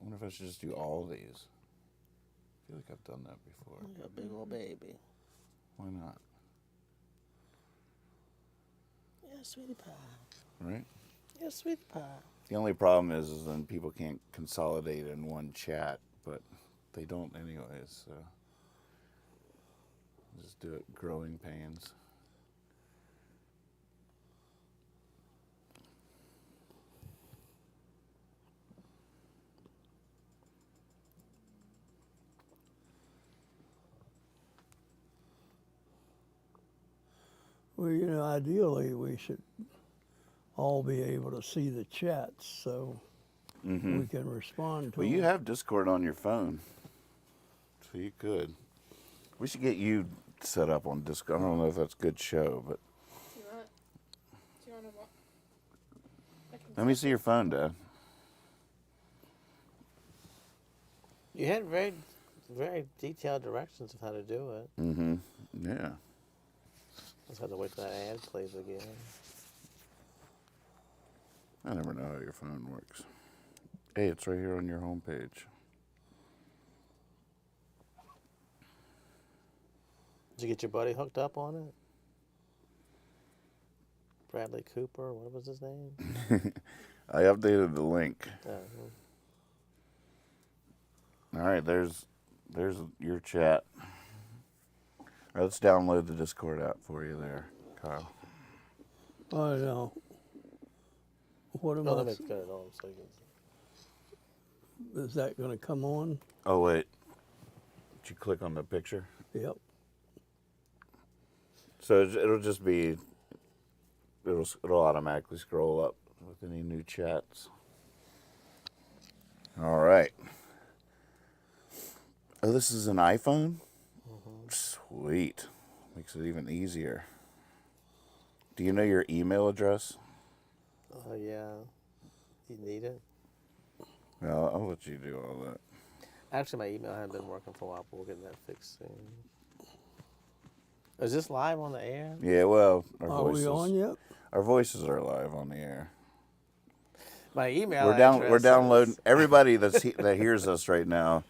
wonder if I should just do all of these. I feel like I've done that before. You're a big old baby. Why not? Yeah, sweetie pie. Right? Yeah, sweetie pie. The only problem is then people can't consolidate in one chat, but they don't anyways, so just do it growing pains. Well, ideally we should all be able to see the chats so we can respond to Well, them. you have Discord on your phone, so you could. We should get you set up on Discord. I don't know if that's a good show, but Do you want to what? let me see your phone, Dad. You had very, very detailed directions of how to do it. Mm-hmm. Yeah. Just have to wait till that ad plays again. I never know how your phone works. Hey, it's right here on your homepage. Did you get your buddy hooked up on it? Bradley Cooper, what was his name? I updated the link. Oh, All right, there's your chat. All right, let's download the Discord app for you there, Kyle. I know. What am no, I? that's good. Oh, so Is that going to come on? Oh wait, did you click on the picture? Yep. So it'll just be, it'll automatically scroll up with any new chats. All right. Oh, this is an iPhone? Sweet. Makes it even easier. Do you know your email address? yeah. You need it? Well, I'll let you do all that. Actually, my email hadn't been working for a while, but we'll get that fixed soon. Is this live on the air? Yeah, well, our Are voices. we on yet? Our voices are live on the air. My email We're downloading. Everybody that hears us right now,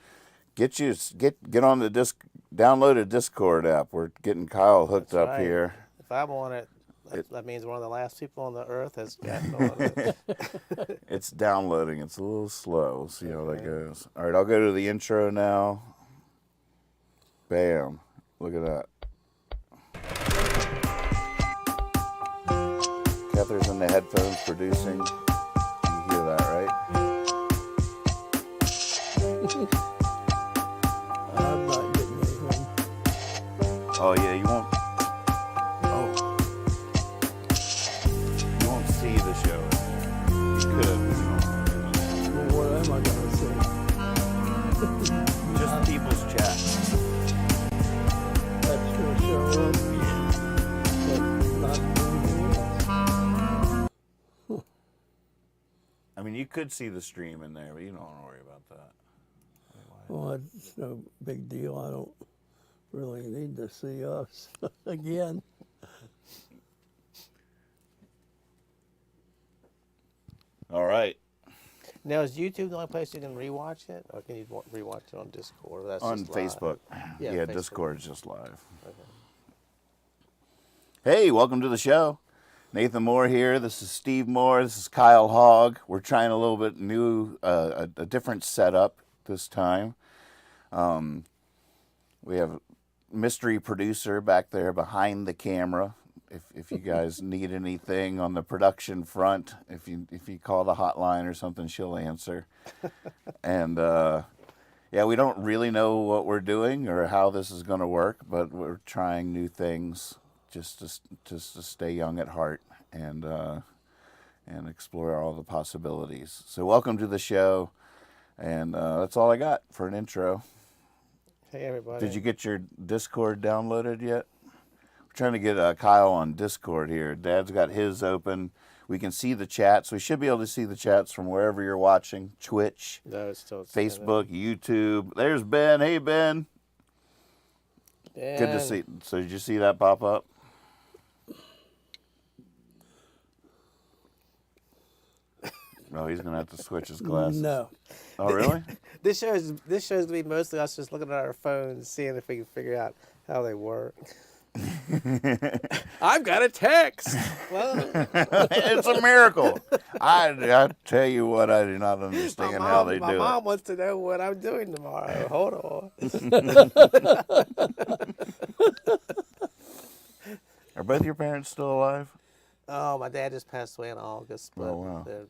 get on the download a Discord app. We're getting Kyle hooked That's up right. here. If I'm on it, that means one of the last people on the earth has gotten on it. It's downloading. It's a little slow. We'll see how that goes. All right, I'll go to the intro now. Bam. Look at that. Catherine's in the headphones producing. You hear that, right? I'm not getting anything. Oh, yeah, you won't. Oh. You won't see the show. You could. Well, what am I going to say? Just people's chat. That's going to show up. But not anything else. I mean, you could see the stream in there, but you don't want to worry about that. Well, it's no big deal. I don't really need to see us again. All right. Now, is YouTube the only place you can rewatch it? Or can you rewatch it on Discord? Or that's On just live? Facebook. Yeah, Yeah, Facebook. Discord's just live. Okay. Hey, welcome to the show. Nathan Moore here. This is Steve Moore. This is Kyle Hogg. We're trying a little bit new, a different setup this time. We have a mystery producer back there behind the camera. If you guys need anything on the production front, if you call the hotline or something, she'll answer. And yeah, we don't really know what we're doing or how this is going to work, but we're trying new things just to stay young at heart and explore all the possibilities. So welcome to the show, and that's all I got for an intro. Hey, everybody. Did you get your Discord downloaded yet? We're trying to get Kyle on Discord here. Dad's got his open. We can see the chats. We should be able to see the chats from wherever you're watching. Twitch, No, it's still Facebook, YouTube. There's Ben. Hey, Ben. Good to see. So did you see that pop up? Oh, he's gonna have to switch his glasses. No. Oh, really? This show's gonna be mostly us just looking at our phones, seeing if we can figure out how they work. I've got a text. Well, It's a miracle. I tell you what, I do not understand how they my do mom wants to know what I'm doing tomorrow. Hold on. it. Are both your parents still alive? Oh, my dad just passed away in August. But Oh, wow. they're-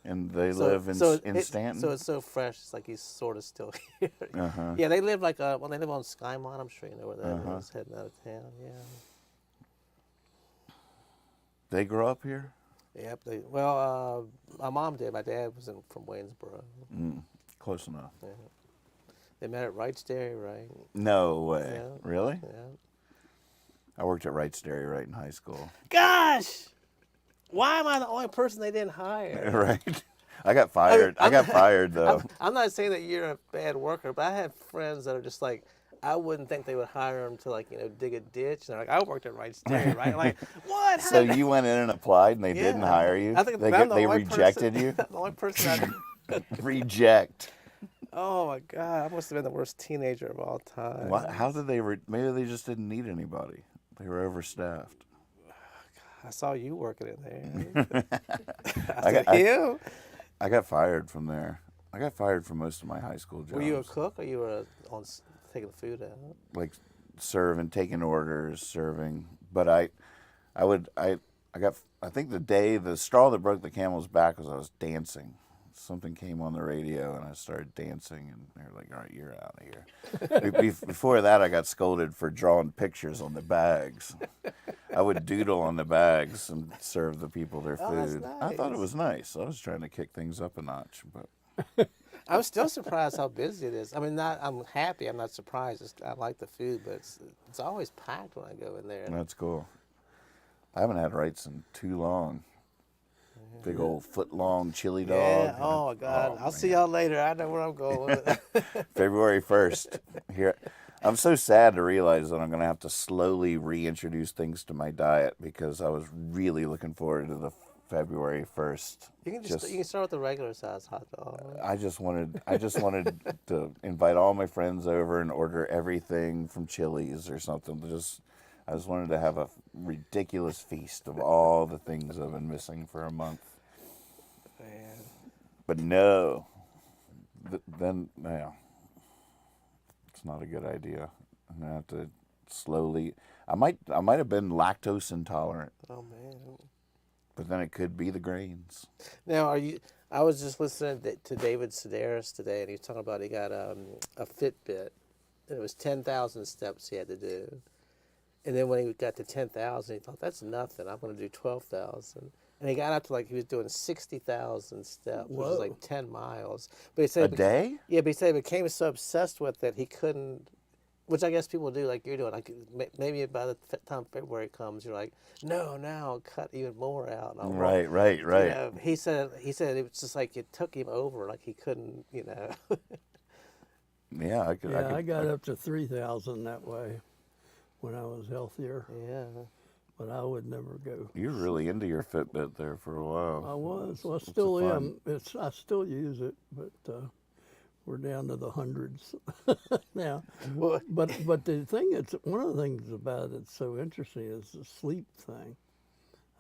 And they So- live in, so in it- Stanton? So it's so fresh. It's like he's sort of still here. Uh-huh. Yeah, they live like they live on Skymont. I'm sure you know where that Uh-huh. is. Heading out of town. Yeah. They grew up here? Yep. My mom did. My dad was from Waynesboro. Close enough. Yeah. They met at Wright's Dairy, right? No way. Yeah. Really? Yeah. I worked at Wright's Dairy right in high school. Gosh, why am I the only person they didn't hire? Right. I got fired. I got fired though. I'm not saying that you're a bad worker, but I have friends that are just like, I wouldn't think they would hire them to dig a ditch. And they're like, I worked at Wright's Dairy, right? I'm like, what? So you went in and applied, and they didn't Yeah. hire you. I think they I'm the they only rejected person, you. The only person Reject. Oh my God, I must have been the worst teenager of all time. How did they? Maybe they just didn't need anybody. They were overstaffed. I saw you working in there. I got fired from there. I got fired from most of my high school jobs. Were you a cook or you were taking the food out? Like serving, taking orders, serving. But I think the straw that broke the camel's back was I was dancing. Something came on the radio and I started dancing, and they were like, "All right, you're out of here." Before that, I got scolded for drawing pictures on the bags. I would doodle on the bags and serve the people their Oh, that's food. I thought it nice. was nice. I was trying to kick things up a notch, but I'm still surprised how busy it is. I mean, I'm happy. I'm not surprised. I like the food, but it's always packed when I go in there. that's cool. I haven't had rights in too long. Big old foot-long chili dog. Yeah. Oh my God. I'll see y'all later. I know where I'm going with it. February 1st. Here, I'm so sad to realize that I'm going to have to slowly reintroduce things to my diet because I was really looking forward to the February 1st. You can start with the regular size hot dog. I just wanted to invite all my friends over and order everything from Chili's or something. I just wanted to have a ridiculous feast of all the things I've been missing for a month. Man. But no, then it's not a good idea. I'm gonna have to slowly. I might have been lactose intolerant, Oh man. but then it could be the grains. Now, I was just listening to David Sedaris today, and he was talking about he got a Fitbit, and it was 10,000 steps he had to do. And then when he got to 10,000, he thought, that's nothing. I'm going to do 12,000. And he got up to he was doing 60,000 steps, which is like 10 miles. But he said A day? Yeah, but he said he became so obsessed with it he couldn't, which I guess people do like you're doing. Like maybe by the time February comes, you're like, no, now I'll cut even more out. And I'll Right. You know, he said it was just like it took him over, like he couldn't, Yeah, I could. Yeah, I got up to 3,000 that way when I was healthier, Yeah. but I would never go. You're really into your Fitbit there for a while. I was. Well, I It's a still fun- am. I still use it, but we're down to the hundreds now. Well, But the thing one of the things about it that's so interesting is the sleep thing.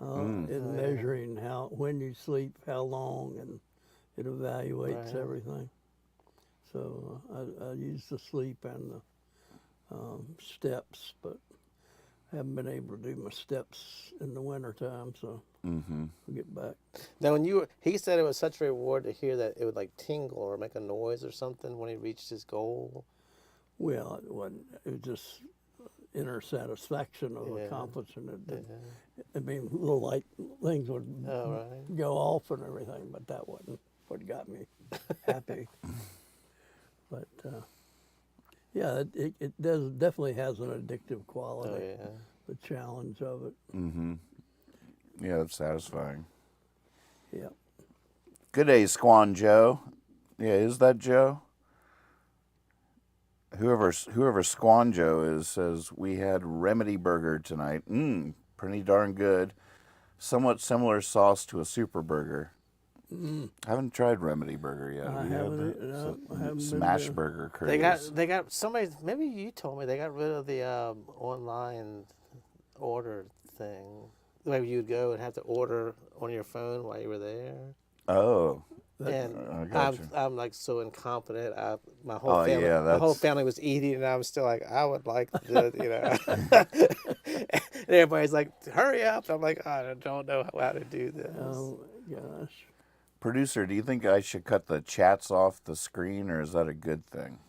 In measuring when you sleep, how long, and it evaluates Right. everything. So I use the sleep and the steps, but I haven't been able to do my steps in the wintertime, so we'll get back. now when he said it was such a reward to hear that it would like tingle or make a noise or something when he reached his goal. Well, it wasn't. It was just inner satisfaction of Yeah. accomplishing it. I mean, little light things would Oh, right. go off and everything, but that wasn't what got me happy. But yeah, it definitely has an addictive Oh quality. yeah. The challenge of it. Yeah, it's satisfying. Yeah. Good day, Squan Joe. Yeah, is that Joe? Whoever Squan Joe is says we had Remedy Burger tonight. Pretty darn good. Somewhat similar sauce to a Super Burger. I haven't tried Remedy Burger yet. I Have you had haven't. that? No, I haven't been Smash there. Burger They craze. got somebody. Maybe you told me they got rid of the online order thing. Where you'd go and have to order on your phone while you were there. Oh, And I got you. I'm like so incompetent. My whole Oh, family, yeah, my whole that's- family was eating, and I was still like, I would like to, and everybody's like, hurry up! I'm like, I don't know how to do this. Oh my gosh. Producer, do you think I should cut the chats off the screen, or is that a good thing?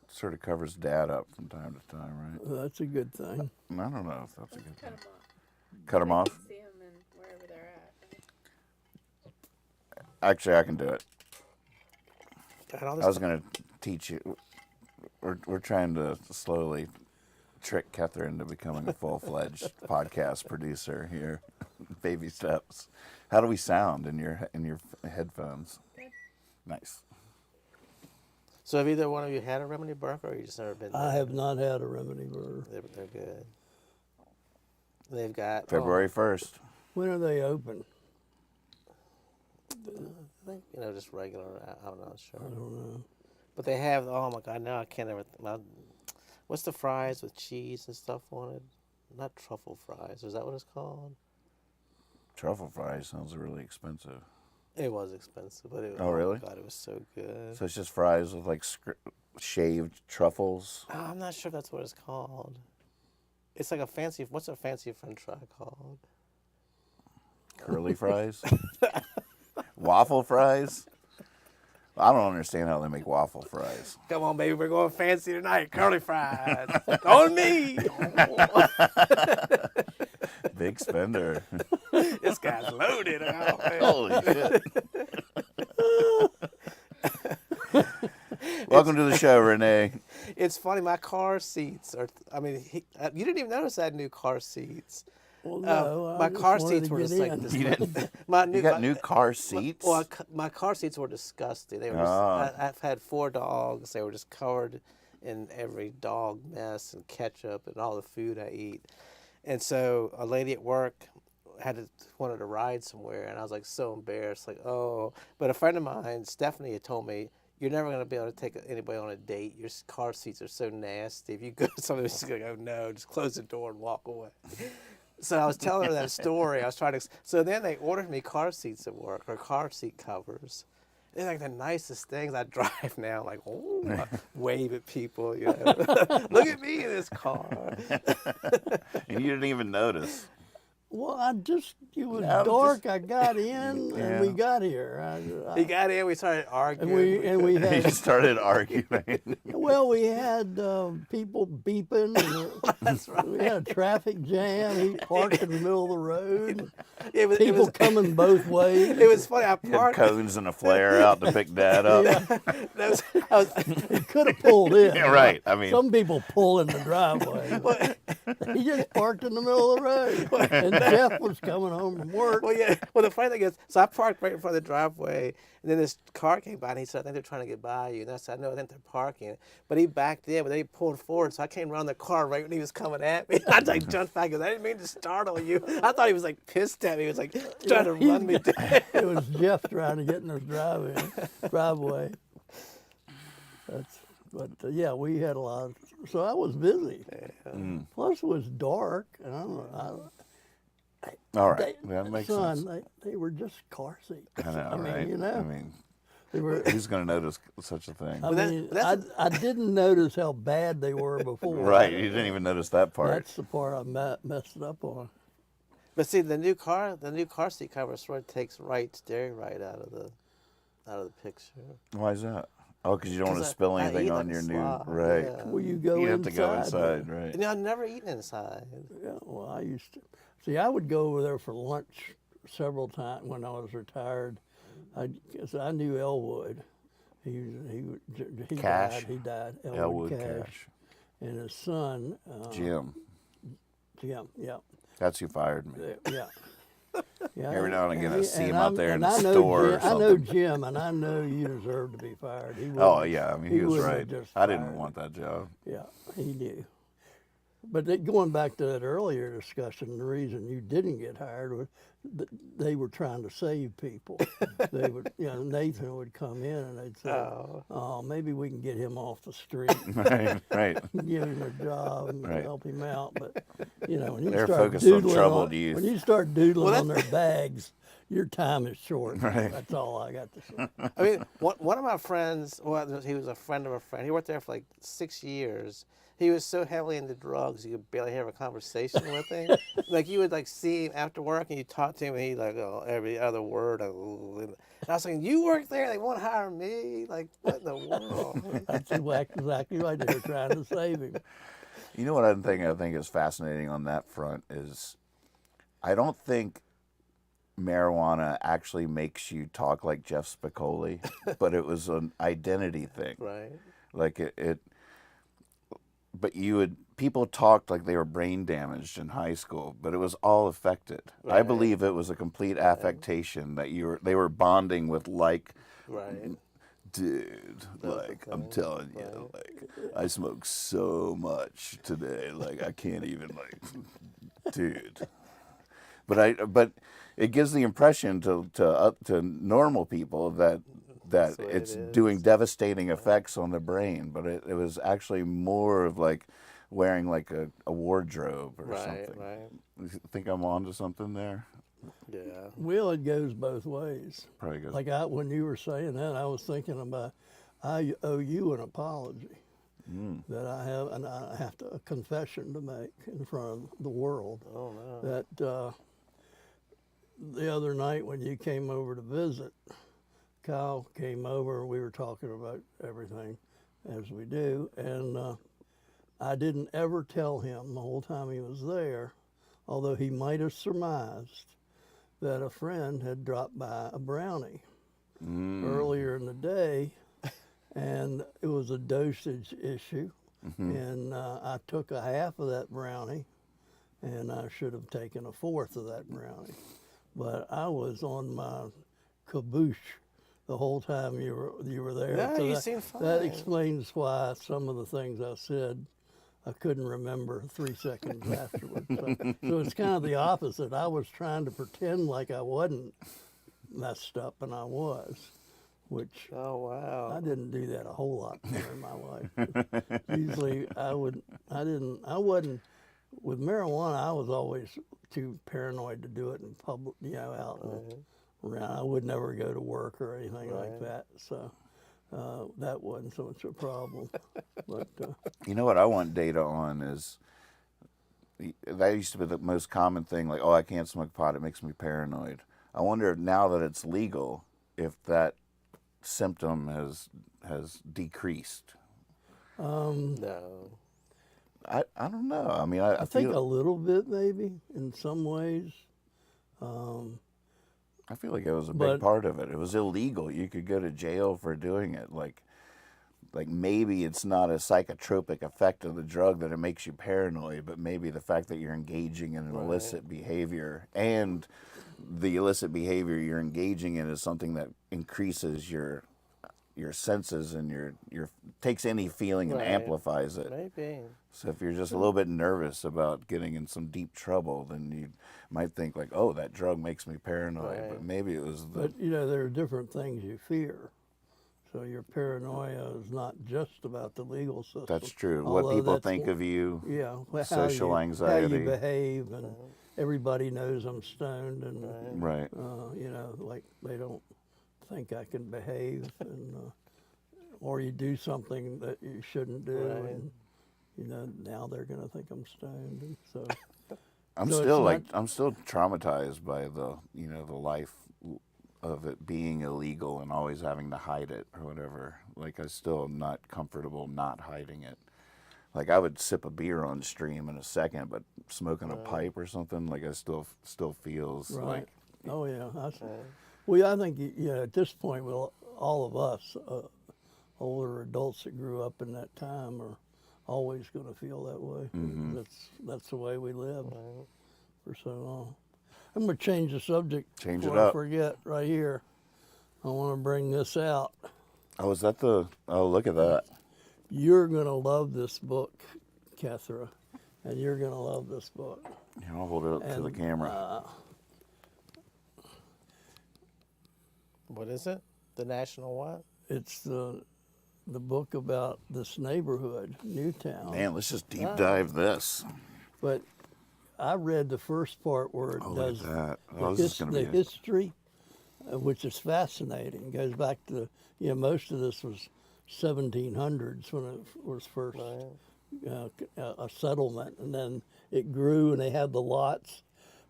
Sort of covers Dad up from time to time, right? Well, that's a good thing. I don't know if that's a good Cut thing. them off. Cut them I off? can see them and wherever they're at. Actually, I can do it. God, all I this was going to teach you. We're trying to slowly trick Kether into becoming a full-fledged podcast producer here. Baby steps. How do we sound in your headphones? Good. Nice. So have either one of you had a Remedy Burger, or you just never been there? I have not had a Remedy Burger. They're good. They've got February 1st. When are they open? I think just regular. I'm not sure. I don't know. But they have. Oh my God! Now I can't ever. What's the fries with cheese and stuff on it? Not truffle fries. Is that what it's called? Truffle fries sounds really expensive. It was expensive, but Oh, really? My God, it was so good. So it's just fries with like shaved truffles. I'm not sure if that's what it's called. It's like a fancy. What's a fancy French fry called? Curly fries? Waffle fries? I don't understand how they make waffle fries. Come on, baby, we're going fancy tonight. Curly fries on me. Big spender. This guy's loaded. Oh, man. Holy shit. Welcome to the show, Renee. It's funny. My car seats are. I mean, you didn't even notice I had new car seats. Well, no, I My just car wanted seats to were get just like in. this. You didn't. My You got my- new car seats? Well, my car seats were disgusting. They were just, Ah. I've had 4 dogs. They were just covered in every dog mess and ketchup and all the food I eat. And so a lady at work wanted to ride somewhere, and I was like so embarrassed, like, oh. But a friend of mine, Stephanie, had told me, you're never going to be able to take anybody on a date. Your car seats are so nasty. If you go, somebody's just going to go, no, just close the door and walk away. So I was telling her that story. I was trying to. So then they ordered me car seats at work, or car seat covers. They're like the nicest things. I drive now, like, oh, I wave at people. Look at me in this car. And you didn't even notice. Well, it was No, dark. I got in, Yeah. and we got here. He got in. We started arguing. and we You had started arguing. well, we had people beeping. And That's right. we had a traffic jam. He parked in the middle of the road. It was. People coming both ways. It was funny. I You had parked. cones and a flare out to pick Dad up. He could have pulled in. Yeah, right. I mean, Some people pull in the driveway. He just parked in the middle of the road. And Jeff was coming home from work. Well, yeah. Well, the funny thing is, so I parked right in front of the driveway, and then this car came by, and he said, "I think they're trying to get by you." And I said, "No, I think they're parking." But he backed in, but then he pulled forward, so I came around the car right when he was coming at me. I like jumped back, because I didn't mean to startle you. I thought he was like pissed at me. He was like trying to run me down. It was Jeff trying to get in his driveway. Yeah, we had a lot. So I was busy. Plus, it was dark. And I don't know. all right. That makes Son, sense. they were just car seats. I know, I mean, right? you know. I mean, They were. who's going to notice such a thing? I that- mean, that's- I didn't notice how bad they were before. Right. You didn't even notice that part. That's the part I messed it up on. But see, the new car seat cover sort of takes steering right out of the picture. Why is that? Oh, because you don't want to 'Cause spill I anything eat on like a your new. slob, Right. yeah. Well, you go You inside. have to go inside, right? And I've never eaten inside. Yeah, well, I used to. See, I would go over there for lunch several times when I was retired. Because I knew Elwood. He Cash. died. He died. Elwood Cash. And his son, Jim. Jim. Yeah. That's who fired me. Yeah. Yeah, Every now and again I see him I'm- out there in and the I know store or Jim, I know something. Jim, and I know you deserve to be fired. He Oh, wouldn't- yeah. I mean, he was wouldn't have right. just I didn't fired. want that job. Yeah, he knew. Going back to that earlier discussion, the reason you didn't get hired was they were trying to save people. They would, Nathan would come in and they'd say, "Oh, maybe we can get him off the street, Right. give him a job, and Right. help him out." But when you They're start focused on doodling troubled youth. when you start doodling on their bags, your time is short. Right. That's all I got to say. I mean, one of my friends, well, he was a friend of a friend. He worked there for like 6 years. He was so heavily into drugs, you could barely have a conversation with him. Like, you would, like, see him after work, and you talk to him, and he'd, like, every other word. And I was like, you work there? They won't hire me? Like, what in the world? That's exactly right. They were trying to save him. You know what I think is fascinating on that front is I don't think marijuana actually makes you talk like Jeff Spicoli, but it was an identity thing. Right. Like but people talked like they were brain damaged in high school, but it was all affected. I Right. believe it was a complete affectation that they were bonding with, like, Right. dude, like, I'm telling you, like, I smoke so much today, like, I can't even, like, dude. But it gives the impression to normal people that That's the way it's it is. doing devastating effects on the brain, but it was actually more of like wearing like a wardrobe or Right, something. right. You think I'm on to something there? Yeah. Well, it goes both ways. Probably good. Like when you were saying that, I was thinking about I owe you an apology that I have a confession to make in front of the world. Oh, no. That the other night when you came over to visit, Kyle came over. We were talking about everything, as we do, and I didn't ever tell him the whole time he was there, although he might have surmised that a friend had dropped by a brownie earlier in the day, and it was a dosage issue, and I took a half of that brownie, and I should have taken a fourth of that brownie, but I was on my caboose the whole time you were there. No, So you that, seem fine. that explains why some of the things I said I couldn't remember 3 seconds afterwards. So it's kind of the opposite. I was trying to pretend like I wasn't messed up, and I was, which Oh, wow. I didn't do that a whole lot more in my life. Usually I wasn't, with marijuana, I was always too paranoid to do it in public, out and around. I would never go to work or anything like that. So that wasn't so much a problem. But You know what I want data on is that used to be the most common thing, like, oh, I can't smoke pot, it makes me paranoid. I wonder now that it's legal if that symptom has decreased. No. I don't know. I mean, I think a little bit maybe in some ways. I feel like it was a big But- part of it. It was illegal. You could go to jail for doing it. Like maybe it's not a psychotropic effect of the drug that it makes you paranoid, but maybe the fact that you're engaging in an illicit behavior, and the illicit behavior you're engaging in is something that increases your senses and your takes any feeling and Right. amplifies it. Maybe. So if you're just a little bit nervous about getting in some deep trouble, then you might think like, oh, that drug makes me paranoid. Right. But maybe it was the But there are different things you fear. So your paranoia is not just about the legal system. that's true. Although What people that's think one- of you. Yeah, well, social how anxiety. you behave, and everybody knows I'm stoned, and Right. like they don't think I can behave, and or you do something that you shouldn't do, Right. and now they're gonna think I'm stoned, and so I'm So it's still not- I'm still traumatized by the the life of it being illegal and always having to hide it or whatever. Like I still am not comfortable not hiding it. Like I would sip a beer on stream in a second, but smoking a pipe or something, like I still feels right. like Oh yeah, well, I think at this point, well, all of us older adults that grew up in that time are always going to feel that way. That's the way we lived for so long. I'm going to change the subject. Change it before I up. forget right here. I want to bring this out. oh, is that oh, look at that. You're going to love this book, Kethra, and you're gonna love this book. Yeah, I'll hold it up to the camera. What is it? The National what? It's the book about this neighborhood, Newtown. Man, let's just deep dive this. But I read the first part where it Oh, look does at that. the, Oh, this is gonna the be history, which is fascinating. It goes back to, most of this was 1700s when it was first a settlement, and then it grew and they had the lots.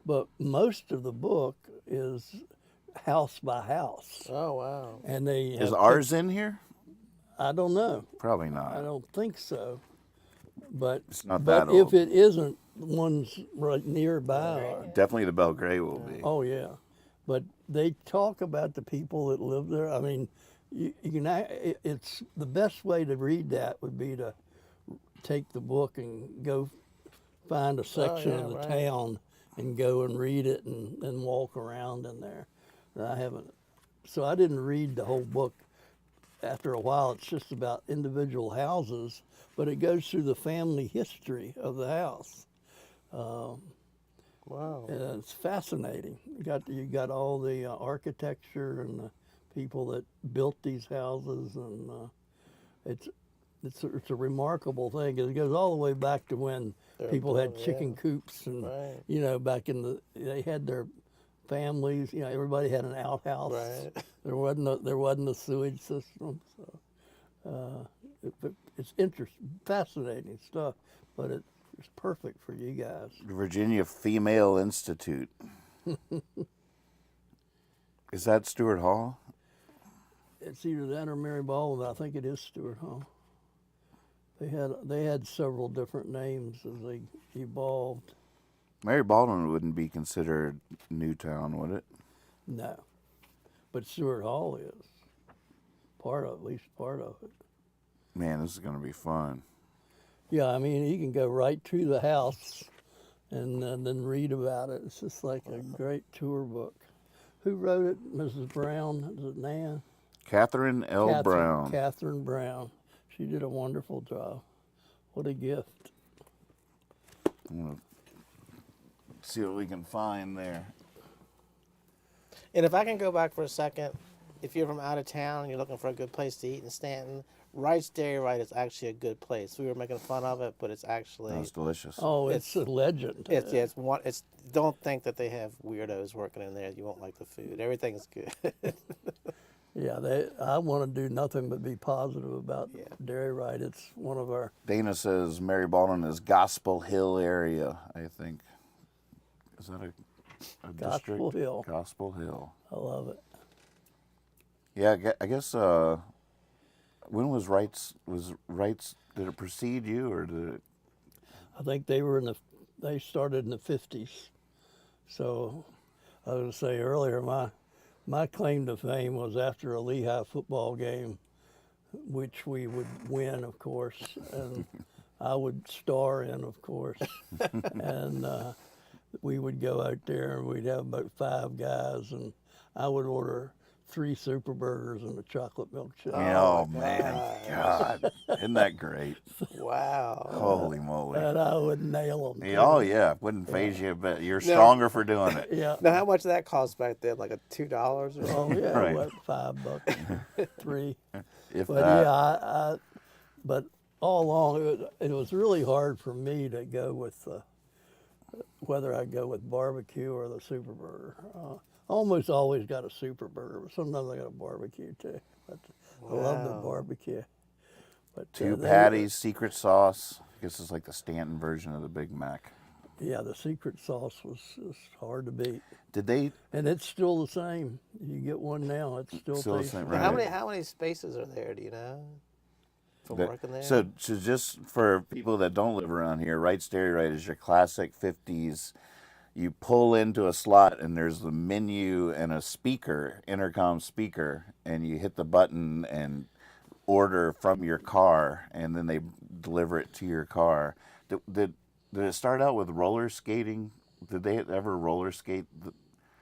But most of the book is house by house, Oh wow. and they Is have ours in here? I don't know. Probably I not. don't think so. But It's not but that if old. it isn't, the ones right nearby are. Definitely the Belgrade will be. Oh yeah, but they talk about the people that live there. I mean, you can. It's the best way to read that would be to take the book and go find a section yeah, of the right. town and go and read it and walk around in there. And I haven't, so I didn't read the whole book. After a while, it's just about individual houses, but it goes through the family history of the house. Wow. And it's fascinating. You got all the architecture and the people that built these houses, and it's a remarkable thing. It goes all the way back to when people had built, chicken coops, and Right. back in they had their families. Everybody had an outhouse. Right. There wasn't a sewage system, so it's interesting, fascinating stuff. But it's perfect for you guys. Virginia Female Institute. Is that Stuart Hall? It's either that or Mary Baldwin, but I think it is Stuart Hall. They had several different names as they evolved. Mary Baldwin wouldn't be considered Newtown, would it? No, but Stuart Hall is at least part of it. Man, this is going to be fun. Yeah, I mean, you can go right to the house and then read about it. It's just like a great tour book. Who wrote it? Mrs. Brown? Is it Nan? Catherine L. Brown. Catherine Brown. She did a wonderful job. What a gift. I'm going to see what we can find there. And if I can go back for a second, if you're from out of town and you're looking for a good place to eat in Stanton, Wright's Dairy Right is actually a good place. We were making fun of it, but it's actually That was delicious. Oh, it's a legend. it's don't think that they have weirdos working in there. You won't like the food. Everything's good. Yeah, I want to do nothing but be positive about Dairy Right. It's one of our. Dana says Mary Baldwin is Gospel Hill area, I think. Is that a Gospel district? Hill. Gospel Hill. I love it. Yeah, I guess, when was Wright's, did it precede you, or did it? I think they started in the 50s. So I was going to say earlier, my claim to fame was after a Lehigh football game, which we would win, of course, and I would star in, of course. And we would go out there and we'd have about 5 guys, and I would order 3 super burgers and a chocolate milkshake. Oh, man, God, isn't that great? Wow. Holy moly. And I would nail them. Yeah, oh, yeah, wouldn't phase you a bit. You're stronger for doing it. Yeah. Now, how much did that cost back then? Like $2 or something? Oh yeah, Right. what, $5, 3. If But that. yeah, but all along it was really hard for me to go with whether I go with barbecue or the super burger. Almost always got a super burger, but sometimes I got a barbecue too. But I love the barbecue. But 2 patties, secret sauce. I guess it's like the Stanton version of the Big Mac. Yeah, the secret sauce was hard to beat, Did they? and it's still the same. You get one now, it's still Still the tasty. same, Now, how right. many spaces are there? Do you know? For That- working there. So just for people that don't live around here, Wright's Dairy Right is your classic 50s. You pull into a slot and there's the menu and a speaker, intercom speaker, and you hit the button and order from your car, and then they deliver it to your car. Did it start out with roller skating? Did they ever roller skate?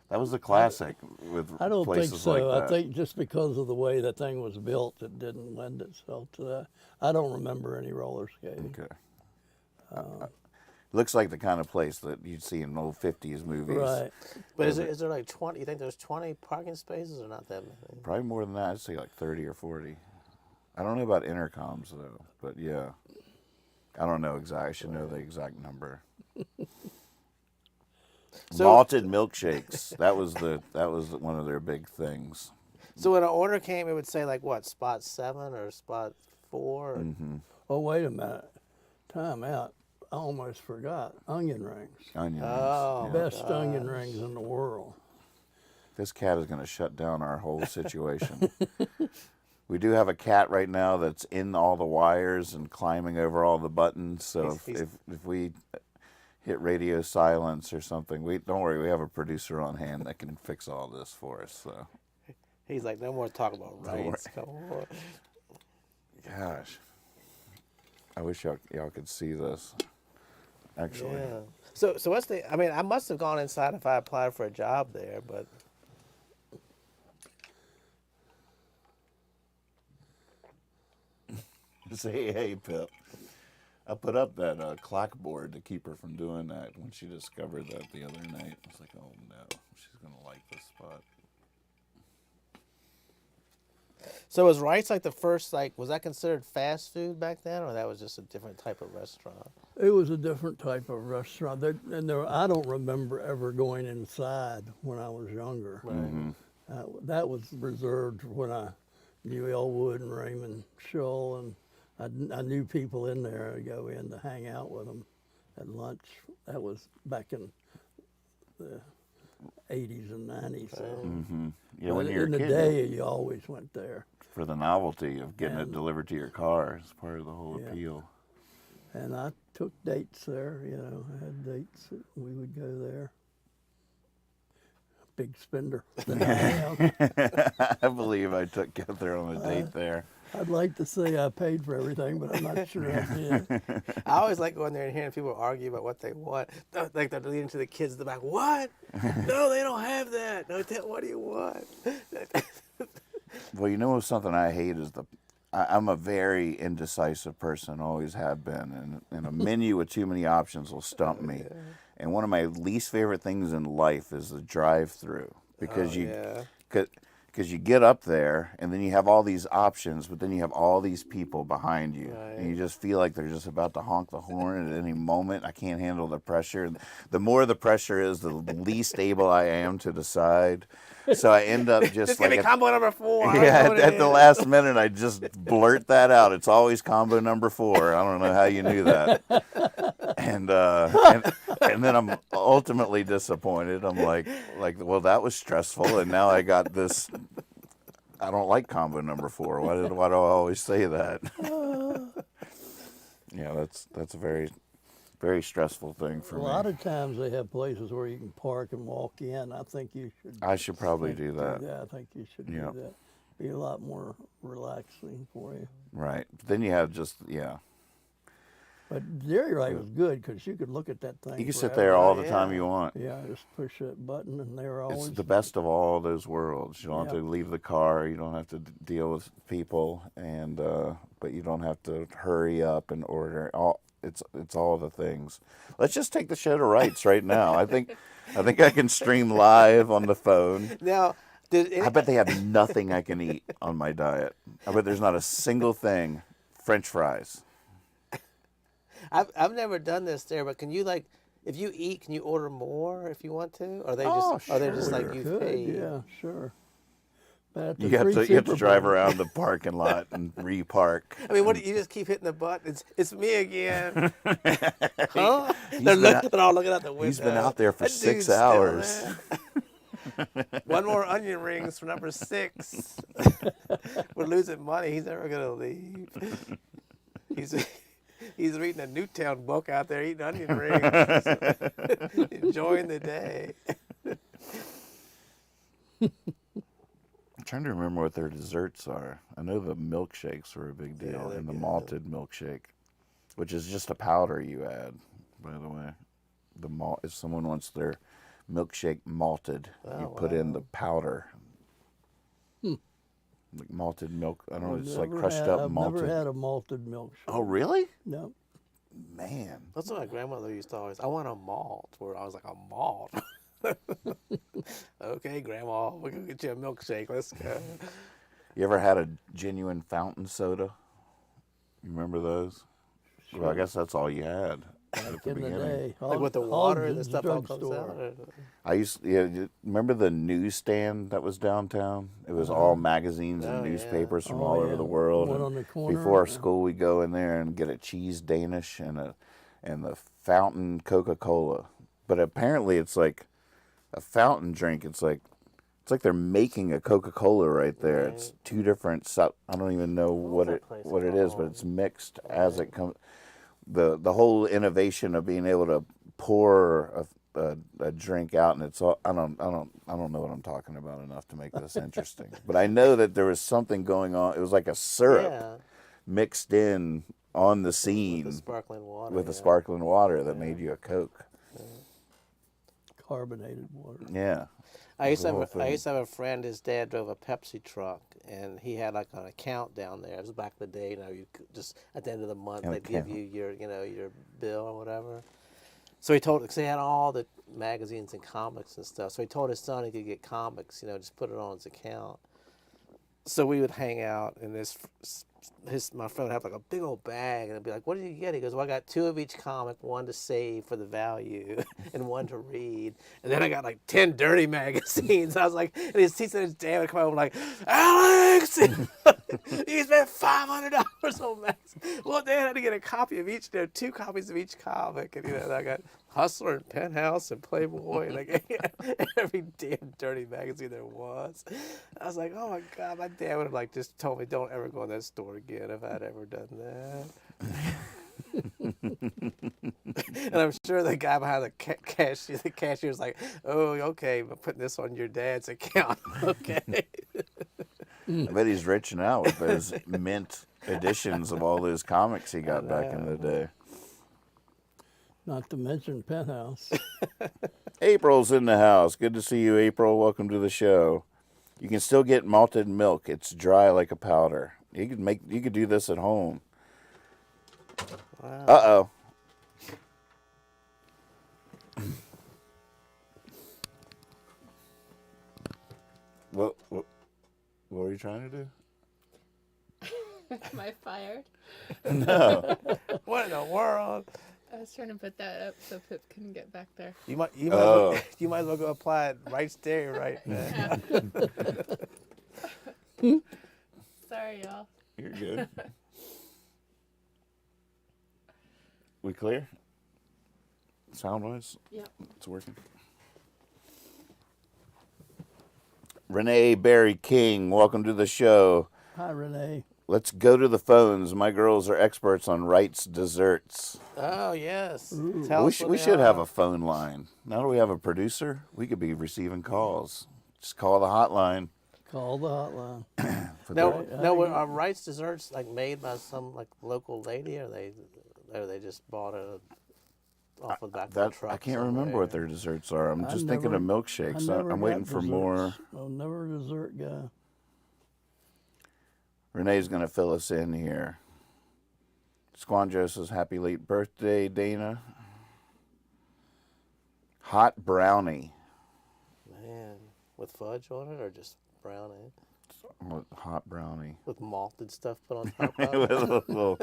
That was a classic with I don't think places so. like that. I think just because of the way that thing was built, it didn't lend itself to that. I don't remember any roller skating. Okay. Looks like the kind of place that you'd see in old 50s movies. Right. But is there like 20? You think there's 20 parking spaces or not that many? Probably more than that. I'd say like 30 or 40. I don't know about intercoms though, but yeah. I don't know exactly. I should know the exact number. So- Malted milkshakes. That was one of their big things. So when an order came, it would say like what, spot 7 or spot 4? Oh, wait a minute. Time out. I almost forgot. Onion rings. Onion rings. Oh. Yeah. Best onion rings in the world. This cat is going to shut down our whole situation. We do have a cat right now that's in all the wires and climbing over all the buttons. So if we hit radio silence or something, don't worry. We have a producer on hand that can fix all this for us. So. He's like, no more talk about rights. Come on. Gosh, I wish y'all could see this. Actually, Yeah. So what's the? I mean, I must have gone inside if I applied for a job there, but. Say, hey, Pip. I put up that clackboard to keep her from doing that when she discovered that the other night. I was like, oh no, she's gonna like this spot. So was Wright's like the first, like, was that considered fast food back then, or that was just a different type of restaurant? It was a different type of restaurant. I don't remember ever going inside when I was younger. That was reserved when I knew Elwood and Raymond Shull, and I knew people in there to go in to hang out with them at lunch. That was back in the 80s and 90s. So. Yeah, when you're in a the kid, day, you always went there. for the novelty of getting it delivered to your car is part of the whole appeal. And I took dates there, I had dates. We would go there. Big spender. I believe I took Catherine on a date there. I'd like to say I paid for everything, but I'm not sure I did. I always like going there and hearing people argue about what they want. Like they're leading to the kids in the back. What? No, they don't have that. No, what do you want? Well, you know something I hate is I'm a very indecisive person, always have been, and a menu with too many options will stump me. And one of my least favorite things in life is the drive-through because you get up there and then you have all these options, but then you have all these people behind you, and you just feel like they're just about to honk the horn at any moment. I can't handle the pressure. The more the pressure is, the least able I am to decide. So I end up just give like me combo number 4. Yeah, at the last minute, I just blurt that out. It's always combo number 4. I don't know how you knew that. And then I'm ultimately disappointed. I'm like, well, that was stressful, and now I got this. I don't like combo number 4. Why do I always say that? Yeah, that's a very, very stressful thing for A me. lot of times they have places where you can park and walk in. I think you should. I should probably do that. Yeah, I think you should Yep. do that. Be a lot more relaxing for you. Right. Then you have But Dairy Right was good because you could look at that thing. you can sit forever. there all the time you want. Yeah, just push that button and they're always. It's the best of all those worlds. You don't have Yeah. to leave the car. You don't have to deal with people, and but you don't have to hurry up and order. It's all the things. Let's just take the show to rights right now. I think I can stream live on the phone. Now, I bet they have nothing I can eat on my diet. I bet there's not a single thing. French fries. I've never done this there, but can you if you eat, can you order more if you want to? Or they Oh, are they just sure. like you Good, pay? yeah, sure. But at the You have free to Super drive Bowl- around the parking lot and re-park. I mean, what you just keep hitting the button? It's me again. Huh? been They're all looking out the window. He's been out there for That 6 dude's still hours. there. One more onion rings for number 6. We're losing money. He's never gonna leave. He's reading a Newtown book out there, eating onion rings, enjoying the day. I'm trying to remember what their desserts are. I know the milkshakes were a big Yeah, deal, they're and the good. malted milkshake, which is just a powder you add, by the way. The malt. If someone wants their milkshake malted, you put in the powder. Like malted milk. I don't know. It's like crushed up I've malted. never had a malted milkshake. Oh, really? No. Man, That's what my grandmother used to always. I want a malt. Where I was like, a malt. Okay, Grandma, we're gonna get you a milkshake. Let's go. you ever had a genuine fountain soda? You remember those? Well, I guess that's all you had at the In the beginning. day, Like with the Hogg's water and the is stuff all comes drugstore. out. I used you remember the newsstand that was downtown? It was all magazines and Oh, yeah. newspapers from Oh, all over yeah. the world. One and on the corner, before yeah. school, we'd go in there and get a cheese Danish and the fountain Coca-Cola. But apparently, it's like a fountain drink. It's like they're making a Coca-Cola right there. It's two different. I don't even know was what that it place what it is, but called? it's mixed as it comes. The whole innovation of being able to pour a drink out, and it's all I don't know what I'm talking about enough to make this interesting. But I know that there was something going on. It was like a syrup Yeah, mixed in on the with scene the sparkling water. with the yeah. sparkling water that made you a Coke. Carbonated water. Yeah. I used, the to whole have thing. I used to have a friend. His dad drove a Pepsi truck, and he had like an account down there. It was back in the day. You know, you could just at the end of the month An they'd give account. you your your bill or whatever. So he told, because he had all the magazines and comics and stuff. So he told his son he could get comics. You know, just put it on his account. So we would hang out, and my friend would have like a big old bag, and I'd be like, "What did you get?" He goes, "Well, I got 2 of each comic, one to save for the value, and one to read, and then I got like 10 dirty magazines." I was like, and he said his dad would come over like, "Alex, you spent $500 on magazines." Well, Dad had to get a copy of each. There are 2 copies of each comic, and I got Hustler and Penthouse and Playboy, and like every damn dirty magazine there was. I was like, oh my God, my dad would have like just told me, don't ever go in that store again if I'd ever done that. And I'm sure the guy behind the cashier's like, oh, okay, but putting this on your dad's account, okay. I bet he's rich now with those mint editions of all those comics he got back in the day. Not to mention Penthouse. April's in the house. Good to see you, April. Welcome to the show. You can still get malted milk. It's dry like a powder. You could do this at home. Wow. Uh-oh. What were you trying to do? Am I fired? No. What in the world? I was trying to put that up so Pip couldn't get back there. You might Oh. you might as well go apply it right there, right now. Sorry, y'all. You're good. We clear? Sound-wise? Yep. It's working. Renee Barry King, welcome to the show. Hi, Renee. Let's go to the phones. My girls are experts on Wright's desserts. Oh yes. Ooh. Tell We, us what we they should have are. a phone line. Now that we have a producer, we could be receiving calls. Just call the hotline. Call the hotline. Are Wright's desserts like made by some like local lady, or they just bought it off the back of the truck? I can't remember what their desserts are. I'm just thinking of milkshakes. I'm waiting for more. I'm never a dessert guy. Renee's going to fill us in here. Squanjo says, happy late birthday, Dana. Hot brownie. Man, with fudge on it or just brownie? Hot brownie. With malted stuff put on top With of it? a little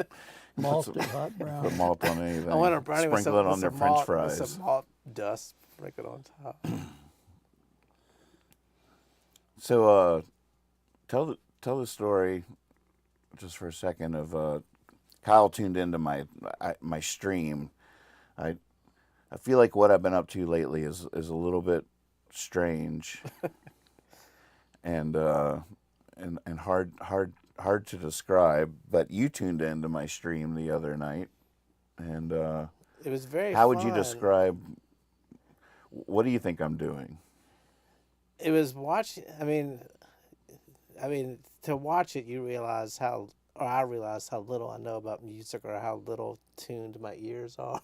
Malted hot brown. put malt on anything. I want a brownie with Sprinkle some, it on with their some French malt, fries. with some malt dust sprinkled on top. So, tell the story just for a second of Kyle tuned into my stream. I feel like what I've been up to lately is a little bit strange and hard to describe. But you tuned into my stream the other night, and It was very how would you fun. describe? What do you think I'm doing? It was watching. I mean, to watch it, you realize I realized how little I know about music, or how little tuned my ears are.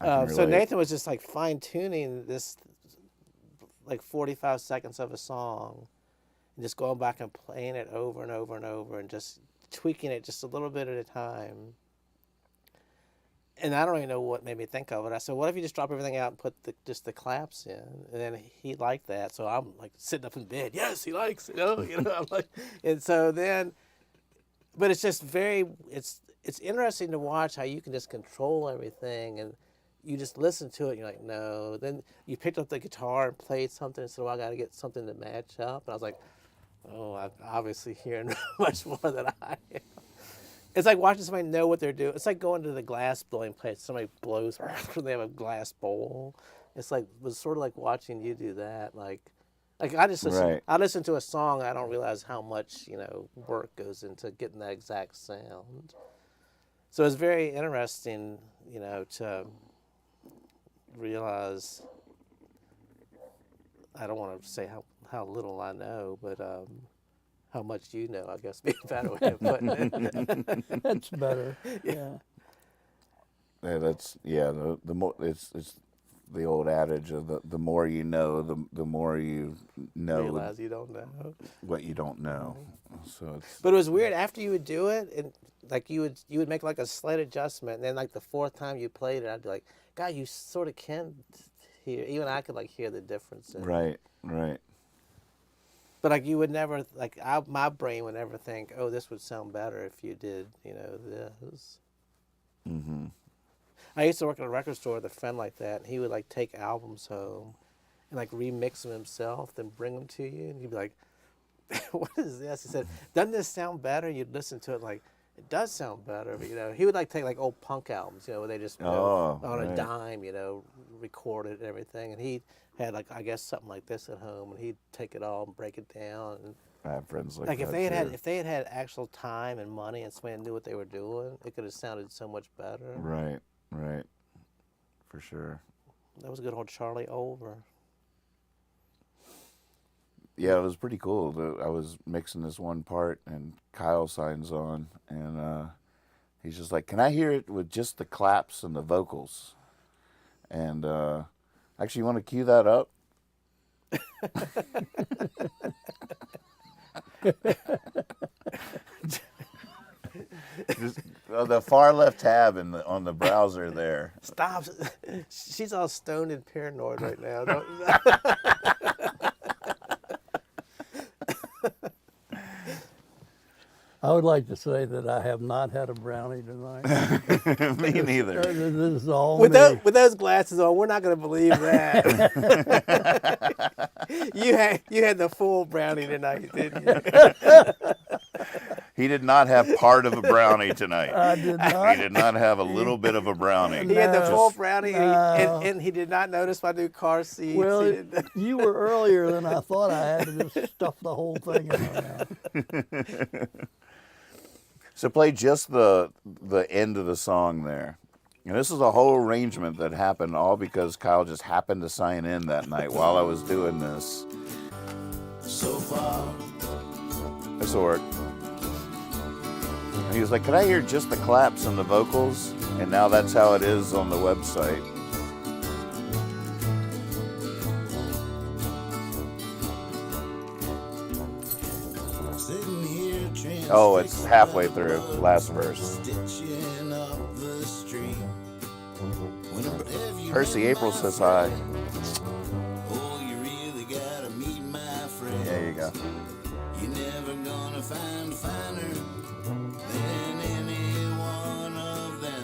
can So relate. Nathan was just like fine tuning this, like 45 seconds of a song, and just going back and playing it over and over and over, and just tweaking it just a little bit at a time. And I don't even know what made me think of it. I said, what if you just drop everything out and put just the claps in? And then he liked that. So I'm like sitting up in bed. Yes, he likes it. Oh, I'm like, and so then, but it's just it's interesting to watch how you can just control everything and you just listen to it and you're like, no. Then you picked up the guitar and played something and said, well, I got to get something to match up. And I was like, oh, I'm obviously hearing much more than I am. It's like watching somebody know what they're doing. It's like going to the glass blowing place. Somebody blows when they have a glass bowl. It's sort of like watching you do that. Like I just listen. Right. I listen to a song. I don't realize how much work goes into getting that exact sound. So it's very interesting, to realize. I don't want to say how little I know, but. How much you know, I guess, be a better way of putting it. That's better. Yeah. The more it's the old adage of the more you know, the more you know Realize you don't know what you don't know. So but it was weird after you would do it, and like you would make like a slight adjustment, and then like the fourth time you played it, I'd be like, God, you sort of can hear. Even I could like hear the difference. Right. But like you would never my brain would never think, oh, this would sound better if you did, this. Mm-hmm. I used to work at a record store with a friend like that, and he would like take albums home and like remix them himself, then bring them to you, and you'd be like, what is this? He said, doesn't this sound better? You'd listen to it like, it does sound better, but he would like take like old punk albums, where they just on a dime, record it and everything, and he had like I guess something like this at home, and he'd take it all and break it down. And I have friends like like that. If they had actual time and money and somebody knew what they were doing, it could have sounded so much better. Right, for sure. That was a good old Charlie Over. Yeah, it was pretty cool. I was mixing this one part, and Kyle signs on, and he's just like, "Can I hear it with just the claps and the vocals?" And actually, you want to cue that up? Just the far left tab on the browser there. Stop! She's all stoned and paranoid right now. I would like to say that I have not had a brownie tonight. Me neither. This is all with me. with those glasses on, we're not going to believe that. you had the full brownie tonight, didn't you? He did not have part of a brownie tonight. I did not. He did not have a little bit of a brownie. He had the No. full brownie, and he did not notice my new car seats. Well, you were earlier than I thought. I had to just stuff the whole thing in my mouth. So play just the end of the song there. And this is a whole arrangement that happened all because Kyle just happened to sign in that night while I was doing this. So far. This will work. And he was like, "Could I hear just the claps and the vocals?" And now that's how it is on the website. Oh, it's halfway through, last verse. Percy April says hi. There you go. You're never gonna find finer than any one of them.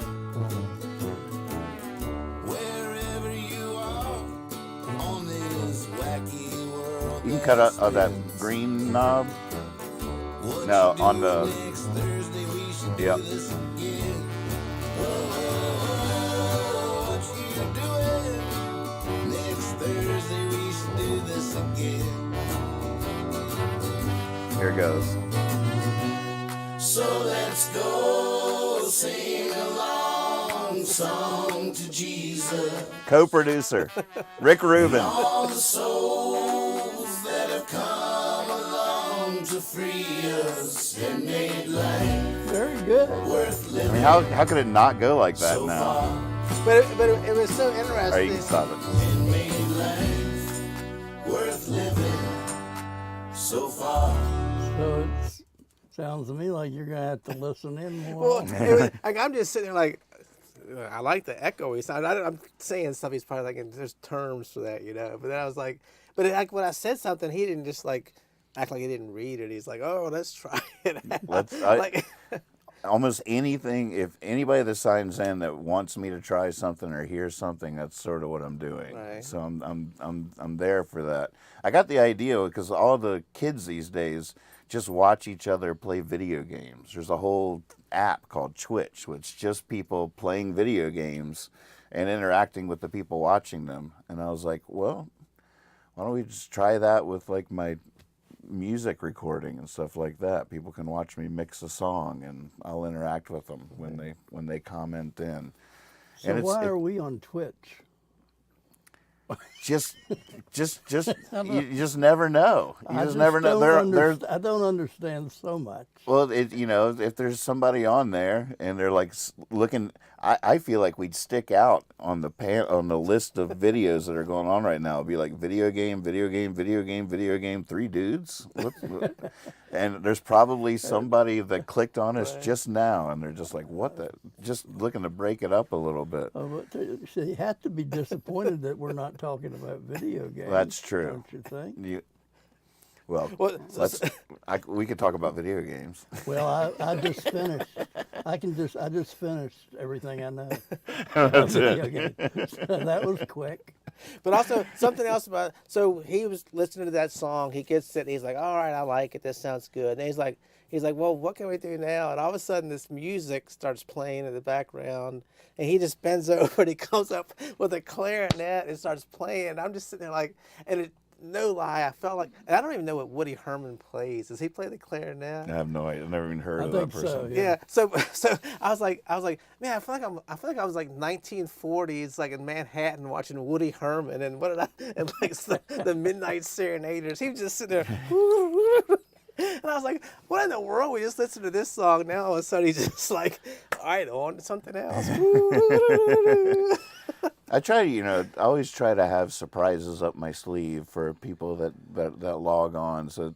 Wherever you are on this wacky world. You can cut out that green knob. No, on the. Yep. Here it goes. So let's go sing a long song to Jesus. Co-producer, Rick Rubin. All the souls that have come along to free us and made life Very good. worth I living. mean, how could it not go like that so now? far but it was so interesting. All right, you can stop it. and made life worth living so far. So it sounds to me like you're gonna have to listen in more. Well, it was, like I'm just sitting there like, I like the echoey sound. I'm saying stuff. He's probably like, there's terms for that, But then I was like, like when I said something, he didn't just like act like he didn't read it. He's like, oh, let's try it. Like, almost anything. If anybody that signs in that wants me to try something or hear something, that's sort of what I'm doing. Right. So I'm there for that. I got the idea because all the kids these days just watch each other play video games. There's a whole app called Twitch, which is just people playing video games and interacting with the people watching them. And I was like, well, why don't we just try that with like my music recording and stuff like that? People can watch me mix a song, and I'll interact with them when they comment in. So and why are we on Twitch? Just you just never know. You I just never know. I don't understand so much. Well, if there's somebody on there and they're like looking, I feel like we'd stick out on the list of videos that are going on right now. It'd be like video game, 3 dudes. And there's probably somebody that clicked on us just now, and they're just like, what the? Just looking to break it up a little bit. Oh, but you have to be disappointed that we're not talking about video games. That's true. Don't you think? We could talk about video games. Well, I just finished. I just finished everything I know. That's it. Okay. So that was quick. but also something else about. So he was listening to that song. He gets it. And he's like, all right, I like it. This sounds good. And he's like, well, what can we do now? And all of a sudden, this music starts playing in the background, and he just bends over and he comes up with a clarinet and starts playing. And I'm just sitting there like, no lie, I felt like, and I don't even know what Woody Herman plays. Does he play the clarinet? I have no idea. I've never even heard of that person. So, Yeah. So I was like, man, I feel like I was like 1940s, like in Manhattan, watching Woody Herman, and and like the Midnight Serenaders. He was just sitting there, and I was like, what in the world? We just listened to this song. Now all of a sudden he's just like, all right, on to something else. I always try to have surprises up my sleeve for people that log on. So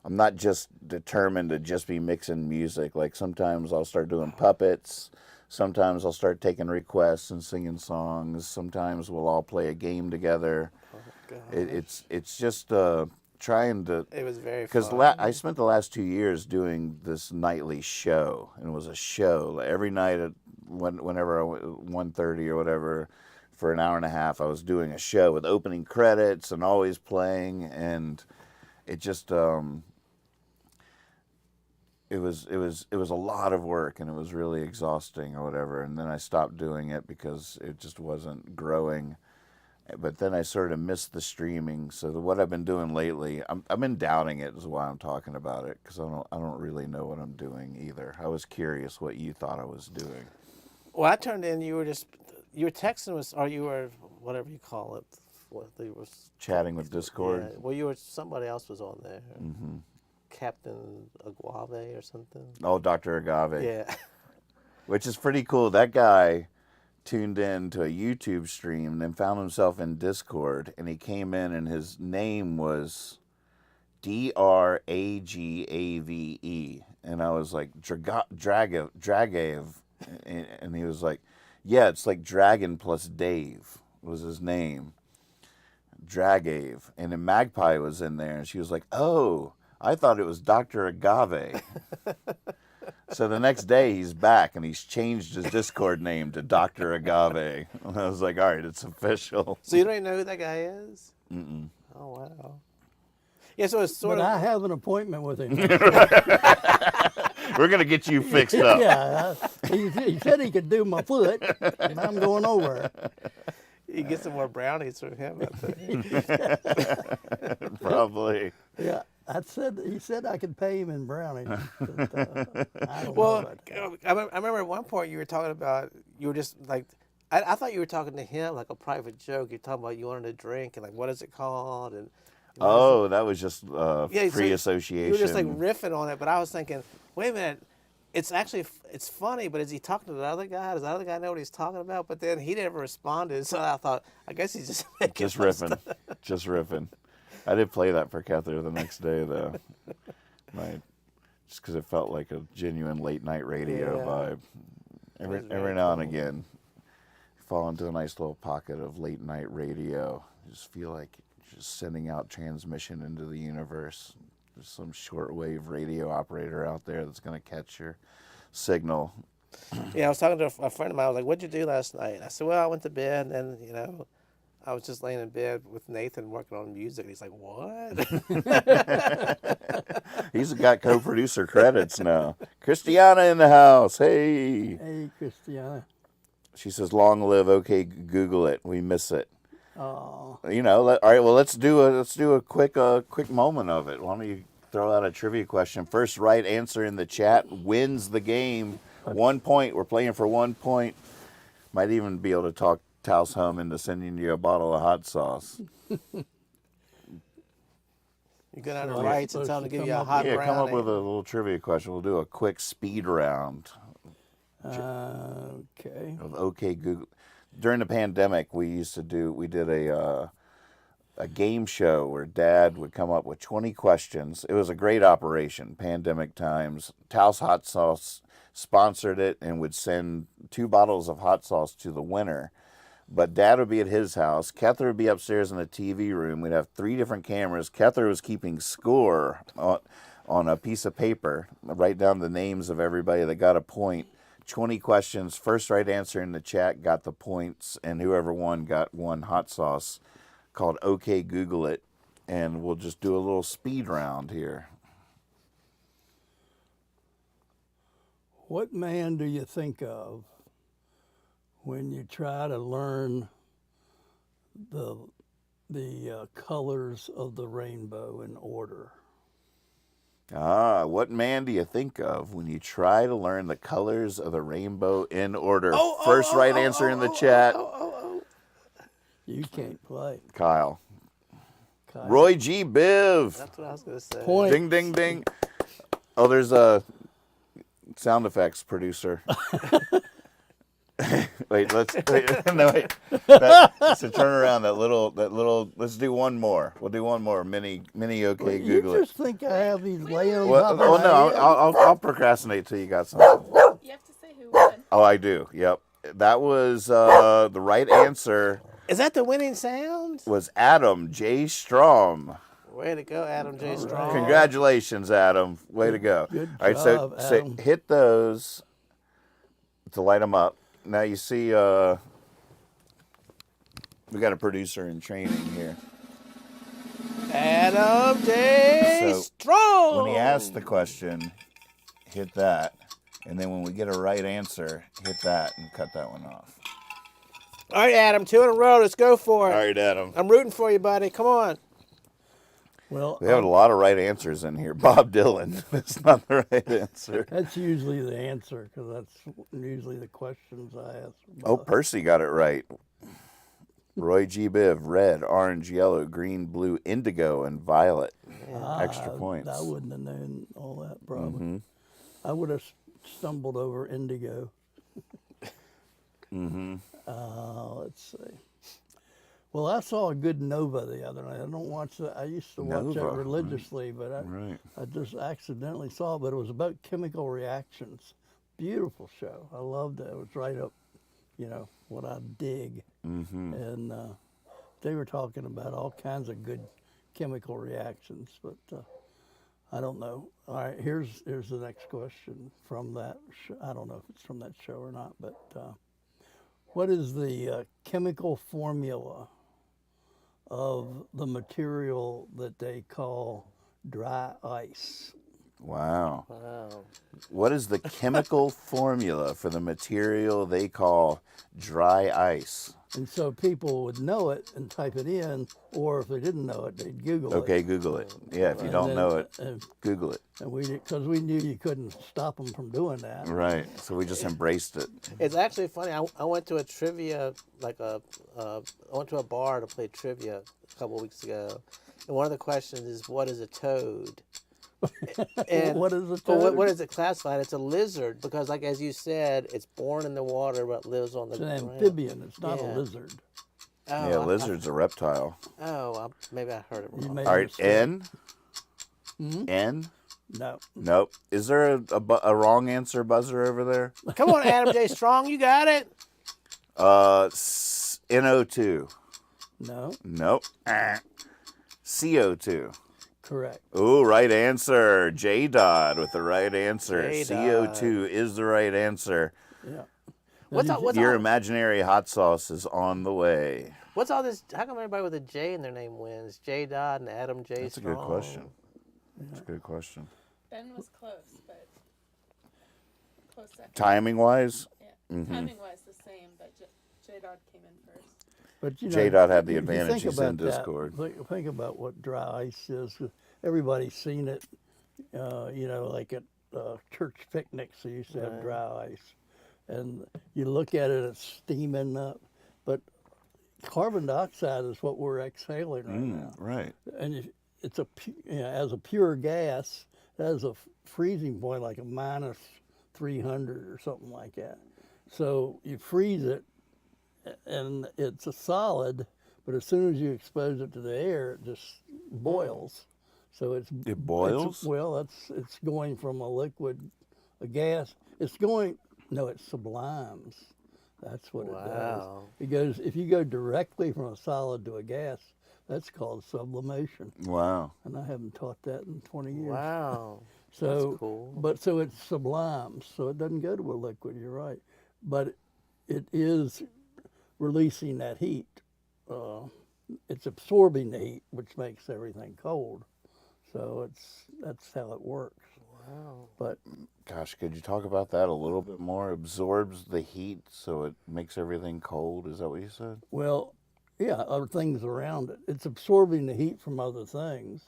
I'm not just determined to just be mixing music. Like sometimes I'll start doing puppets. Sometimes I'll start taking requests and singing songs. Sometimes we'll all play a game together. Oh, God. It's just trying to. It was very because fun. I spent the last 2 years doing this nightly show, and it was a show every night at whenever 1:30 or whatever. For an hour and a half, I was doing a show with opening credits and always playing, and it just it was a lot of work, and it was really exhausting or whatever. And then I stopped doing it because it just wasn't growing. But then I sort of missed the streaming. So what I've been doing lately, I've been doubting it, is why I'm talking about it, because I don't really know what I'm doing either. I was curious what you thought I was doing. Well, I turned in. You were texting us, or you were whatever you call it. Chatting with Discord. Yeah, well, somebody else was on there. Mm-hmm. Captain Agave or something. Oh, Dr. Agave. Yeah. Which is pretty cool. That guy tuned in to a YouTube stream and then found himself in Discord, and he came in and his name was Dragave. And I was like, Dragave. And he was like, yeah, it's like Dragon plus Dave was his name. Dragave. And then Magpie was in there, and she was like, oh, I thought it was Dr. Agave. So the next day he's back, and he's changed his Discord name to Dr. Agave. And I was like, all right, it's official. So you don't even know who that guy is? Mm-mm. Oh, wow. Yeah, so it's sort But of... I have an appointment with him. We're going to get you fixed up. Yeah, he said he could do my foot, and I'm going over. You get some more brownies from him, I think. Probably. Yeah, he said I could pay him in brownies. But, I don't know Well, about that. I remember at one point you were talking about, you were just like, I thought you were talking to him like a private joke. You're talking about you wanted a drink, and like, what is it called? And Oh, that was just yeah, free so association. You were just like riffing on it, but I was thinking, wait a minute, it's funny, but is he talking to the other guy? Does the other guy know what he's talking about? But then he never responded, so I thought, I guess he's just making Just riffing. Just riffing. I did play that for Cather the next day, though. Just because it felt like a genuine late night radio vibe. Every now and again. fall into a nice little pocket of late night radio. You just feel like you're just sending out transmission into the universe. There's some shortwave radio operator out there that's going to catch your signal. Yeah, I was talking to a friend of mine. I was like, "What'd you do last night?" I said, "Well, I went to bed, and then, I was just laying in bed with Nathan working on music." And he's like, "What?" He's got co-producer credits now. Christiana in the house. Hey. Hey, Christiana. She says, "Long live OK Google it. We miss it." Oh, All right. Well, let's do a quick moment of it. Why don't you throw out a trivia question? First right answer in the chat wins the game. 1 point. We're playing for 1 point. Might even be able to talk Taos Hum into sending you a bottle of hot sauce. You go down to Wrights and tell them to give you a hot Yeah, brownie. come up with a little trivia question. We'll do a quick speed round okay. of OK Google. During the pandemic, we did a game show where Dad would come up with 20 questions. It was a great operation, pandemic times. Taos Hot Sauce sponsored it and would send 2 bottles of hot sauce to the winner. But Dad would be at his house. Kether would be upstairs in the TV room. We'd have 3 different cameras. Kether was keeping score on a piece of paper, write down the names of everybody that got a point. 20 questions. First right answer in the chat got the points, and whoever won got 1 hot sauce called OK Google It. And we'll just do a little speed round here. What man do you think of when you try to learn the colors of the rainbow in order? What man do you think of when you try to learn the colors of the rainbow in order? Right answer in the chat. You can't play. Kyle. Kyle. Roy G. Biv. That's what I was going to say. Point. Ding, ding, ding. Oh, there's a sound effects producer. Wait. So turn around that little. Let's do one more. We'll do one more. Mini OK You Google just think I have these laying on Well, top of oh my no, head? I'll procrastinate till you got something. You have to say who won. Oh, I do. Yep. That was the right answer. Is that the winning sound? Was Adam J. Strom. Way to go, Adam J. Strong. Congratulations, Adam. Way to go. Good All right, job, so Adam. hit those to light them up. Now you see we got a producer in training here. Adam J. So, Strong. When he asks the question, hit that. And then when we get a right answer, hit that and cut that one off. All right, Adam, 2 in a row. Let's go for it. All right, Adam. I'm rooting for you, buddy. Come on. Well, We have a lot of right answers in here. Bob Dylan. That's not the right answer. that's usually the answer because that's usually the questions I ask. Oh, Percy got it right. Roy G. Biv, red, orange, yellow, green, blue, indigo, and violet. Extra points. I wouldn't have known all that probably. Mm-hmm. I would have stumbled over indigo. Mm-hmm. Let's see. Well, I saw a good Nova the other night. I don't watch that. I used to watch that Nova, religiously, but Right. I just accidentally saw it. But it was about chemical reactions. Beautiful show. I loved it. It was right up, what I dig. Mm-hmm. And they were talking about all kinds of good chemical reactions, but I don't know. All right, here's the next question from that. I don't know if it's from that show or not, but what is the chemical formula of the material that they call dry ice? Wow. Wow. What is the chemical formula for the material they call dry ice? And so people would know it and type it in, or if they didn't know it, they'd Google it. Okay, Google it. Yeah, if you And don't then- know it, and Google it. because we knew you couldn't stop them from doing that. Right. So we just embraced it. It's actually funny. I went to a trivia, I went to a bar to play trivia a couple of weeks ago. And one of the questions is, what is a toad? And What is a Well, toad? what is it classified? It's a lizard because, like as you said, it's born in the water but lives on the It's an ground. amphibian. It's not Yeah. a lizard. Oh, Yeah, lizard's a reptile. Maybe I heard it You wrong. made All a right, mistake. N. Hmm? N. No. Nope. Is there a wrong answer buzzer over there? Come on, Adam J. Strong, you got it. NO2. No, Nope. CO2. correct. Ooh, right answer. J Dodd with the right answer. J-Dod. CO2 is the right answer. Yeah. What's all, what's Your all, imaginary hot sauce is on the way. what's all this? How come everybody with a J in their name wins? J. Dodd and Adam J. That's a Strong. good question. That's a good question. Ben was close, but close second. Timing wise, Yeah. Timing wise the same, but J Dog came in first. But you know, J Dot had the if you advantage. think He's in about that, Discord. Think about what dry ice is. Everybody's seen it. You know, like at church picnics, they used to have dry ice, and you look at it, it's steaming up, but carbon dioxide is what we're exhaling right now. Right. And it's as a pure gas, it has a freezing point like a minus 300 or something like that. So you freeze it, and it's a solid, but as soon as you expose it to the air, it just boils. So It boils? It's going from a liquid, a gas. It sublimes. That's what it does. Wow. Because if you go directly from a solid to a gas, that's called sublimation. Wow. And I haven't taught that in 20 years. Wow. So, That's cool. But so it sublimes, so it doesn't go to a liquid. You're right, but it is releasing that heat. It's absorbing the heat, which makes everything cold. So that's how it works. Wow. But Gosh, could you talk about that a little bit more? Absorbs the heat, so it makes everything cold. Is that what you said? well, yeah, other things around it. It's absorbing the heat from other things.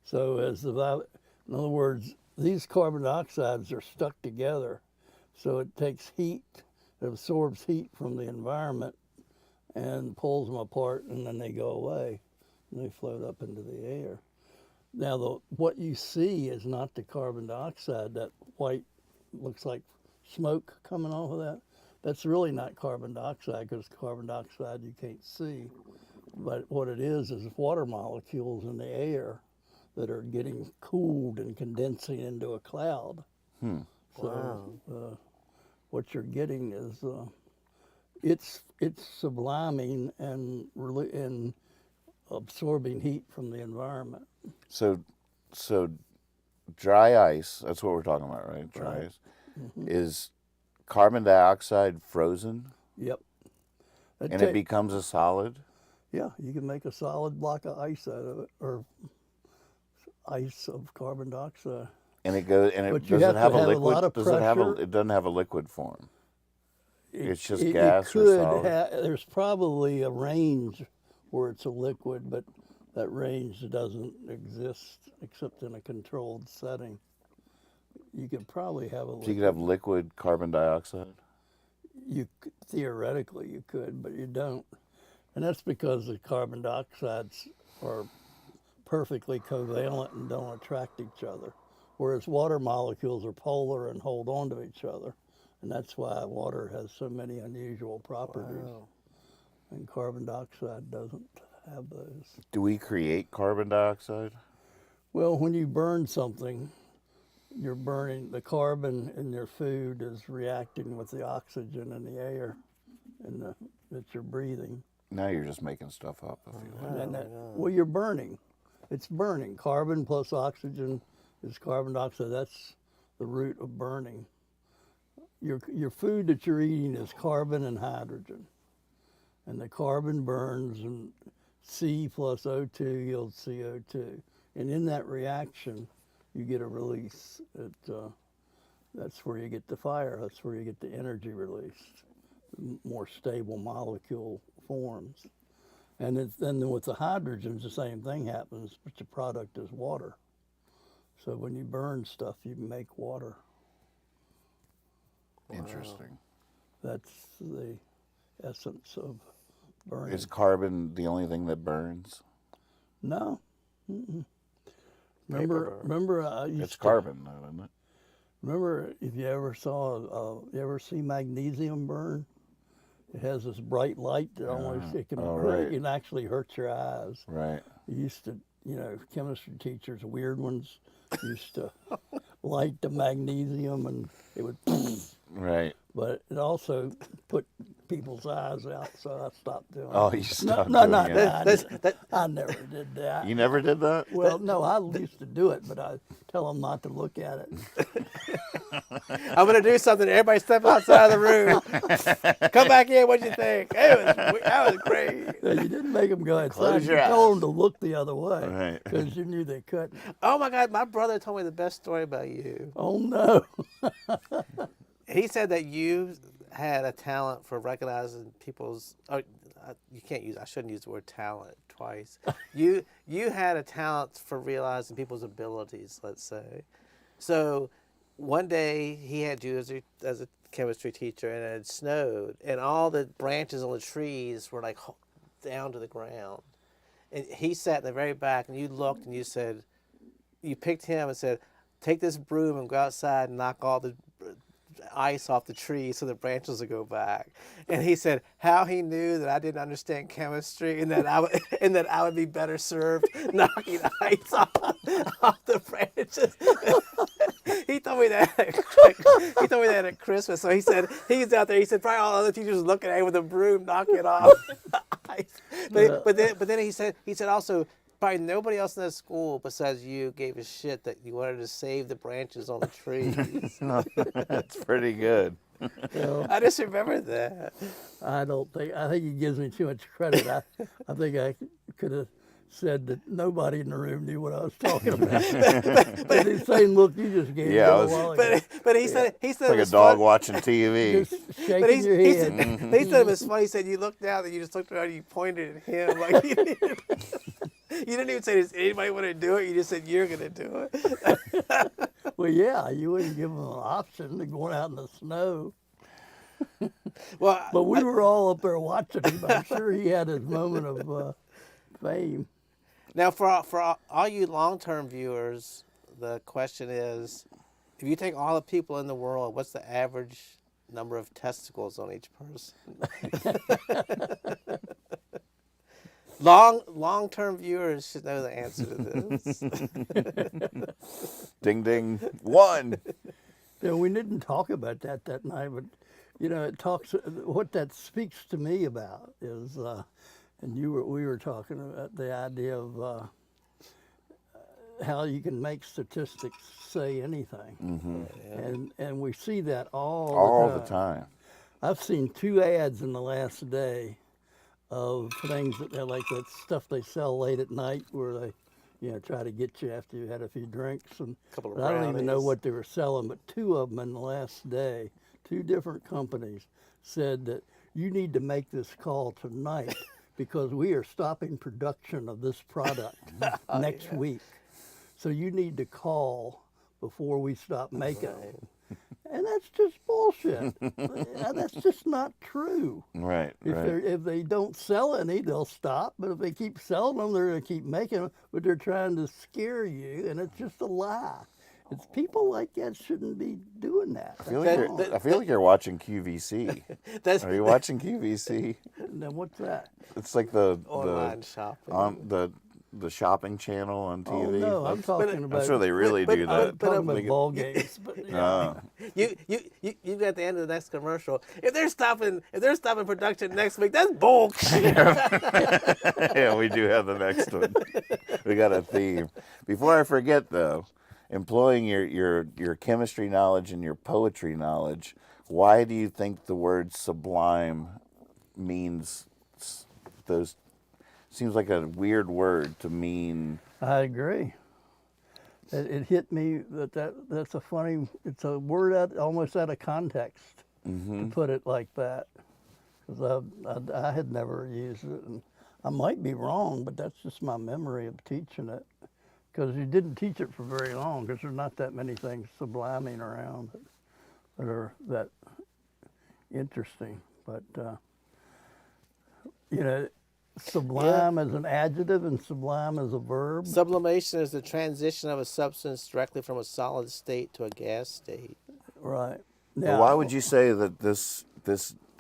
So in other words, these carbon dioxides are stuck together. So it takes heat, it absorbs heat from the environment and pulls them apart, and then they go away and they float up into the air. Now, what you see is not the carbon dioxide, that white looks like smoke coming off of that. That's really not carbon dioxide, because carbon dioxide you can't see. But what it is water molecules in the air that are getting cooled and condensing into a cloud. So what you're getting is it's subliming and absorbing heat from the environment. So dry ice, that's what we're talking about, right? Dry Right. ice. Is carbon dioxide frozen Yep. and it becomes a solid? Yeah, you can make a solid block of ice out of it, or ice of carbon dioxide. And it goes and But it you does have it to have a have a liquid? lot of Does it have a pressure. it doesn't have a liquid form. It's just It gas or could solid. there's probably a range where it's a liquid, but that range doesn't exist except in a controlled setting. You could probably have a So you liquid. could have liquid carbon dioxide. Theoretically you could, but you don't. And that's because the carbon dioxides are perfectly covalent and don't attract each other, whereas water molecules are polar and hold on to each other. And that's why water has so many unusual properties. And carbon dioxide doesn't have those. Do we create carbon dioxide? Well, when you burn something, you're burning the carbon in your food is reacting with the oxygen in the air that you're breathing. Now you're just making stuff up. I feel like. And well, you're burning. It's burning. Carbon plus oxygen is carbon dioxide. That's the root of burning. Your food that you're eating is carbon and hydrogen. And the carbon burns, and C plus O2 yields CO2. And in that reaction, you get a release. That's where you get the fire. That's where you get the energy released. More stable molecule forms. And then with the hydrogens, the same thing happens, but the product is water. So when you burn stuff, you make water. Interesting. That's the essence of burning. Is carbon the only thing that burns? No. Mm-mm. Remember, I used It's to, carbon, though, isn't it? Remember, if you ever you ever see magnesium burn? It has this bright light that almost it can right. it can actually hurt your eyes. Right. You used to, chemistry teachers, weird ones, used to light the magnesium and it would, Right. but it also put people's eyes out, so I stopped doing Oh, it. you stopped No, doing not it. that. I never did that. You never did that? Well, no, I used to do it, but I tell them not to look at it. I'm gonna do something. Everybody step outside of the room. Come back in. What'd you think? That was great. No, you didn't make them go outside. Close You your told eyes. them to look the other way Right. because you knew they couldn't. Oh my God, my brother told me the best story about you. Oh no! He said that you had a talent for recognizing people's. Oh, you can't use. I shouldn't use the word talent twice. You had a talent for realizing people's abilities. Let's say. So, one day he had you as a chemistry teacher, and it had snowed, and all the branches on the trees were like down to the ground, and he sat in the very back, and you looked, and you said, you picked him and said, take this broom and go outside and knock all the ice off the trees so the branches would go back. And he said how he knew that I didn't understand chemistry and that I would be better served knocking ice off the branches. He told me that. He told me that at Christmas. So he said he's out there. He said probably all other teachers looking at him with a broom knocking off ice. But then he said also, probably nobody else in that school besides you gave a shit that you wanted to save the branches on the trees. That's pretty good. Well, I just remember that. I think he gives me too much credit. I think I could have said that nobody in the room knew what I was talking about. But the same look you just gave me Yeah, a while ago. But he said It's it like a was dog fun. watching TV. Just shaking your He head. said it was funny. He said you looked down and you just looked around and you pointed at him like you didn't even say, does anybody want to do it? You just said you're going to do it. Well, yeah, you wouldn't give them an option to go out in the snow. Well, But we were all up there watching him. I'm sure he had his moment of fame. now for all you long-term viewers, the question is, if you take all the people in the world, what's the average number of testicles on each person? Long-term viewers should know the answer to this. Ding, ding. 1. Yeah, we didn't talk about that night, but it talks. What that speaks to me about is, and we were talking about the idea of how you can make statistics say anything, and we see that All the time. I've seen 2 ads in the last day of things that they're like that stuff they sell late at night where they try to get you after you had a few drinks, and Couple of but I don't even know brownies. what they were selling, but 2 of them in the last day, 2 different companies said that you need to make this call tonight because we are stopping production of this product next week. So you need to call before we stop making them. And that's just bullshit. That's just not true. Right, If right. if they don't sell any, they'll stop. But if they keep selling them, they're going to keep making them. But they're trying to scare you, and it's just a lie. It's people like that shouldn't be doing that. I feel like you're watching QVC. That's Are you watching QVC? Now what's that? It's like the online shopping. the shopping channel on TV. Oh no, I'm talking about. That's where they really do I'm that. talking about They get- ball games. But yeah. You got the end of the next commercial. If they're stopping production next week, that's bullshit. Yeah, we do have the next one. We got a theme. Before I forget, though, employing your chemistry knowledge and your poetry knowledge, why do you think the word sublime means those? Seems like a weird word to mean. I agree. It hit me that's a funny. It's a word almost out of context to put it like that. Because I had never used it, and I might be wrong, but that's just my memory of teaching it. Because you didn't teach it for very long, because there's not that many things subliming around that are that interesting. But sublime as an adjective and sublime as a verb. Sublimation is the transition of a substance directly from a solid state to a gas state. Right. But why would you say that this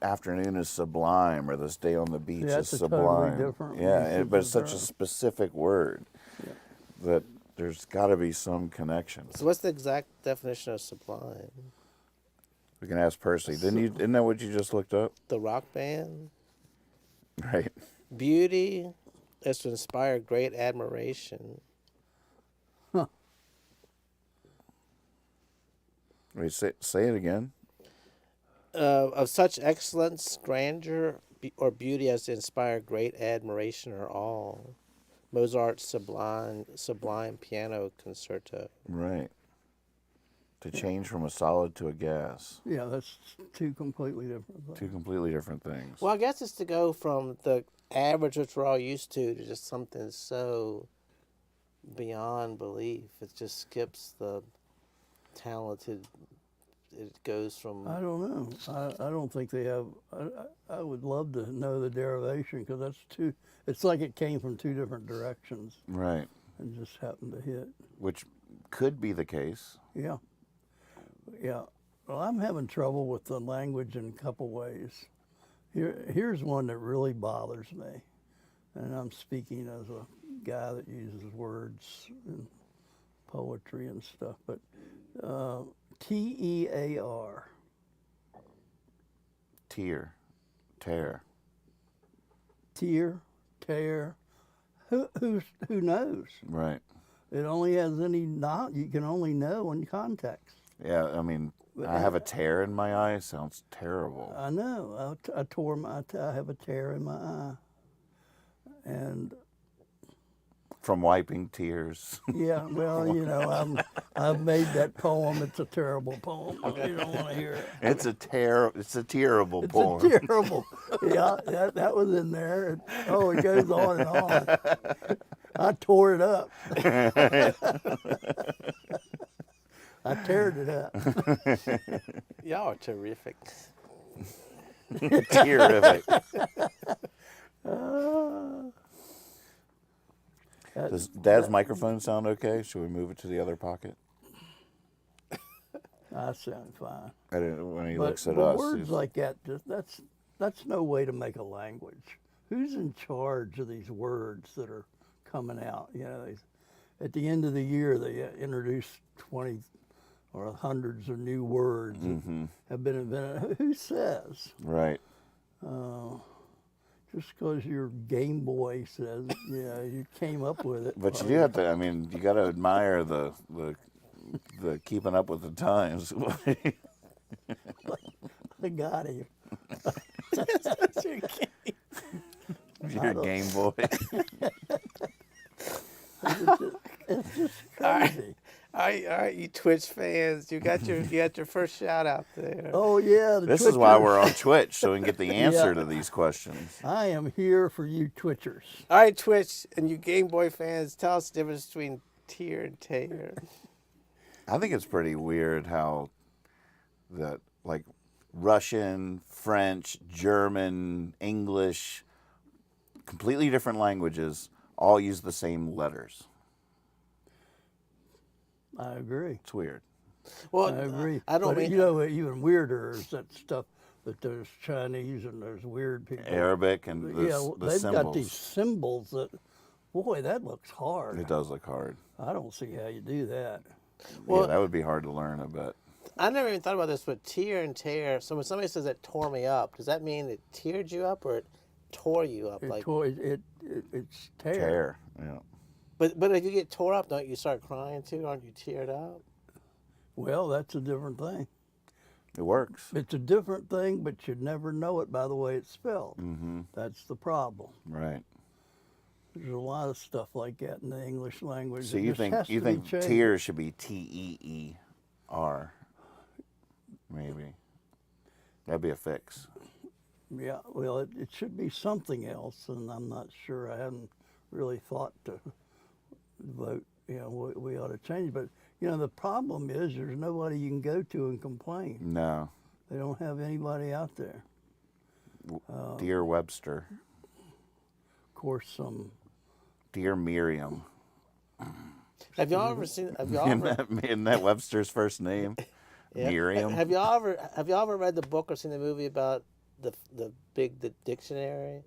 afternoon is sublime, or this day on the beach Yeah, is it's a totally sublime? different Yeah, usage but of it's such a verb. specific word that there's got to be some connection. So what's the exact definition of sublime? We can ask Percy. Isn't that what you just looked up? The rock band. Right. Beauty is to inspire great admiration. Wait, say it again. Of such excellence, grandeur, or beauty as to inspire great admiration or awe. Mozart's sublime piano concerto. Right. To change from a solid to a gas. Yeah, that's two completely different things. Two completely different things. Well, I guess it's to go from the average, which we're all used to just something so beyond belief. It just skips the talented. It goes from. I don't know. I don't think they have. I would love to know the derivation because that's two. It's like it came from two different directions Right. and just happened to hit. Which could be the case. Yeah. Yeah. Well, I'm having trouble with the language in a couple ways. Here's one that really bothers me, and I'm speaking as a guy that uses words in poetry and stuff. But TEAR. Tear. Tear, tear. Who knows? Right. It only has any not. You can only know in context. Yeah, I mean, I have a tear in my eye. Sounds terrible. I know. I tore my. I have a tear in my eye, and From wiping tears. yeah. Well, you know, I've made that poem. It's a terrible poem. You don't want to hear it. It's a terrible It's poem. a terrible. Yeah, that was in there. It goes on and on. I tore it up. I teared it up. Y'all are terrific. Terrific. Does Dad's microphone sound okay? Should we move it to the other pocket? I sound fine. When he But, looks at but us. words he's- like that, that's no way to make a language. Who's in charge of these words that are coming out? You know, at the end of the year, they introduce 20 or hundreds of new words that have been invented. Who says? Right. Just because your Game Boy says, yeah, you came up with it. But you do have to, I mean, you got to admire the keeping up with the times. I got him. Your Game Boy. It's just crazy. All right, you Twitch fans, you got your first shout out there. Oh yeah, This is why Twitchers. we're on Twitch, so we can get the answer Yeah. to these questions. I am here for you Twitchers. All right, Twitch and you Game Boy fans, tell us the difference between tear and tear. I think it's pretty weird how that, like, Russian, French, German, English, completely different languages, all use the same letters. I agree. It's weird. Well, I agree. I don't but mean you know, even weirder is that stuff that there's Chinese and there's weird people. Arabic and the, Yeah, the they've symbols. got these symbols that, boy, that looks hard. It does look hard. I don't see how you do that. Well- yeah, that would be hard to learn, I bet. I never even thought about this, but tear and tear. So when somebody says it tore me up, does that mean it teared you up or it tore you up? It's tear. Tear. Yeah. But if you get tore up, don't you start crying too? Aren't you teared up? Well, that's a different thing. It works. It's a different thing, but you'd never know it by the way it's spelled. Mm-hmm. That's the problem. Right. There's a lot of stuff like that in the English language. So It you just think has to be changed. tear should be TEER? Maybe. That'd be a fix. Yeah, well, it should be something else, and I'm not sure. I haven't really thought to vote. You know, we ought to change. But you know, the problem is there's nobody you can go to and complain. No. They don't have anybody out there. Dear Webster. Of course, some. Dear Miriam. Have y'all ever seen? Have y'all ever? Isn't that Webster's first name? Yeah. Miriam. Have y'all ever read the book or seen the movie about the dictionary?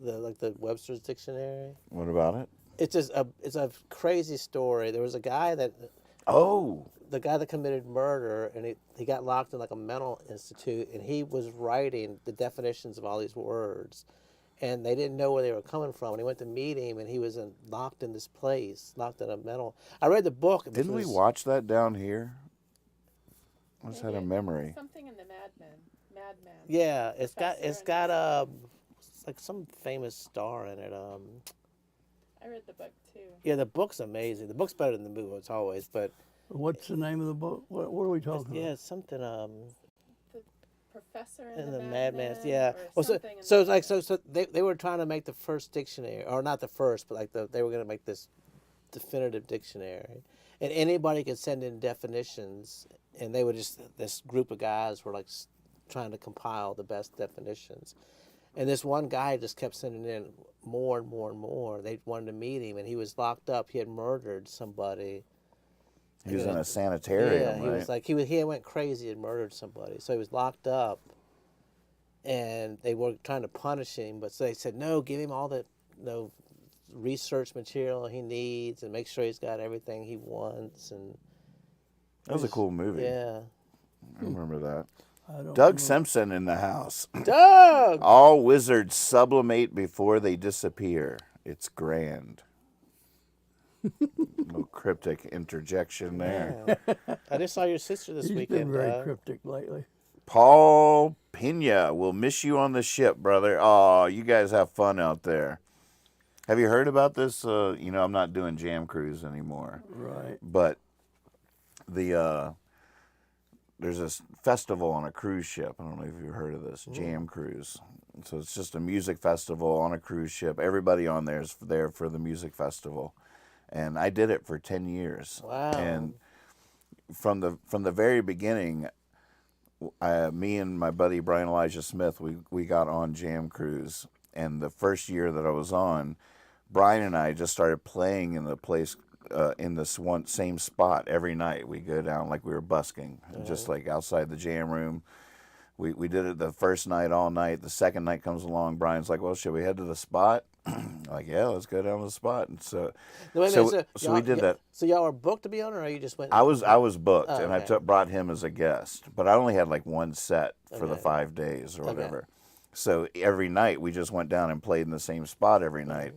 The Webster's dictionary. What about it? It's a crazy story. There was a guy that Oh, the guy that committed murder, and he got locked in like a mental institute, and he was writing the definitions of all these words, and they didn't know where they were coming from. And he went to meet him, and he was locked in this place, locked in a mental. I read the book. Didn't we watch that down here? I just had a memory. Something in the Madman. Yeah, it's Professor got and it's like some famous star in it. I read the book too. Yeah, the book's amazing. The book's better than the movie, it's always, but What's the name of the book? What are we talking yeah, about? it's something The Professor and in the the Madman. Madman. Yeah. Or Well, something in so the it's like so they were trying to make the first dictionary, or not the first, but like they were going to make this definitive dictionary, and anybody could send in definitions, and they would just this group of guys were like trying to compile the best definitions, and this one guy just kept sending in more and more and more. They wanted to meet him, and he was locked up. He had murdered somebody. He was in a sanitarium, Yeah, he right? was like he went crazy and murdered somebody. So he was locked up, and they were trying to punish him. But so they said, no, give him all the research material he needs, and make sure he's got everything he wants. And That was a cool movie. yeah, I remember that. I don't Doug know. Simpson in the house. Doug. All wizards sublimate before they disappear. It's grand. Little cryptic interjection there. I just saw your sister this He's weekend. been very Doug. cryptic lately. Paul Pena, we'll miss you on the ship, brother. Oh, you guys have fun out there. Have you heard about this? I'm not doing Jam Cruise anymore. Right. But there's this festival on a cruise ship. I don't know if you've heard of this, Jam Cruise. So it's just a music festival on a cruise ship. Everybody on there is there for the music festival. And I did it for 10 years. Wow. And from the very beginning, me and my buddy Brian Elijah Smith, we got on Jam Cruise. And the first year that I was on, Brian and I just started playing in the place, in this same spot every night. We go down like we were busking, just like outside the jam room. We did it the first night all night. The second night comes along, Brian's like, well, should we head to the spot? Like, yeah, let's go down to the spot. And so, No, wait a minute, so we did that. So y'all were booked to be on, or you just went? I was booked, Oh, and I okay. brought him as a guest, but I only had like one set for the Okay. 5 days or Okay. whatever. So every night we just went down and played in the same spot every night,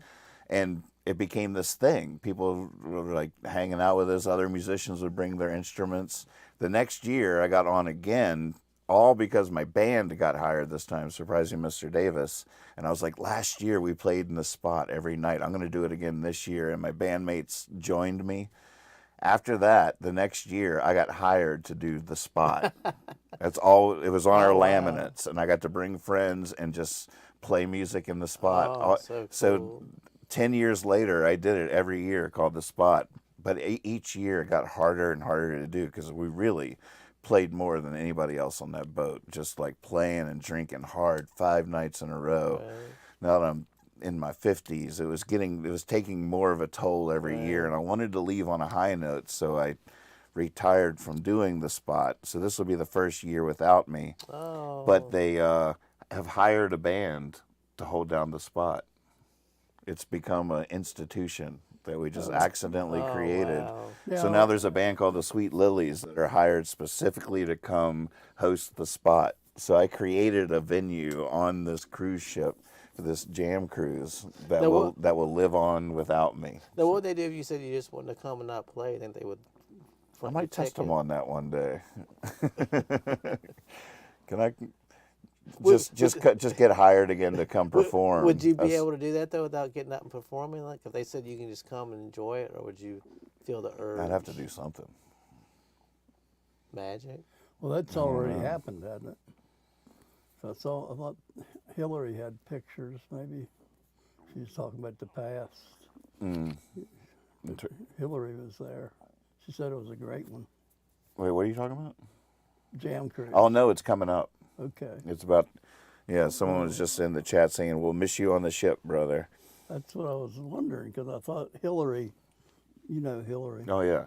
and it became this thing. People were like hanging out with us. Other musicians would bring their instruments. The next year I got on again, all because my band got hired this time, Surprising Mr. Davis. And I was like, last year we played in the spot every night. I'm going to do it again this year. And my bandmates joined me. After that, the next year, I got hired to do the spot. That's all. It was on our Oh, wow. laminates. And I got to bring friends and just play music in the spot. Oh, so cool. 10 years later, I did it every year called the spot. But each year it got harder and harder to do because we really played more than anybody else on that boat, just like playing and drinking hard 5 nights in a row. Right. Now that I'm in my 50s, it was taking more of a toll every year, and I wanted to leave on a high note, so I retired from doing the spot. So this will be the first year without me. Oh. But they have hired a band to hold down the spot. It's become an institution that we just accidentally Oh, created. wow. So now there's a band called the Sweet Lilies that are hired specifically to come host the spot. So I created a venue on this cruise ship for this jam cruise that Now, will live on without me. Now, what would they do if you said you just wanted to come and not play? Then they would. I might test them on that one day. Can I just get hired again to come perform? Would you be able to do that though without getting out and performing? Like if they said you can just come and enjoy it, or would you feel the urge? I'd have to do something. Magic. Well, that's already happened, hasn't it? So I thought Hillary had pictures. Maybe she's talking about the past. Hillary was there. She said it was a great one. Wait, what are you talking about? Jam Cruise. Oh no, it's coming up. Okay. It's about, someone was just in the chat saying, we'll miss you on the ship, brother. That's what I was wondering, because I thought Hillary, you know Hillary. Oh, yeah.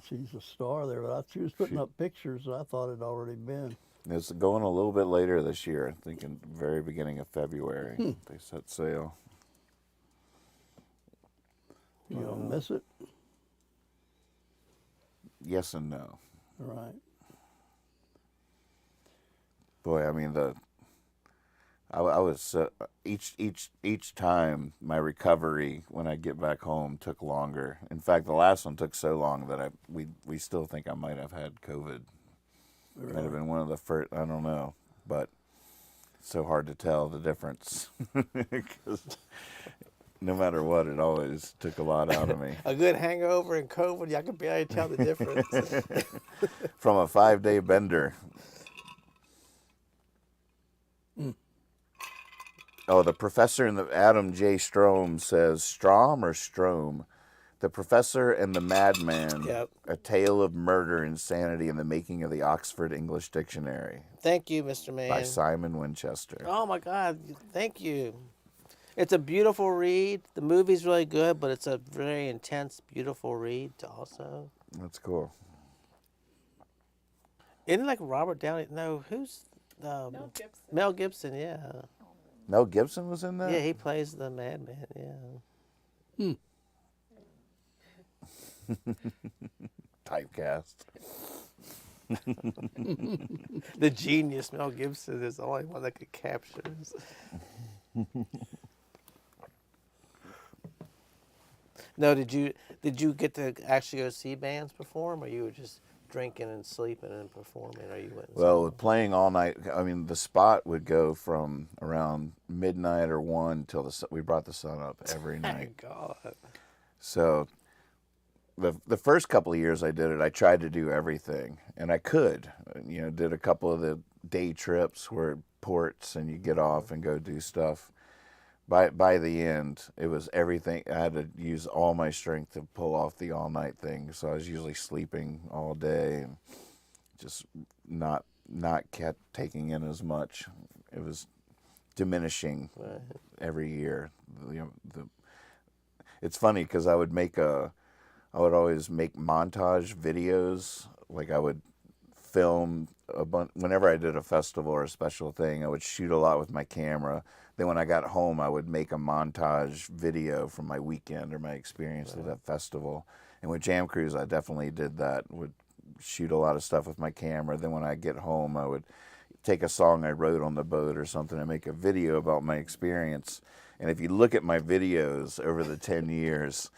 She's a star there, but she was putting up pictures that I thought had already been. It's going a little bit later this year. I think in the very beginning of February, they set sail. You gonna miss it? yes and no. Right. Boy, I mean I was each time my recovery when I get back home took longer. In fact, the last one took so long that we still think I might have had COVID. Really? Might have been one of the first. I don't know, but it's so hard to tell the difference because no matter what, it always took a lot out of me. A good hangover and COVID, y'all can barely tell the difference. From a 5-day bender. Oh, the professor in the Adam J. Strom says Strom or Strom, the professor and the madman, Yep. a tale of murder, insanity, and the making of the Oxford English Dictionary Thank you, Mr. Man. by Simon Winchester. Oh my God, thank you. It's a beautiful read. The movie's really good, but it's a very intense, beautiful read also. That's cool. Isn't it like Robert Downey? No, who's Mel Gibson. Mel Gibson? Yeah, Mel Gibson was in that? yeah, he plays the madman. Yeah. Typecast. The genius Mel Gibson is the only one that could capture this. No, did you get to actually go see bands perform, or you were just drinking and sleeping and performing, or you went? And Well, saw with playing all night, I mean, the spot would go from around midnight or 1 till we brought the sun up every them? night. My God. So the first couple of years I did it, I tried to do everything, and I could. You know, did a couple of the day trips where ports and you get off and go do stuff. By the end, it was everything. I had to use all my strength to pull off the all night thing. So I was usually sleeping all day and just not kept taking in as much. It was diminishing Right. every year. It's funny because I would always make montage videos. Like I would film a bunch whenever I did a festival or a special thing. I would shoot a lot with my camera. Then when I got home, I would make a montage video from my weekend or my experience at that festival. And with Jam Cruise, I definitely did that. Would shoot a lot of stuff with my camera. Then when I get home, I would take a song I wrote on the boat or something and make a video about my experience. And if you look at my videos over the 10 years,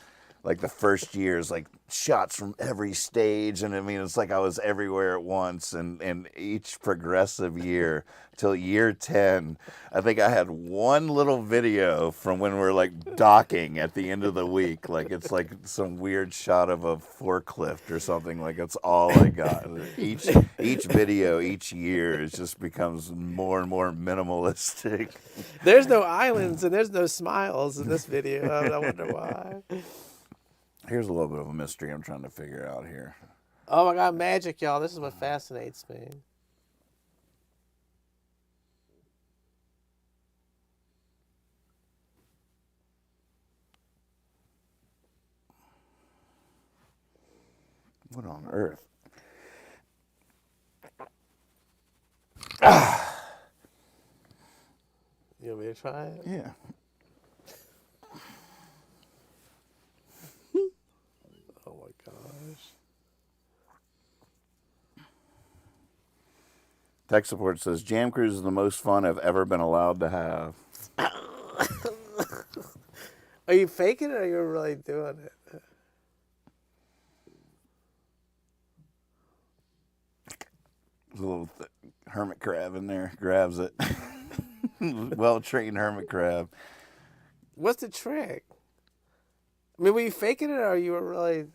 like the first year is like shots from every stage. And I mean, it's like I was everywhere at once. And each progressive year till year 10, I think I had one little video from when we're like docking at the end of the week. Like it's like some weird shot of a forklift or something. Like it's all I got. Each video each year is just becomes more and more minimalistic. There's no islands and there's no smiles in this video. I wonder why. Here's a little bit of a mystery I'm trying to figure out here. Oh my God, magic, y'all. This is what fascinates me. What on earth? You want me to try it? Yeah. Oh my gosh. Tech support says Jam Cruise is the most fun I've ever been allowed to have. Are you faking it or are you really doing it? There's a little hermit crab in there. Grabs it. Well-trained hermit crab. What's the trick? I mean, were you faking it or you were really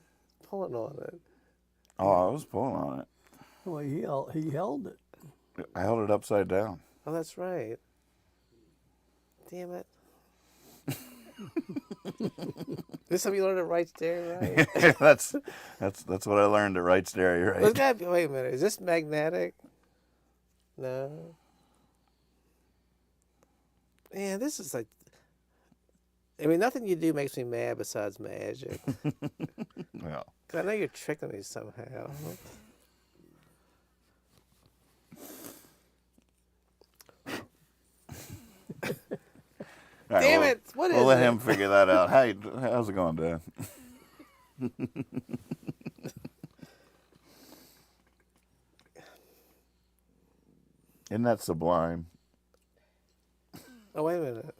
pulling on it? Oh, I was pulling on it. Well, he held it. I held it upside down. Oh, that's right. Damn it. This time you learned it right there, right? That's what I learned at Wright's Dairy, right? Look at, wait a minute. Is this magnetic? No. Man, this is like. I mean, nothing you do makes me mad besides magic. Well, 'Cause I know you're tricking me somehow. all right, Damn we'll- it! What is We'll let it? him figure that out. How's it going, Dad? Isn't that sublime? Oh, wait a minute.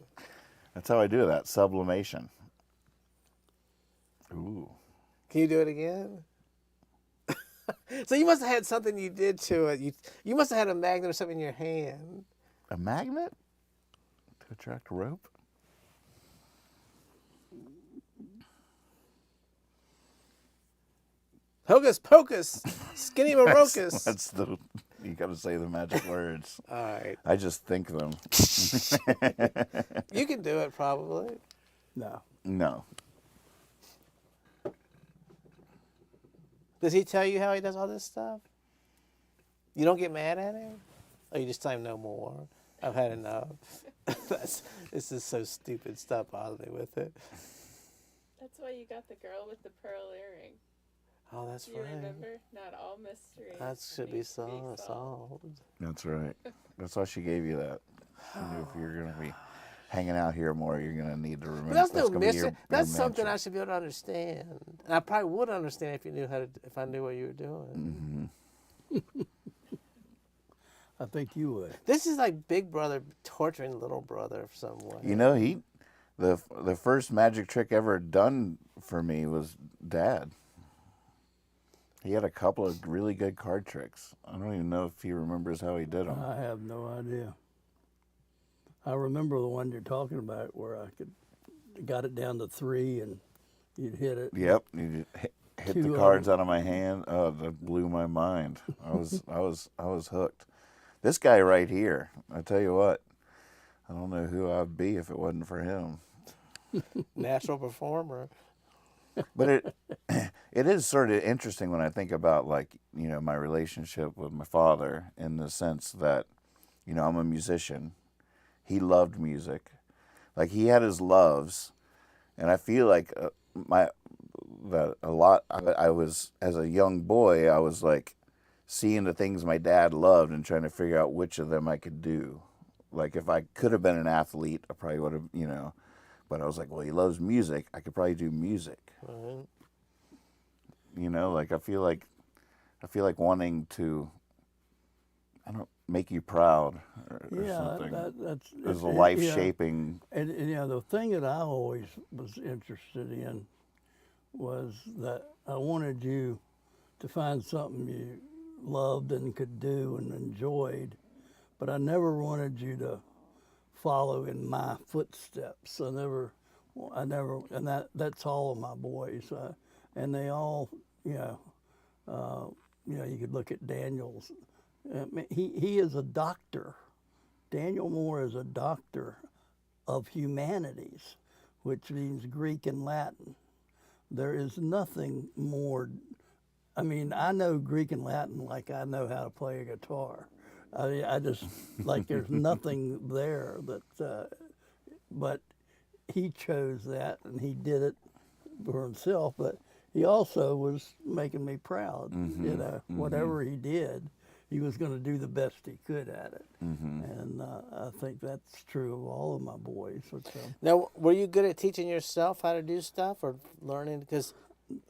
That's how I do that. Sublimation. Ooh. Can you do it again? So you must have had something you did to it. You must have had a magnet or something in your hand. A magnet to attract rope? Hocus pocus, skinny marocus. That's the. You got to say the magic words. All right. I just think them. You can do it probably. No. No. Does he tell you how he does all this stuff? You don't get mad at him? Or you just tell him no more? I've had enough. This is so stupid. Stop bothering me with it. That's why you got the girl with the pearl earring. Oh, that's You right. remember? Not all mysteries. That should be need to be solved. That's right. That's why she gave you that. She knew if you're going to be hanging out here more, you're going to need to remember. But that's no gonna be your- mystery. your That's something mantra. I should be able to understand. And I probably would understand if you knew if I knew what you were doing. I think you would. This is like Big Brother torturing Little Brother some way. You know, the first magic trick ever done for me was Dad. He had a couple of really good card tricks. I don't even know if he remembers how he did them. I have no idea. I remember the one you're talking about where I got it down to 3 and you'd hit it. Yep, you hit the Two cards out of my hand. Oh, that blew my mind. I was hooked. This guy right here, I tell you what, I don't know who I'd be if it wasn't for him. Natural performer. But it is sort of interesting when I think about, like, you know, my relationship with my father, in the sense that, you know, I'm a musician. He loved music. Like, he had his loves, and I feel like I was, as a young boy, I was like seeing the things my dad loved and trying to figure out which of them I could do. Like, if I could have been an athlete, I probably would have, you know. But I was like, well, he loves music. I could probably do music. Right. You know, like I feel like wanting to, I don't make you proud or something. That's It's a life shaping. And you know, the thing that I always was interested in was that I wanted you to find something you loved and could do and enjoyed, but I never wanted you to follow in my footsteps. I never, and that's all of my boys, and they all, you know, you could look at Daniel's. He is a doctor. Daniel Moore is a doctor of humanities, which means Greek and Latin. There is nothing more. I mean, I know Greek and Latin like I know how to play a guitar. I just, like, there's nothing there that, but he chose that and he did it for himself, but he also was making me proud. You know, whatever he did, he was going to do the best he could at it. And I think that's true of all of my boys. Now, were you good at teaching yourself how to do stuff or learning? Because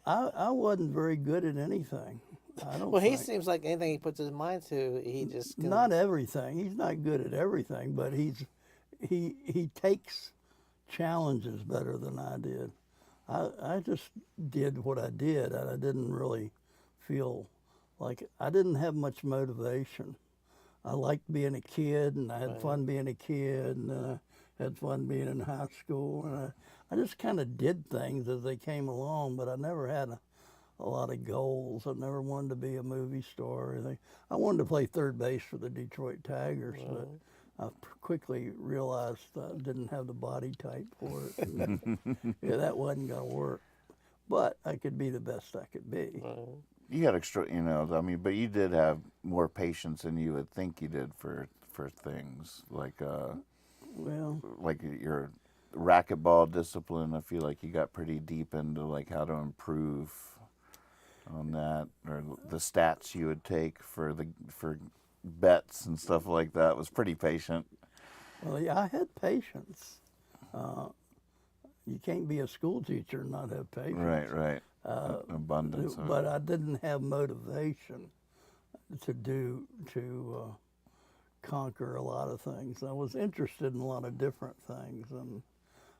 I wasn't very good at anything. I don't well, he think. seems like anything he puts his mind to, he just can. Not everything. He's not good at everything, but he takes challenges better than I did. I just did what I did, and I didn't really feel like I didn't have much motivation. I liked being a kid, and I had fun being a kid, and then I had fun being in high school, and I just kind of did things as they came along, but I never had a lot of goals. I never wanted to be a movie star or anything. I wanted to play third base for the Detroit Tigers, but I quickly realized I didn't have the body type for it. And yeah, that wasn't going to work. But I could be the best I could be. You had extra, you know, I mean, but you did have more patience than you would think you did for things like your racquetball discipline. I feel like you got pretty deep into like how to improve on that, or the stats you would take for bets and stuff like that. Was pretty patient. Well, yeah, I had patience. You can't be a school teacher and not have patience. Right. Abundance. But I didn't have motivation to conquer a lot of things. I was interested in a lot of different things, and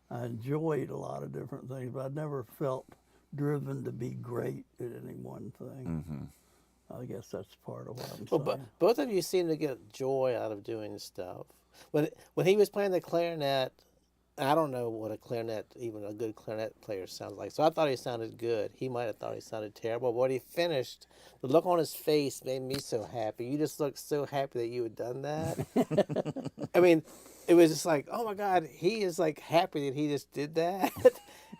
I enjoyed a lot of different things, but I never felt driven to be great at any one thing. I guess that's part of what I'm Well, saying. both of you seem to get joy out of doing stuff. When he was playing the clarinet, I don't know what a clarinet, even a good clarinet player sounds like. So I thought he sounded good. He might have thought he sounded terrible. But when he finished, the look on his face made me so happy. You just looked so happy that you had done that. I mean, it was just like, oh my God, he is like happy that he just did that.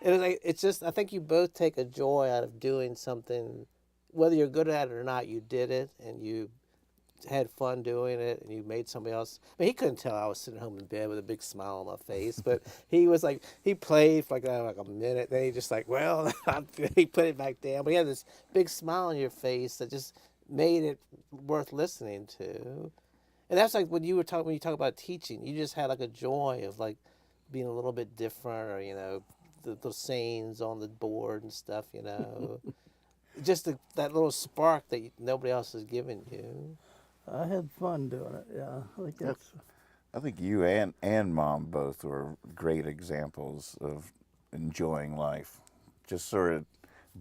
It was like, it's just, I think you both take a joy out of doing something, whether you're good at it or not. You did it and you had fun doing it, and you made somebody else. I mean, he couldn't tell I was sitting home in bed with a big smile on my face, but he was like, he played for like a minute, then he just like, well, he put it back down. But he had this big smile on your face that just made it worth listening to. And that's like when you talk about teaching, you just had like a joy of like being a little bit different, or the sayings on the board and stuff, just that little spark that nobody else has given you. I had fun doing it. Yeah, I think that's. I think you and Mom both were great examples of enjoying life, just sort of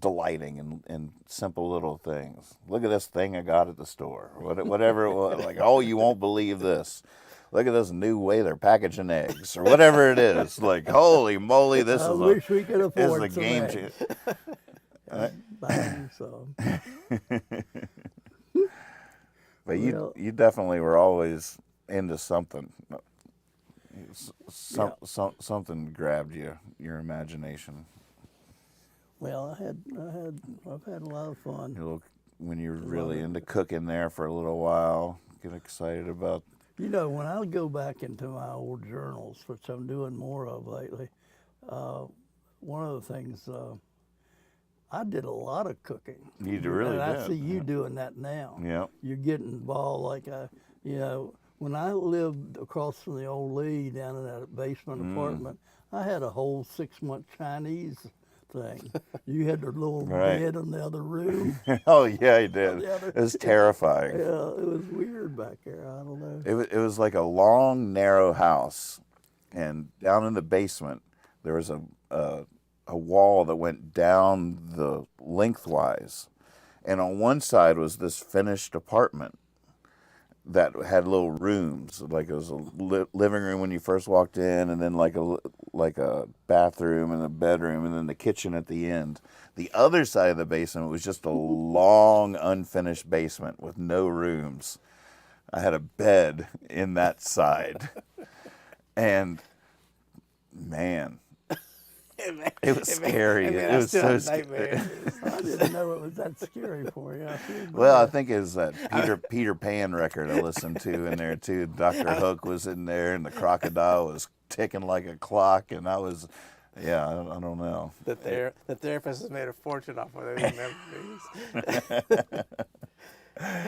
delighting in simple little things. Look at this thing I got at the store, whatever it was. Like, oh, you won't believe this. Look at this new way they're packaging eggs, or whatever it is. Like, holy moly, this I is wish we could afford a some game eggs. changer. Buying some. But Well- you definitely were always into something. Something grabbed your imagination. Well, I've had a lot of fun. When you're really into cooking there for a little while, get excited about. When I go back into my old journals, which I'm doing more of lately, one of the things I did a lot of cooking. You really and I did, see you yeah. doing that now. Yeah. You're getting involved like when I lived across from the old Lee down in that basement apartment, I had a whole 6-month Chinese thing. You had the little Right. bed in the other room. Oh yeah, you did. The other- It was terrifying. Yeah, it was weird back there. I don't know. It was like a long, narrow house, and down in the basement there was a wall that went down the lengthwise, and on one side was this finished apartment that had little rooms, like it was a living room when you first walked in, and then like a bathroom and a bedroom, and then the kitchen at the end. The other side of the basement was just a long, unfinished basement with no rooms. I had a bed in that side, and man, it was scary. It was so scary. I didn't know it was that scary for you. Well, I think it was that Peter Pan record I listened to in there too. Dr. Hook was in there, and the crocodile was ticking like a clock, and I was, yeah, I don't know. The therapist has made a fortune off of those memories.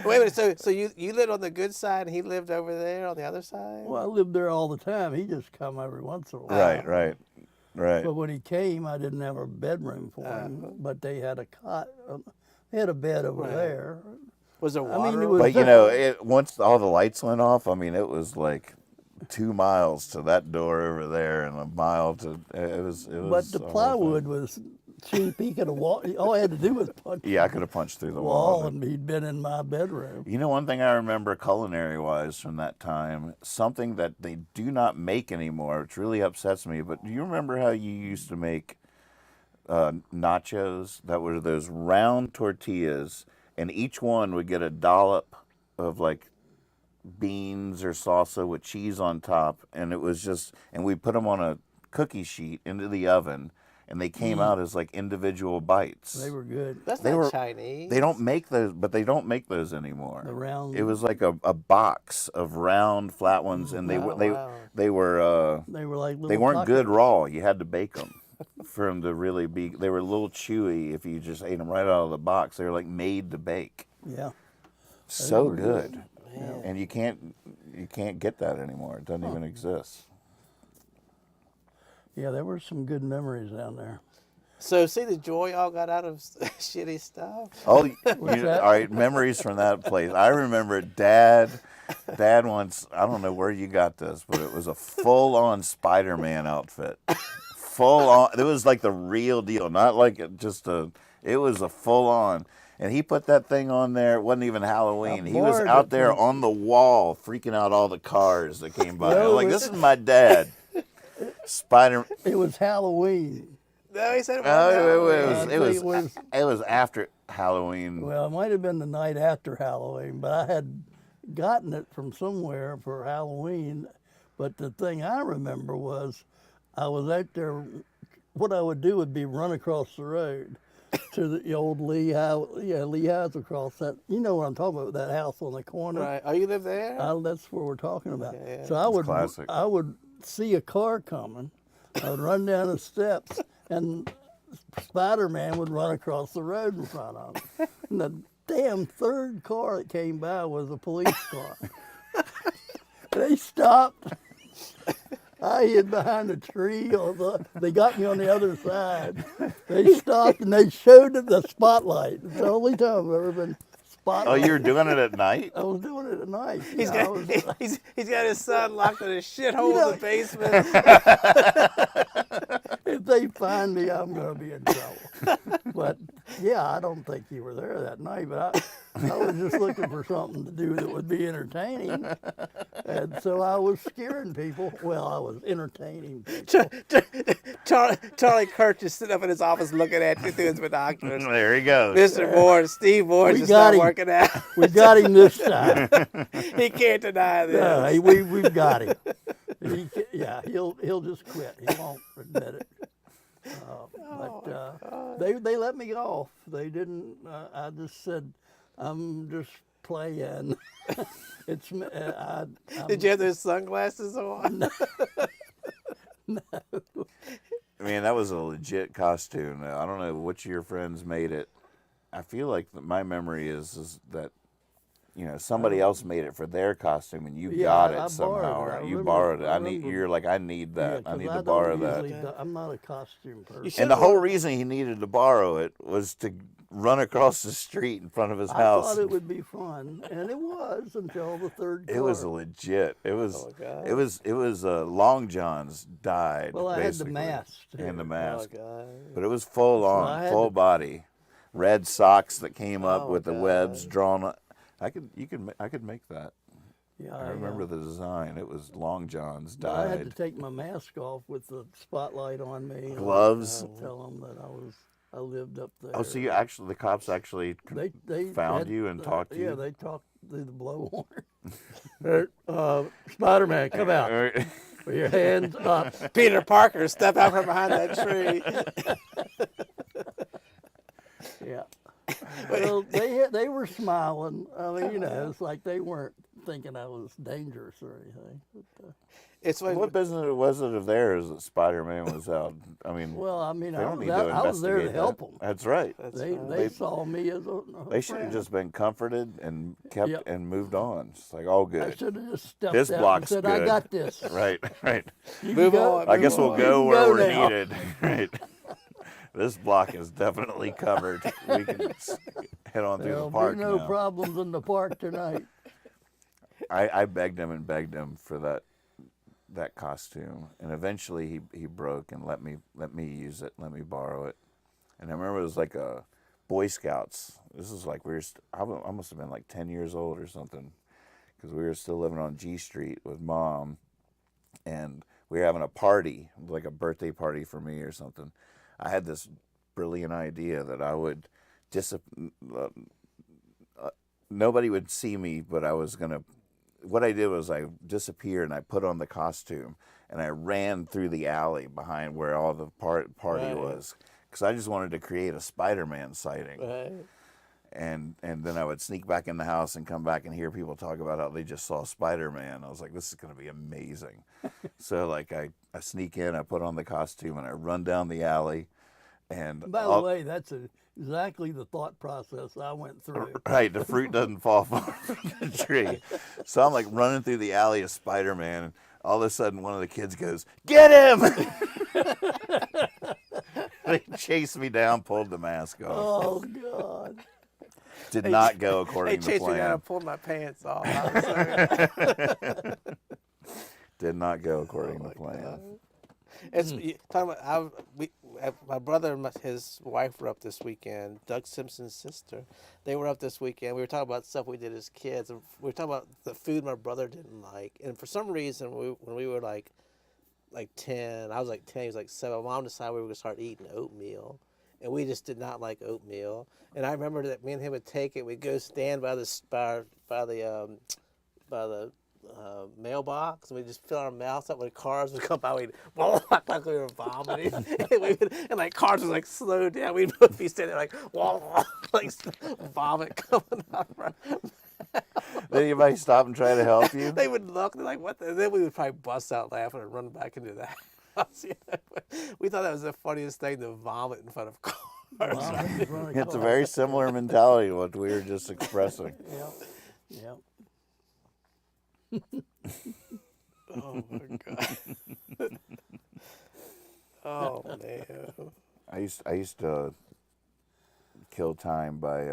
Wait a minute, so you lived on the good side, and he lived over there on the other side? Well, I lived there all the time. He just come every once in a while. Right. But when he came, I didn't have a bedroom for him. But they had a cot. They had a bed over there. Was there I water? mean, it was- But once all the lights went off, I mean, it was like 2 miles to that door over there, and a mile to it was. But the a whole plywood thing. was cheap. He could have walked. All I had to do was punch Yeah, I could have punched through the the wall, wall. and he'd been in my bedroom. You know, one thing I remember culinary-wise from that time, something that they do not make anymore, which really upsets me, but do you remember how you used to make nachos that were those round tortillas, and each one would get a dollop of like beans or salsa with cheese on top, and it was just, and we put them on a cookie sheet into the oven, and they came out as like individual bites. They were good. That's they not were- Chinese. They don't make those, but they don't make those anymore. The round- It was like a box of round, flat ones, and they Wow. they were They were like little. they weren't good tacos. raw. You had to bake them for them to really be. They were a little chewy if you just ate them right out of the box. They were like made to bake. Yeah. So were good, Man. and you can't get that anymore. It doesn't even exist. Yeah, there were some good memories down there. So see the joy y'all got out of shitty stuff? Oh, that? all right. Memories from that place. I remember Dad Dad once, I don't know where you got this, but it was a full-on Spider-Man outfit. Full on. It was like the real deal, not like it was a full-on. And he put that thing on there. It wasn't even Halloween. He was out there on the wall freaking out all the cars that came by. I'm like, this is my dad. Spider. It was Halloween. No, he said it It was after Halloween. Well, it might have been the night after Halloween, but I had gotten it from somewhere for Halloween. But the thing I remember was I was out there. What I would do would be run across the road to the old Lee House. Yeah, Lee House across that. You know what I'm talking about? That house on the corner. Right. Oh, you live there? That's what we're talking about. Yeah. So Classic. I would see a car coming. I would run down the steps, and Spider-Man would run across the road in front of him. And the damn third car that came by was a police car. They stopped. I hid behind a tree. They got me on the other side. They stopped and they showed it the spotlight. It's the only time I've ever been spotlight. Oh, you were doing it at night? I was doing it at night. He's got his son locked in a shithole You know- in the basement. If they find me, I'm going to be in trouble. But yeah, I don't think you were there that night. But I was just looking for something to do that would be entertaining, and so I was scaring people. Well, I was entertaining people. Charlie Kirk just sitting up in his office looking at you through his binoculars. There he goes. Mr. Moore, Steve Moore We just got not him. working out. We got him this time. He can't deny this. Yeah, we've got him. He'll just quit. He won't admit it. They let me off. They didn't. I just said, I'm just playing. Did you have those sunglasses on? I mean, that was a legit costume. I don't know which of your friends made it. I feel like my memory is that, somebody else made it for their costume and you got I it somehow, borrowed it. or I you remember- borrowed it. I remember- You're like, I need that. I 'cause need to don't borrow that. usually I'm not a costume person. should- And the whole reason he needed to borrow it was to run across the street in front of his I house. thought it would be fun, and it was until the third car. It was legit. It was. Oh, God. It was. Long Johns died. Well, I had the basically, mask, too. and the Oh, mask, God. but it was full I on, had full to- body, red socks that came up Oh, with the God. webs drawn. I could make that. Yeah, I remember the design. It was Long Johns But I had to died. take my mask off with the spotlight on me. and Gloves. Tell them that I lived up there. Oh, so the cops actually They found had- you and talked to you? Yeah, they talked through the blowhorn. Spider-Man, come out. With your hands up. Peter Parker, step out from behind that tree. Yeah. Well, they were smiling. I mean, it's like they weren't thinking I was dangerous or anything. But, It's like What business was it of theirs that Spider-Man was out? I mean, well, I mean, they I don't was, need to out, I was there to investigate help that. them. That's right. They saw me as a They should have friend. just been comforted and kept Yep. and moved on. It's like, all I good. should have just stepped This out block's and said, I good. got this. Right, right. You Move can go- on. I guess we'll go where go we're now. needed. Right. This block is definitely covered. We can head on through There'll the park be no now. problems in the park tonight. I begged him for that costume, and eventually he broke and let me use it, let me borrow it. And I remember it was like a Boy Scouts. This is like I must have been like 10 years old or something, because we were still living on G Street with Mom, and we were having a party, like a birthday party for me or something. I had this brilliant idea that I would nobody would see me, but I was gonna. What I did was I disappeared and I put on the costume and I ran through the alley behind where all the party Right. was, because I just wanted to create a Spider-Man sighting. Right. And then I would sneak back in the house and come back and hear people talk about how they just saw Spider-Man. I was like, this is going to be amazing. So like I sneak in, I put on the costume, and I run down the alley. And By the way, that's exactly the thought process I went through. right, the fruit doesn't fall far from the tree. So I'm like running through the alley of Spider-Man, and all of a sudden one of the kids goes, "Get him!" They chased me down, pulled the mask off. Oh God! Did not go They according to chased me down plan. and pulled my pants off. I was so- Did not go according Oh to my plan. God. It's talking about my brother and his wife were up this weekend. Doug Simpson's sister, they were up this weekend. We were talking about stuff we did as kids. And we were talking about the food my brother didn't like, and for some reason, when we were like 10, I was like 10, he was like 7. Mom decided we were gonna start eating oatmeal, and we just did not like oatmeal. And I remember that me and him would take it. We'd go stand by the mailbox, and we just fill our mouths up when cars would come by. We'd act like we were vomiting, and like cars would like slow down. We'd both be standing there like vomit coming out of our. Did anybody stop and try to help you? They would look, they're like, what? And then we would probably bust out laughing and run back into the house. We thought that was the funniest thing to vomit in front of cars. It's a very similar mentality to what we were just expressing. Yep. Oh my God. Oh man. I used to kill time by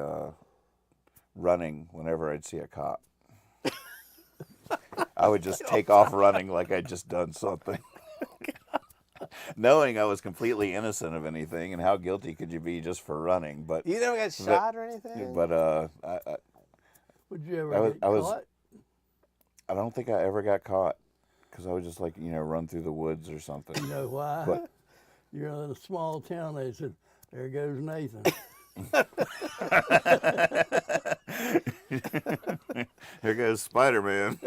running whenever I'd see a cop. I would just take off running like I'd just done something. Knowing I was completely innocent of anything, and how guilty could you be just for running? But You never got shot or anything? But Would you ever I get was- caught? I don't think I ever got caught because I would just like run through the woods or something. You know why? But- You're in a small town. They said, "There goes Nathan." Here goes Spider-Man.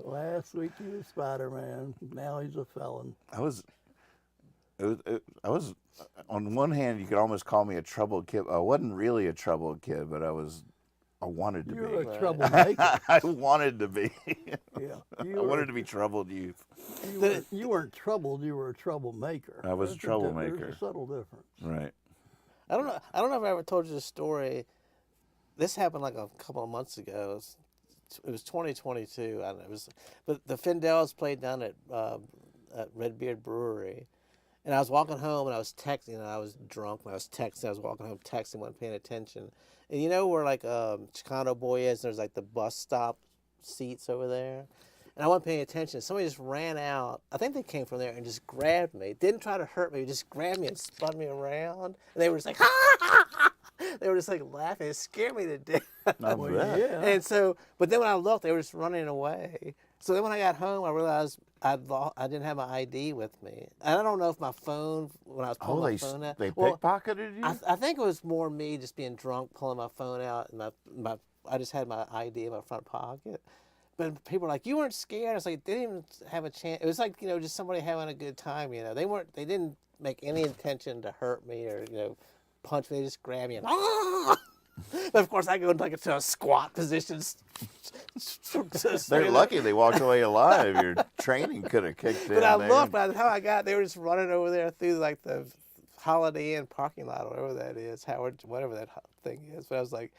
Last week he was Spider-Man. Now he's a felon. I was on one hand, you could almost call me a troubled kid. I wasn't really a troubled kid, but I wanted to You're be. a troublemaker. I wanted to be. Yeah. I wanted to be troubled youth. You weren't troubled. You were a troublemaker. I was a troublemaker. There's a subtle difference. Right. I don't know if I ever told you this story. This happened like a couple of months ago. It was 2022. I don't know. But the Findels played down at Redbeard Brewery, and I was walking home and I was texting. And I was drunk when I was texting. I was walking home texting, wasn't paying attention. And you know where like Chicano Boy is? There's like the bus stop seats over there. And I wasn't paying attention. Somebody just ran out. I think they came from there and just grabbed me. Didn't try to hurt me. Just grabbed me and spun me around. And they were just like, ha, ha, ha. They were just like laughing. It scared me to death. Not Well, bad. yeah. And so, but then when I looked, they were just running away. So then when I got home, I realized I didn't have my ID with me. And I don't know if my phone, when I was pulling my phone out. they well, pickpocketed you? I think it was more me just being drunk, pulling my phone out, and I just had my ID in my front pocket. But people were like, "You weren't scared." I was like, "They didn't even have a chance." It was like just somebody having a good time. They didn't make any intention to hurt me or punch me. They just grabbed me and But of course, I go into like a squat position. They're lucky they walked away alive. Your training could have kicked in. But I there. looked, by the time I got, they were just running over there through like the Holiday Inn parking lot, or whatever that is, Howard, whatever that thing is. But I was like,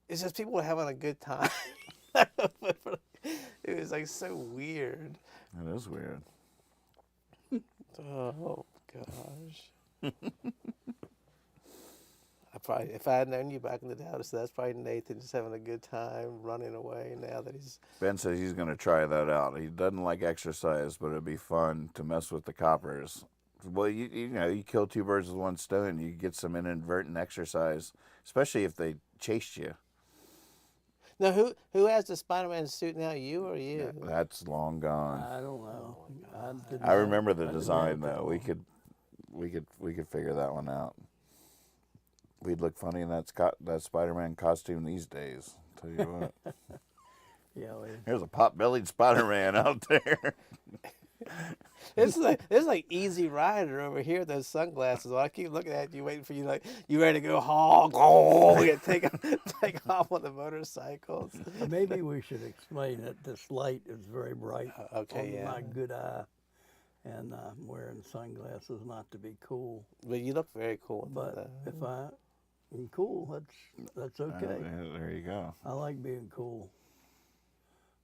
it's just people having a good time. It was like so weird. That is weird. Oh gosh. If I had known you back in the day, I would have said that's probably Nathan just having a good time running away. Now that he's Ben says he's going to try that out. He doesn't like exercise, but it'd be fun to mess with the coppers. Well, you kill two birds with one stone. You get some inadvertent exercise, especially if they chased you. now who has the Spider-Man suit now? You or you? That's long gone. I don't know. I remember the design though. We could figure that one out. We'd look funny in that Spider-Man costume these days. Tell you what. Yeah. There's a pot-bellied Spider-Man out there. It's like Easy Rider over here with those sunglasses on. I keep looking at you, waiting for you, like, you ready to go hog? Oh, you take off on the motorcycles. Maybe we should explain that this light is very bright Okay, on yeah. my good eye, and I'm wearing sunglasses not to be cool. But you look very cool. But if I'm cool, that's okay. There you go. I like being cool.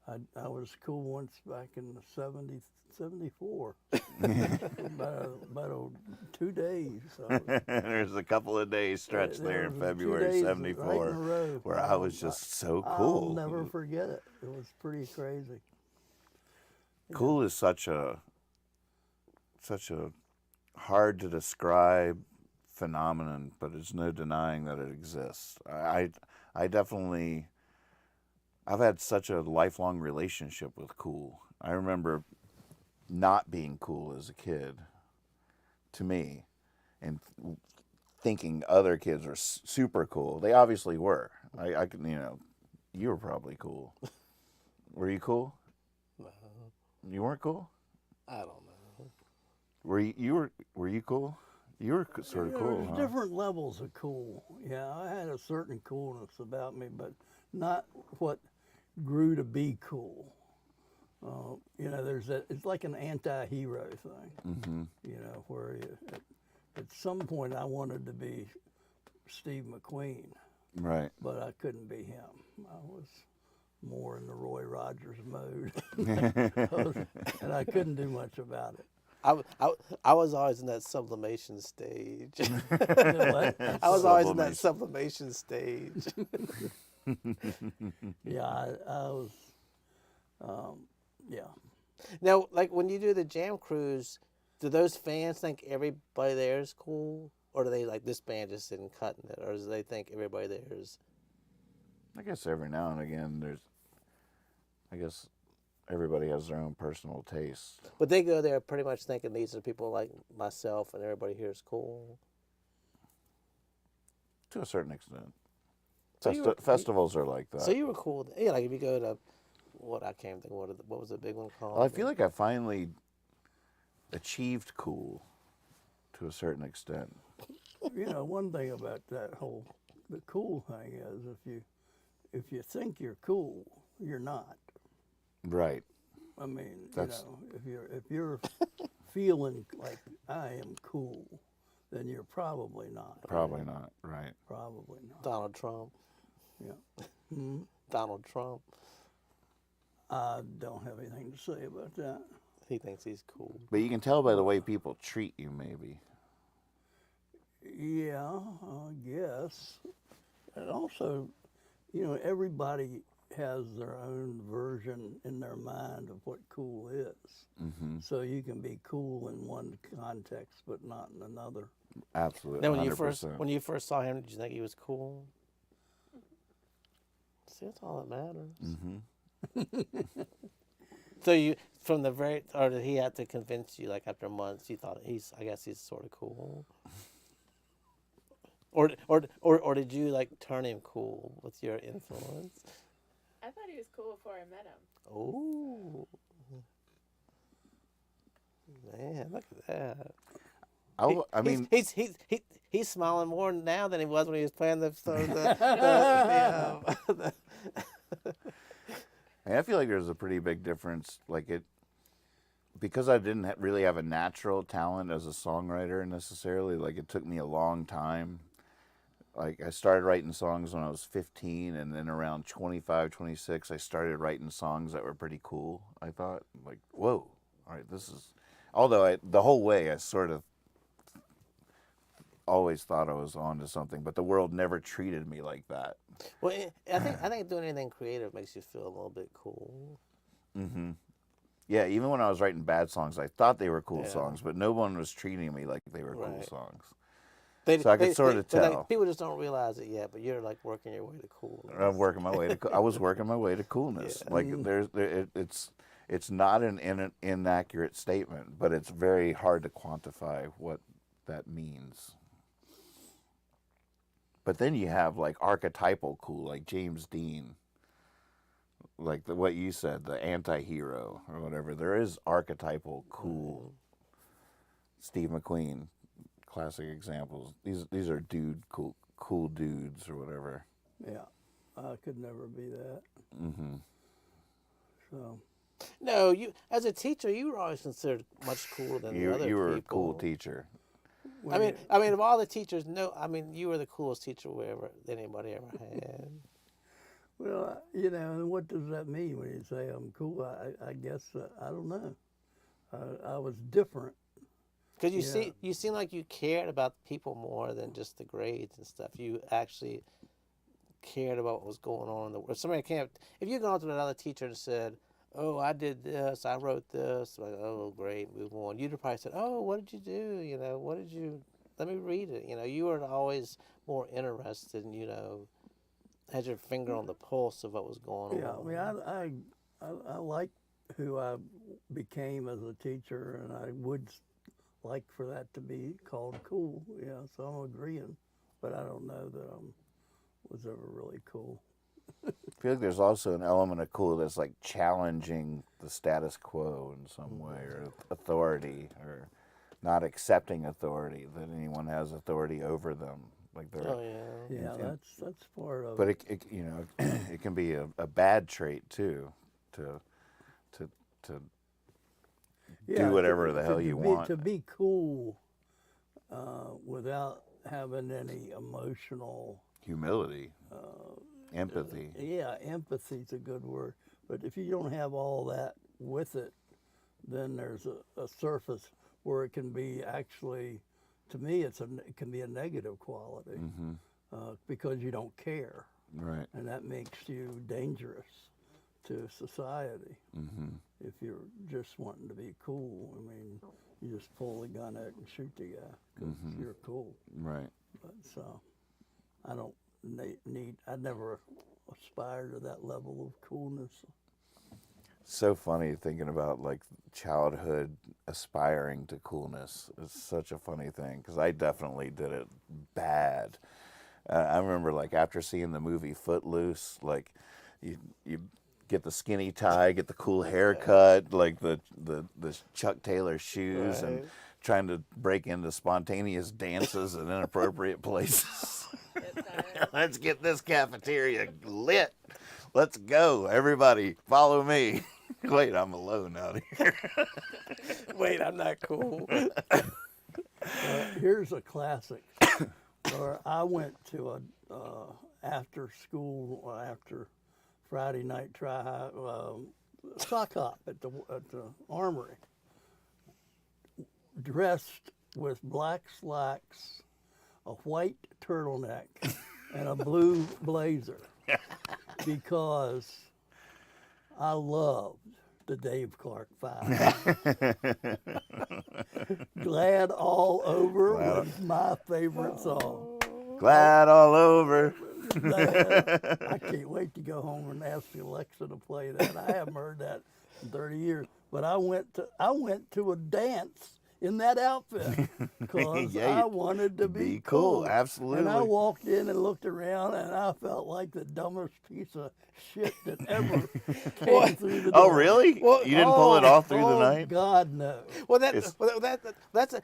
I was cool once back in the 74. about 2 days. There's a couple of days stretch there in was 2 February days right in '74 a row. where I was just so cool. I'll never forget it. It was pretty crazy. Cool is such a hard to describe phenomenon, but there's no denying that it exists. I definitely, I've had such a lifelong relationship with cool. I remember not being cool as a kid, to me, and thinking other kids were super cool. They obviously were. I can, you were probably cool. Were you cool? No, You weren't cool? I don't know. Were you cool? You were sort of cool, There's huh? different levels of cool. Yeah, I had a certain coolness about me, but not what grew to be cool. There's that. It's like an anti-hero thing. Mm-hmm. Where at some point I wanted to be Steve McQueen, Right. but I couldn't be him. I was more in the Roy Rogers mode, and I couldn't do much about it. I was always in that sublimation stage. What? I was always in that sublimation stage. Yeah, I was. Yeah. Now, like when you do the jam cruise, do those fans think everybody there is cool? Or do they like this band just isn't cutting it? Or do they think everybody there is? I guess every now and again everybody has their own personal tastes. But they go there pretty much thinking these are people like myself and everybody here is cool. To a certain extent. So Festivals are like that. So you were cool. Yeah, like if you go to, I can't think, what was the big one called? Well, I feel like I finally achieved cool to a certain extent. One thing about the cool thing is if you think you're cool, you're not. Right. I mean, That's- if you're feeling like I am cool, then you're probably not. Probably not. Right. Probably not. Donald Trump. Yeah. Donald Trump. I don't have anything to say about that. He thinks he's cool. But you can tell by the way people treat you, maybe. Yeah, I guess. And also, everybody has their own version in their mind of what cool is. Mm-hmm. So you can be cool in one context, but not in another. Absolutely. Then 100%. when you first saw him, did you think he was cool? See, that's all that matters. Mm-hmm. So you, or did he have to convince you, like after months, you thought I guess he's sort of cool? Or did you like turn him cool with your influence? I thought he was cool before I met him. Oh, man, look at that. I mean, He's smiling more now than he was when he was playing I feel like there's a pretty big difference. Because I didn't really have a natural talent as a songwriter necessarily. Like it took me a long time. Like I started writing songs when I was 15, and then around 25, 26, I started writing songs that were pretty cool. I thought, like, whoa, all right, this is. Although the whole way I sort of always thought I was onto something, but the world never treated me like that. Well, I think doing anything creative makes you feel a little bit cool. Mm-hmm. Yeah, even when I was writing bad songs, I thought they were cool Yeah. songs, but no one was treating me like they were cool Right. songs. So I could sort of tell. People just don't realize it yet, but you're like working your way to cool. I'm working my way to. I was working my way to coolness. Yeah. Like it's not an inaccurate statement, but it's very hard to quantify what that means. But then you have like archetypal cool, like James Dean, like what you said, the anti-hero or whatever. There is archetypal cool. Steve McQueen, classic examples. These are cool dudes or whatever. Yeah, I could never be that. Mm-hmm. So No, you as a teacher, you were always considered much cooler than the other You were people. a cool teacher. I mean, of all the teachers, you were the coolest teacher anybody ever had. Well, you know, and what does that mean when you say I'm cool? I guess I don't know. I was different. Because Yeah. you seem like you cared about people more than just the grades and stuff. You actually cared about what was going on in the world. Somebody can't. If you gone to another teacher and said, "Oh, I did this. I wrote this," like, "Oh, great, move on." You'd have probably said, "Oh, what did you do? You know, what did you? Let me read it." You know, you were always more interested, and had your finger on the pulse of what was going Yeah, on. I mean, I like who I became as a teacher, and I would like for that to be called cool. Yeah, so I'm agreeing, but I don't know that I was ever really cool. I feel like there's also an element of cool that's like challenging the status quo in some way, or authority, or not accepting authority, that anyone has authority over them. Like they're, Oh yeah. Yeah, that's part of but it. it it can be a bad trait too, to Yeah, do whatever the hell you want. To be cool without having any emotional. Humility, empathy. Yeah, empathy's a good word. But if you don't have all that with it, then there's a surface where it can be actually, to me, it can be a negative quality because you don't care, Right. and that makes you dangerous to society. If you're just wanting to be cool, I mean, you just pull the gun out and shoot the guy because you're cool. Right. But so, I don't need. I never aspired to that level of coolness. So funny thinking about like childhood aspiring to coolness. It's such a funny thing because I definitely did it bad. I remember like after seeing the movie Footloose, like you get the skinny tie, get the cool haircut, like the Chuck Taylor shoes, and trying to break into spontaneous dances in inappropriate places. Let's get this cafeteria lit. Let's go, everybody, follow me. Wait, I'm alone out here. Wait, I'm not cool. Here's a classic. Where I went to a after school, after Friday night sock hop at the armory, dressed with black slacks, a white turtleneck, and a blue blazer, because I loved the Dave Clark Five. Glad All Over was my favorite song. Glad all over. I can't wait to go home and ask Alexa to play that. I haven't heard that in 30 years. But I went to a dance in that outfit because Yeah, I wanted to be cool. Absolutely. And I walked in and looked around, and I felt like the dumbest piece of shit that ever came through the door. Oh, really? Well, You didn't pull it off through the night? God, no. Well, that's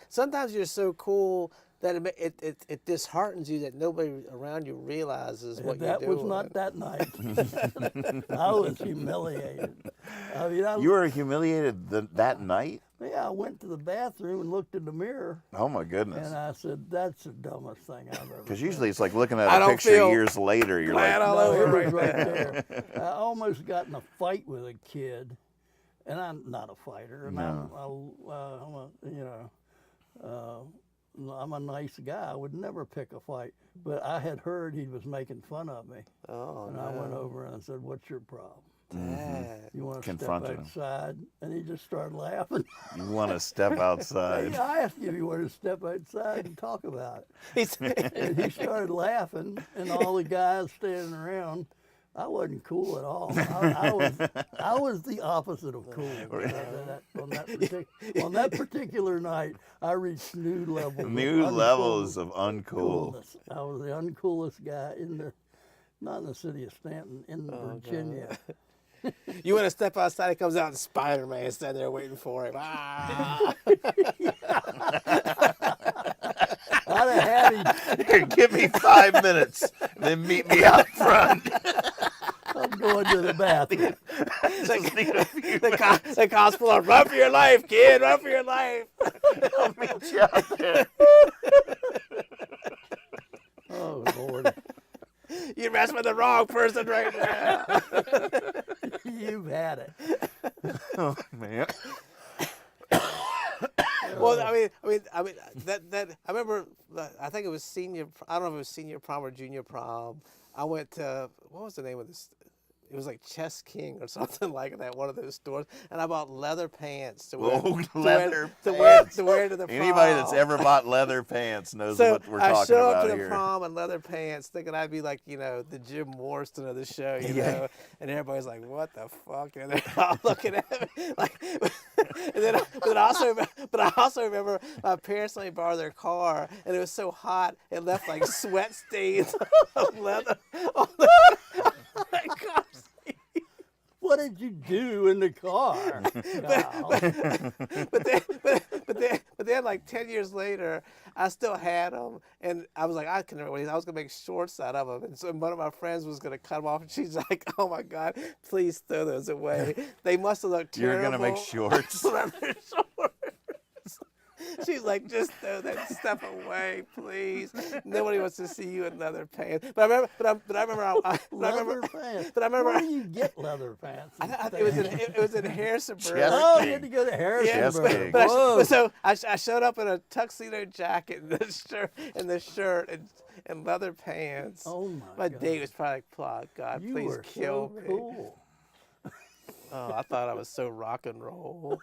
sometimes you're so cool that it disheartens you that nobody around you realizes what you're That doing. was not that night. I was humiliated. I mean, You were humiliated that night? Yeah, I went to the bathroom and looked in the mirror, Oh, my goodness. and I said, "That's the dumbest thing I've ever." Because usually it's like looking at I a don't picture feel years later. You're glad like, all No, over it was right right there. there. I almost got in a fight with a kid, and I'm not a fighter, and I'm a nice guy. I would never pick a fight, but I had heard he was making fun of me, Oh, and no. I went over and I said, "What's your problem? Dad. You want to step Confronted him. outside?" And he just started laughing. you want to step outside. I asked him if he wanted to step outside and talk about it. And he started laughing, and all the guys standing around. I wasn't cool at all. I was the opposite of cool. On that particular night, I reached new levels. New of levels of uncool. coolness. I was the uncoolest guy not in the city of Stanton, in Virginia. You want to step outside, it comes out and Spider-Man standing there waiting for him. Ah! I'd have had him. Here, give me 5 minutes, and then meet me out front. I'm going to the bathroom. The cops pull up, run for your life, kid, run for your life. I'll meet you out there. Oh, Lord. You you're messing with the wrong person right now. You've had it. Oh man. Well, I mean, that I remember. I think it was senior. I don't know if it was senior prom or junior prom. I went to, what was the name of this? It was like Chess King or something like that. One of those stores, and I bought leather pants to wear. Whoa, to leather wear, pants. to wear to the prom. Anybody that's ever bought leather pants knows So what we're I talking show up about to the here. prom in leather pants, thinking I'd be like, the Jim Morrison of the show, you Yeah. know, and everybody's like, "What the fuck?" And they're all looking at me like. And then, but I also remember my parents let me borrow their car, and it was so hot it left like sweat stains of leather on the car seat. What did you do in the car? But then, like 10 years later, I still had them, and I was like, I was gonna make shorts out of them, and so one of my friends was gonna cut them off, and she's like, "Oh my God, please throw those away. They must have looked terrible." You're gonna make shorts. Leather shorts. She's like, "Just throw that stuff away, please. Nobody wants to see you in leather pants." But I remember, Leather pants. but I remember, Where do you get leather pants? it was in Harrisonburg. Chess Oh, King. you had to go to Yes, Harrisonburg. King. Whoa. so I showed up in a tuxedo jacket and the shirt and leather pants. Oh my My God. date was probably like, "Oh, God, You please were kill so me." cool. Oh, I thought I was so rock and roll.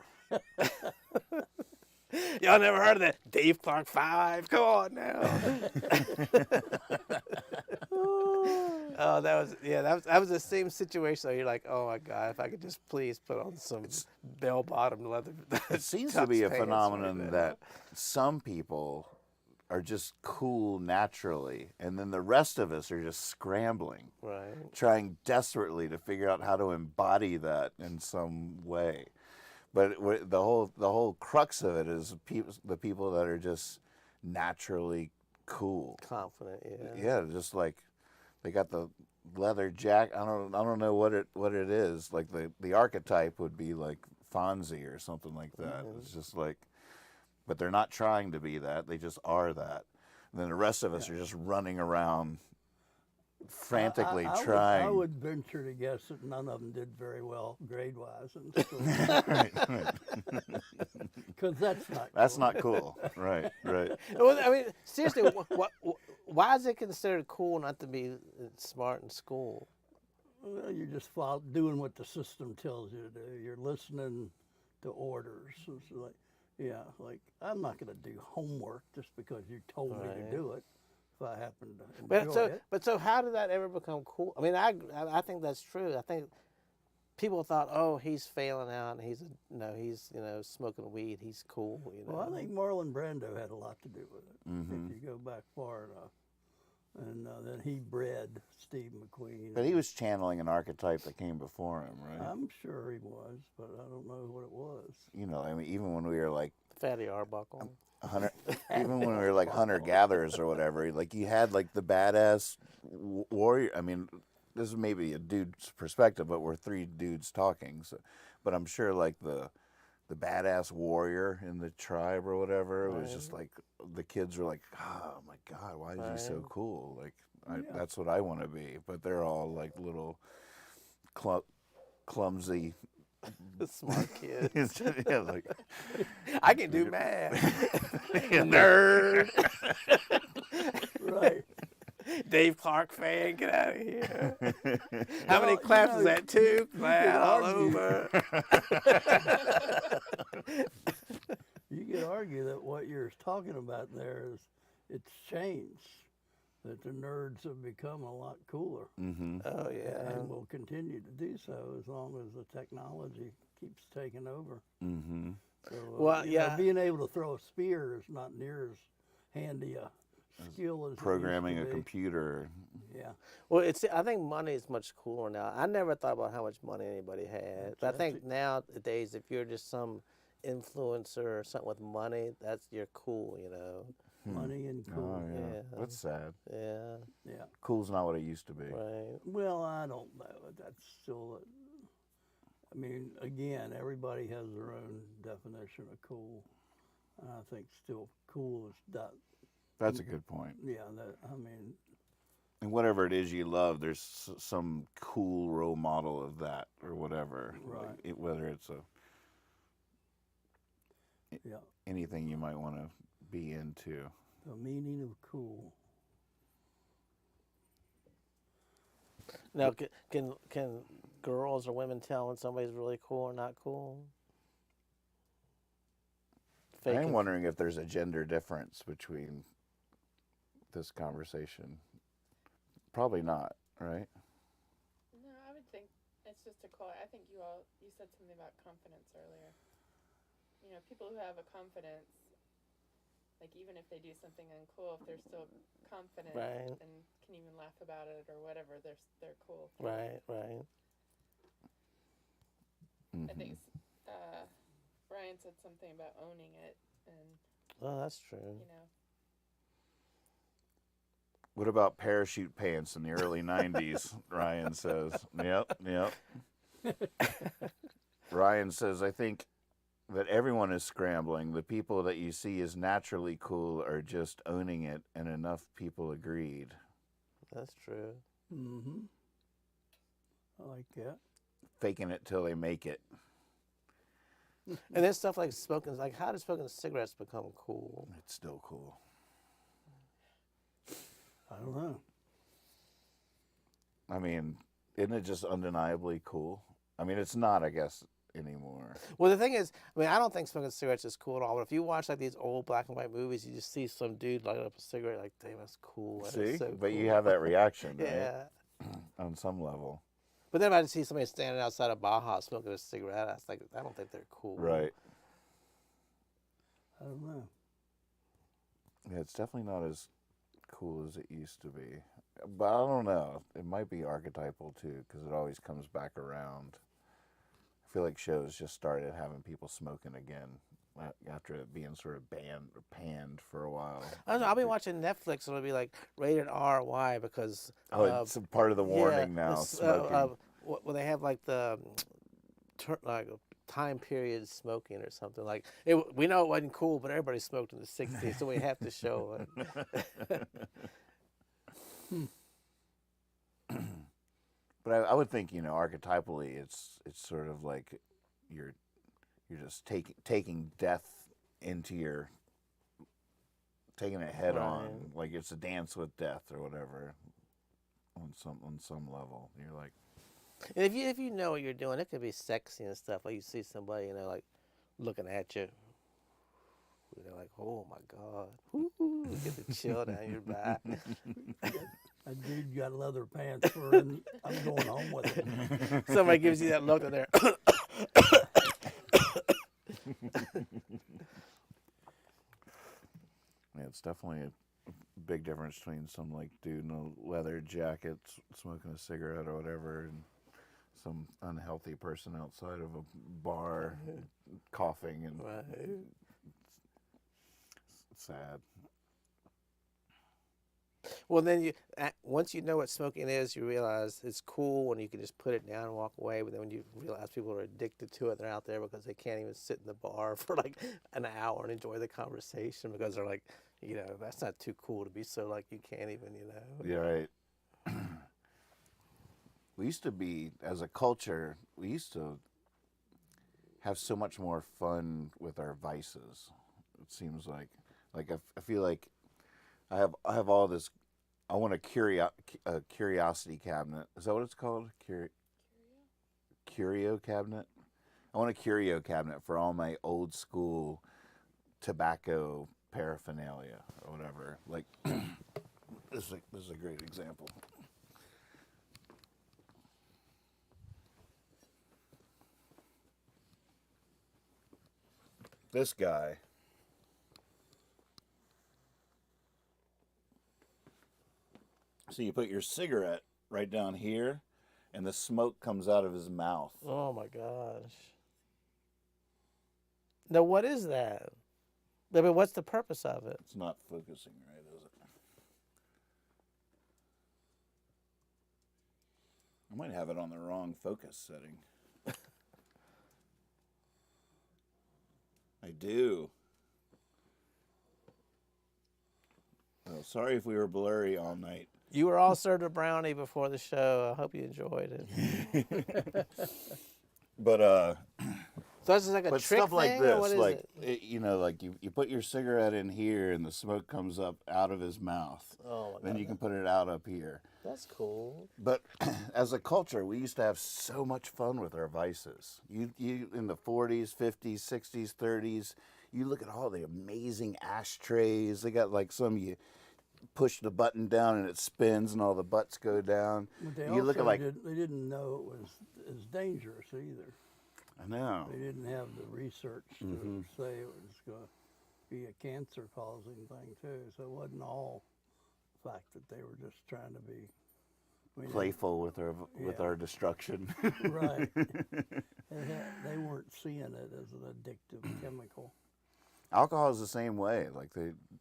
Y'all never heard of that Dave Clark 5? Come on now. Oh, that was the same situation. You're like, "Oh my God, if I could just please put on some bell-bottom leather." It seems to tux be a pants phenomenon right that some people are just cool naturally, and then the rest of us are just scrambling, Right. trying desperately to figure out how to embody that in some way. But the whole crux of it is the people that are just naturally cool. Confident, yeah. Yeah, just like they got the leather jacket. I don't know what it is. Like the archetype would be like Fonzie or something like that. It's just like, but they're not trying to be that. They just are that. And then the rest of us are just running around frantically I trying. would venture to guess that none of them did very well grade-wise in school. Because that's not That's cool. not cool. Right. Well, I mean, seriously, why is it considered cool not to be smart in school? Well, you're just doing what the system tells you to do. You're listening to orders. It's like I'm not going to do homework just because you told me to do it. If I happen to enjoy it. But so how did that ever become cool? I mean, I think that's true. I think people thought, "Oh, he's failing out, and he's smoking weed. He's cool." Well, I think Marlon Brando had a lot to do with it. If you go back far enough. And then he bred Steve McQueen. But he was channeling an archetype that came before him, right? I'm sure he was, but I don't know what it was. I mean, even when we were like Fatty Arbuckle. even when we were like hunter-gatherers or whatever, like you had like the badass warrior. I mean, this is maybe a dude's perspective, but we're three dudes talking. So, but I'm sure like the badass warrior in the tribe or whatever, it was just like the kids were like, "Oh my God, why is he so cool?" Like that's what I want to be. But they're all like little clumsy. Smart kid. Yeah, like I can do math. Nerd. Right. Dave Clark fan, get out of here. How many claps is that? 2? Man, all over. You could argue that what you're talking about there is it's changed. That the nerds have become a lot cooler. Oh, yeah. And will continue to do so as long as the technology keeps taking over. So, Well, you know, yeah. being able to throw a spear is not near as handy a skill as programming it a used to be. computer. Yeah. Well, I think money is much cooler now. I never thought about how much money anybody had. But I think nowadays, if you're just some influencer or something with money, you're cool, Money and cool. Oh yeah, that's sad. Yeah, Yeah. Cool's not what it used to be. right. Well, I don't know. That's still. I mean, again, everybody has their own definition of cool. And I think still cool is that. That's a good point. Yeah. I mean, And whatever it is you love, there's some cool role model of that or whatever. Right. Like whether it's Yeah. anything you might want to be into. The meaning of cool. Now, can girls or women tell when somebody's really cool or not cool? I'm wondering if there's a gender difference between this conversation. Probably not, right? No, I would think it's just a call. I think you said something about confidence earlier. You know, people who have a confidence, like even if they do something uncool, if they're still confident Right. and can even laugh about it or whatever, they're cool. Right. Mm-hmm. I think Brian said something about owning it, and Well, that's true. you know, What about parachute pants in the early 90s? Ryan says. Yep. Ryan says, I think that everyone is scrambling. The people that you see as naturally cool are just owning it, and enough people agreed. That's true. Mm-hmm. I like that. Faking it till they make it. And then stuff like smoking, like how did smoking cigarettes become cool? It's still cool. I don't know. I mean, isn't it just undeniably cool? I mean, it's not, I guess, anymore. Well, the thing is, I mean, I don't think smoking cigarettes is cool at all. But if you watch like these old black and white movies, you just see some dude lighting up a cigarette, like, damn, that's cool. That is See? so But cool. you have that reaction, right? Yeah. On some level. But then if I see somebody standing outside of Baja smoking a cigarette, I was like, I don't think they're cool. Right. I don't know. Yeah, it's definitely not as cool as it used to be. But I don't know. It might be archetypal, too, because it always comes back around. I feel like shows just started having people smoking again after it being sort of banned or panned for a while. I don't know, I'll be watching Netflix and it'll be like rated R. Why? Because It's a part of the warning now, smoking. well, they have like the like time period smoking or something. Like we know it wasn't cool, but everybody smoked in the '60s, so we have to show it. But I would think, archetypally, it's sort of like you're just taking death into taking it head on, like it's a dance with death or whatever. On some level, you're like. And if you know what you're doing, it could be sexy and stuff. Like you see somebody, like looking at you. They're like, oh my God. Ooh, get the chill down your back. That dude got leather pants for him. I'm going home with him. Somebody gives you that look and they're Yeah, it's definitely a big difference between some like dude in a leather jacket smoking a cigarette or whatever and some unhealthy person outside of a bar coughing and it's sad. Well, then once you know what smoking is, you realize it's cool when you can just put it down and walk away. But then when you realize people are addicted to it, they're out there because they can't even sit in the bar for like an hour and enjoy the conversation because they're like, that's not too cool to be so like you can't even, Yeah, right. We used to be, as a culture, we used to have so much more fun with our vices. It seems like I feel like I have all this. I want a curiosity cabinet. Is that what it's called? Curio cabinet. I want a curio cabinet for all my old school tobacco paraphernalia or whatever. Like this is a great example. This guy. So you put your cigarette right down here, and the smoke comes out of his mouth. Oh my gosh. Now what is that? I mean, what's the purpose of it? It's not focusing right, is it? I might have it on the wrong focus setting. I do. Oh, sorry if we were blurry all night. You were all served a brownie before the show. I hope you enjoyed it. But So that's just like a but trick stuff like thing, or what this, is like it? you know, like you put your cigarette in here and the smoke comes up out of his mouth. Oh my Then God, you can put it out up here. that's cool. But as a culture, we used to have so much fun with our vices. You in the 40s, 50s, 60s, 30s, you look at all the amazing ashtrays. They got like some you push the button down and it spins and all the butts go down. But they You look also at like they didn't know it was as dangerous either. I know. They didn't have the research to say it was going to be a cancer-causing thing too. So it wasn't all the fact that they were just trying to be Playful with our destruction. right. They weren't seeing it as an addictive chemical. Alcohol is the same way. Like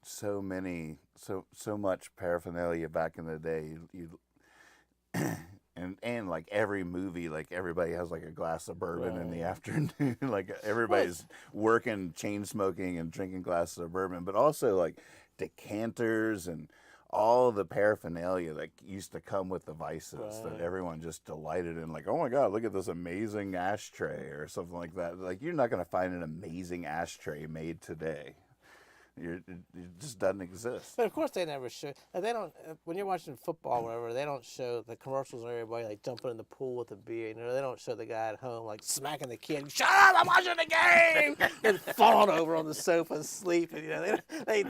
so much paraphernalia back in the day. And like every movie, like everybody has like a glass of bourbon in the afternoon. Like everybody's working, chain smoking, and drinking glasses of bourbon. But also like decanters and all the paraphernalia that used to come with the vices that everyone just delighted in. Like, oh my God, look at this amazing ashtray or something like that. Like you're not going to find an amazing ashtray made today. It just doesn't exist. But of course they never show. Like they don't. When you're watching football, or whatever, they don't show the commercials of everybody like jumping in the pool with a beer. You know, they don't show the guy at home like smacking the kid. Shut up! I'm watching the game. And falling over on the sofa sleeping. You know, they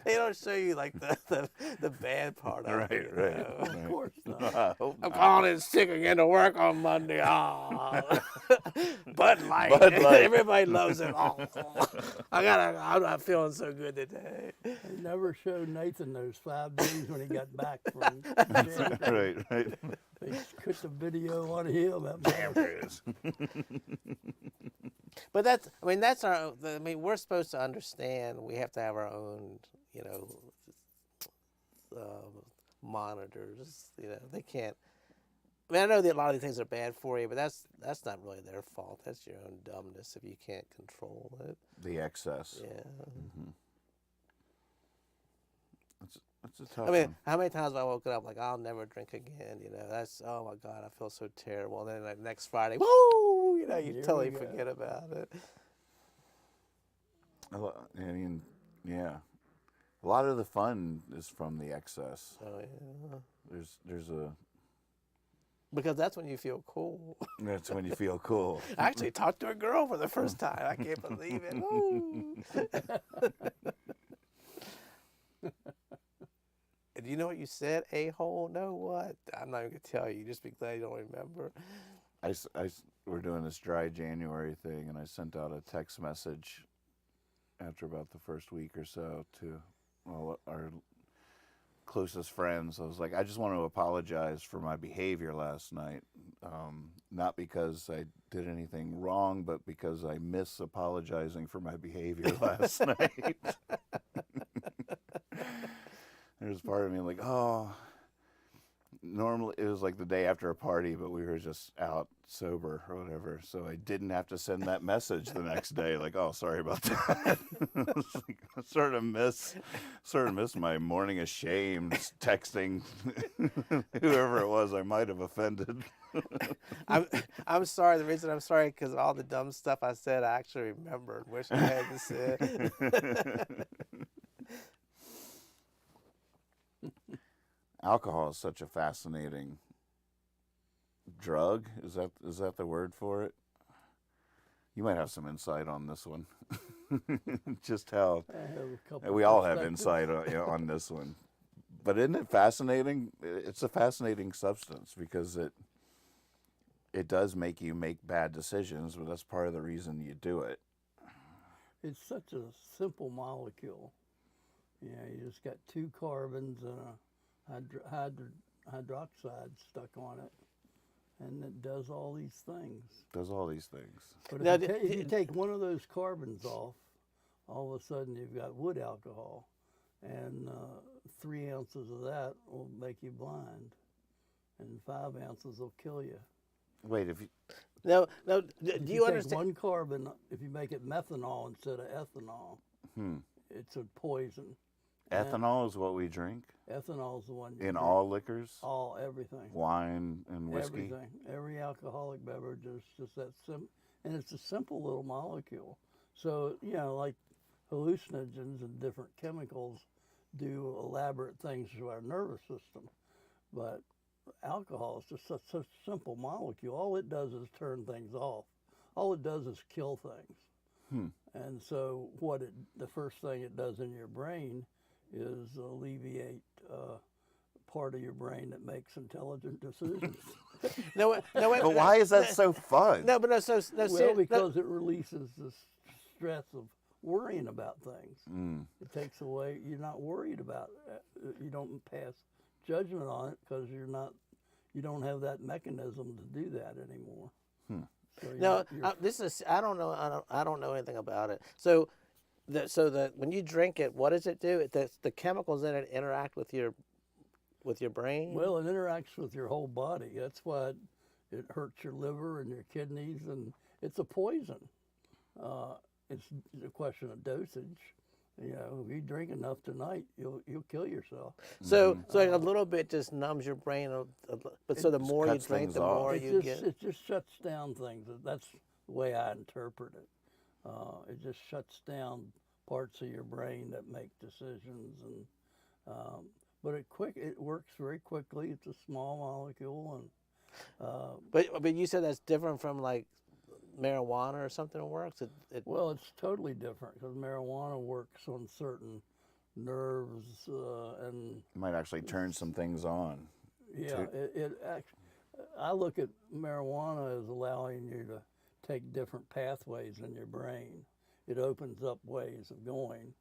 don't show you like the bad part of it. Right. Of course not. I hope I'm not. calling in sick again to work on Monday. Oh. Bud Light. Bud Light. Everybody loves it. Oh. I'm not feeling so good today. They never showed Nathan those 5 days when he got back from jail. Right. They put the video on him. Damn it is. But we're supposed to understand. We have to have our own, monitors. You know, they can't. I mean, I know that a lot of these things are bad for you, but that's not really their fault. That's your own dumbness if you can't control it. The excess. Yeah. That's a tough I mean, one. how many times have I woken up like I'll never drink again? You know, that's oh my God, I feel so terrible. And then like next Friday, woo! You know, you Here totally we go. forget about it. I mean, yeah. A lot of the fun is from the excess. Oh yeah. There's a. Because that's when you feel cool. That's when you feel cool. I actually talked to a girl for the first time. I can't believe it. Ooh. And you know what you said, a-hole? No, what? I'm not even going to tell you. Just be glad you don't remember. We're doing this dry January thing, and I sent out a text message after about the first week or so to all our closest friends. I was like, I just want to apologize for my behavior last night. Not because I did anything wrong, but because I miss apologizing for my behavior last night. There's part of me like, oh, normally it was like the day after a party, but we were just out sober or whatever. So I didn't have to send that message the next day. Like, oh, sorry about that. I sort of miss my morning of shame texting whoever it was I might have offended. I'm sorry. The reason I'm sorry because all the dumb stuff I said, I actually remembered. Wish I hadn't said. Alcohol is such a fascinating drug. Is that the word for it? You might have some insight on this one. Just how I have a couple we all have perspectives. insight on this one. But isn't it fascinating? It's a fascinating substance because it does make you make bad decisions, but that's part of the reason you do it. It's such a simple molecule. You know, you just got 2 carbons and a hydroxide stuck on it, and it does all these things. Does all these things. But Now, if you take one of those carbons off, all of a sudden you've got wood alcohol, and 3 ounces of that will make you blind, and 5 ounces will kill you. Wait, if you No. Do If you take understand? one carbon, if you make it methanol instead of ethanol, it's a poison, Ethanol is what we drink Ethanol is the one you in drink. all liquors, Everything. wine and whiskey. Everything. Every alcoholic beverage is just that simple. And it's a simple little molecule. So, like hallucinogens and different chemicals do elaborate things to our nervous system. But alcohol is just such a simple molecule. All it does is turn things off. All it does is kill things. And so the first thing it does in your brain is alleviate part of your brain that makes intelligent decisions. No, wait. But why is that so fun? No, but no. So no. Well, because it releases the stress of worrying about things. It takes away. You're not worried about it. You don't pass judgment on it because you don't have that mechanism to do that anymore. So no. This is. I don't know. I don't know anything about it. So, when you drink it, what does it do? The chemicals in it interact with your brain. Well, it interacts with your whole body. That's why it hurts your liver and your kidneys, and it's a poison. It's a question of dosage. If you drink enough tonight, you'll kill yourself. So like a little bit just numbs your brain, but so the more you cuts drink, things the off. more you get. It just shuts down things. That's the way I interpret it. It just shuts down parts of your brain that make decisions, and but it works very quickly. It's a small molecule, and But you said that's different from like marijuana or something. Works. Well, it's totally different because marijuana works on certain nerves and It might actually turn some things on. yeah. I look at marijuana as allowing you to take different pathways in your brain. It opens up ways of going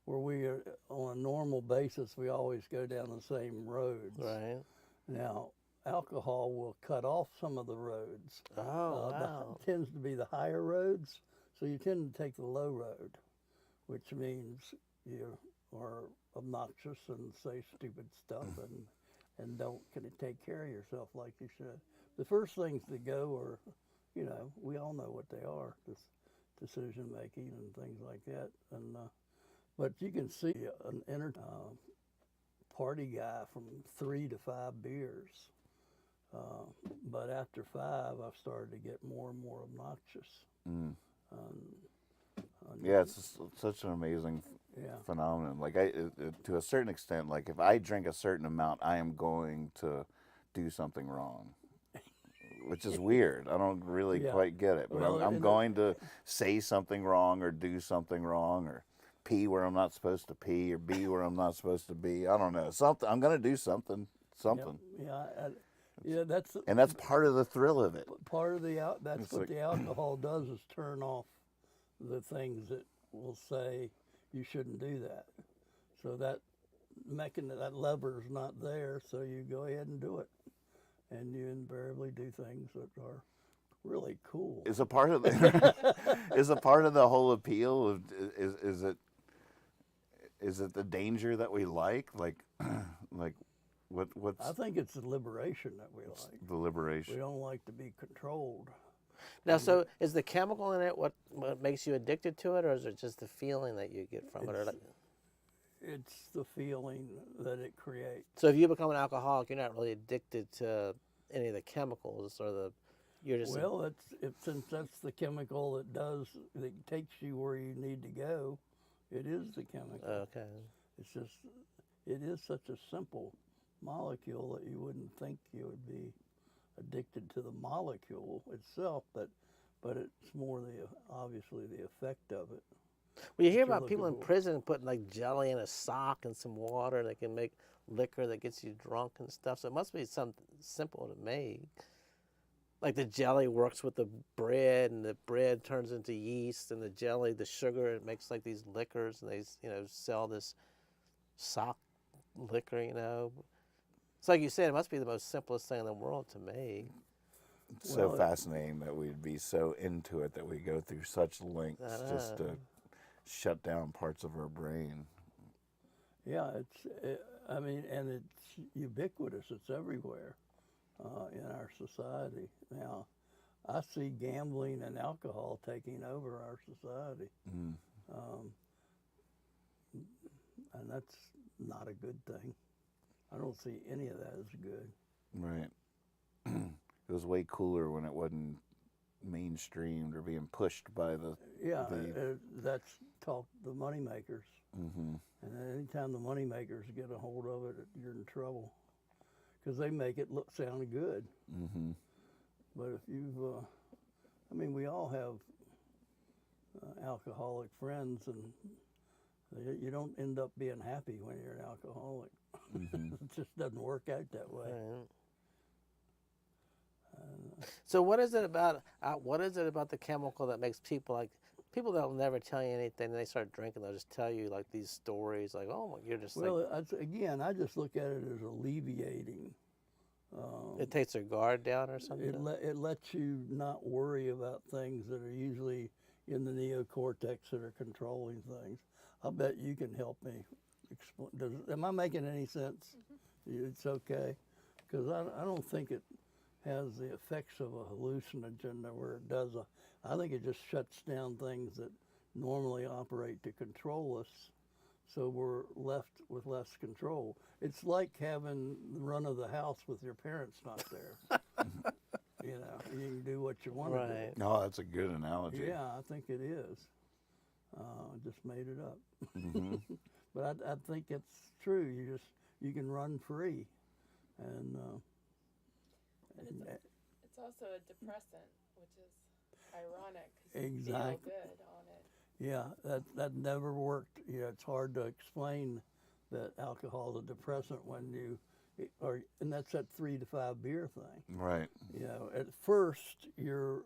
where we are, on a normal basis, we always go down the same roads. Right. Now, alcohol will cut off some of the roads. Oh, wow. It tends to be the higher roads, so you tend to take the low road, which means you are obnoxious and say stupid stuff and don't take care of yourself like you should. The first things to go are, we all know what they are, this decision making and things like that. And but you can see an party guy from 3 to 5 beers. But after 5, I've started to get more and more obnoxious. Yeah, it's just such an amazing phenomenon. Like to a certain extent, like if I drink a certain amount, I am going to do something wrong, which is weird. I don't really quite get it, but Well, I'm going to say something wrong or do something wrong or pee where I'm not supposed to pee or be where I'm not supposed to be. I don't know. Something. I'm going to do something. Yeah, that's part of the thrill of it. part of the that's It's what like- the alcohol does is turn off the things that will say you shouldn't do that. So that that lever is not there, so you go ahead and do it, and you invariably do things that are really cool. Is a part of the is a part of the whole appeal of is it the danger that we like what's I think it's the liberation that we like. the liberation? We don't like to be controlled. Now, so is the chemical in it what makes you addicted to it, or is it just the feeling that you get from it? Or It's the feeling that it creates. so if you become an alcoholic, you're not really addicted to any of the chemicals, or you're just Well, since that's the chemical that takes you where you need to go, it is the chemical. okay. It's just, it is such a simple molecule that you wouldn't think you would be addicted to the molecule itself, but it's more obviously the effect of it. Well, you hear you're about people in looking for. prison putting like jelly in a sock and some water, and they can make liquor that gets you drunk and stuff. So it must be something simple to make. Like the jelly works with the bread, and the bread turns into yeast, and the jelly, the sugar, it makes like these liquors, and they sell this sock liquor. It's like you said, it must be the most simplest thing in the world to make. It's so Well, fascinating that we'd be so into it that we go through such lengths just to shut down parts of our brain. Yeah, and it's ubiquitous. It's everywhere in our society. Now, I see gambling and alcohol taking over our society. and that's not a good thing. I don't see any of that as good. Right. It was way cooler when it wasn't mainstreamed or being pushed by the. Yeah, that's taught the money makers. Mm-hmm. And anytime the money makers get a hold of it, you're in trouble because they make it sound good. Mm-hmm. But if you've, I mean, we all have alcoholic friends, and you don't end up being happy when you're an alcoholic. Mm-hmm. It just doesn't work out that way. Right. So what is it about the chemical that makes people like people that'll never tell you anything, and they start drinking, they'll just tell you like these stories, like, oh, you're just Well, like, again, I just look at it as alleviating. it takes their guard down or something. It lets you not worry about things that are usually in the neocortex that are controlling things. I'll bet you can help me explain. Am I making any sense? It's okay, because I don't think it has the effects of a hallucinogen where it does. I think it just shuts down things that normally operate to control us, so we're left with less control. It's like having the run of the house with your parents not there. You know, you can do what you want to Right. do. Oh, that's a good analogy. Yeah, I think it is. I just made it up. Mm-hmm. But I think it's true. You can run free, and It's also a depressant, which is ironic because you Exactly. feel good on it. yeah, that never worked. Yeah, it's hard to explain that alcohol is a depressant and that's that 3 to 5 beer thing. Right. You know, at first you're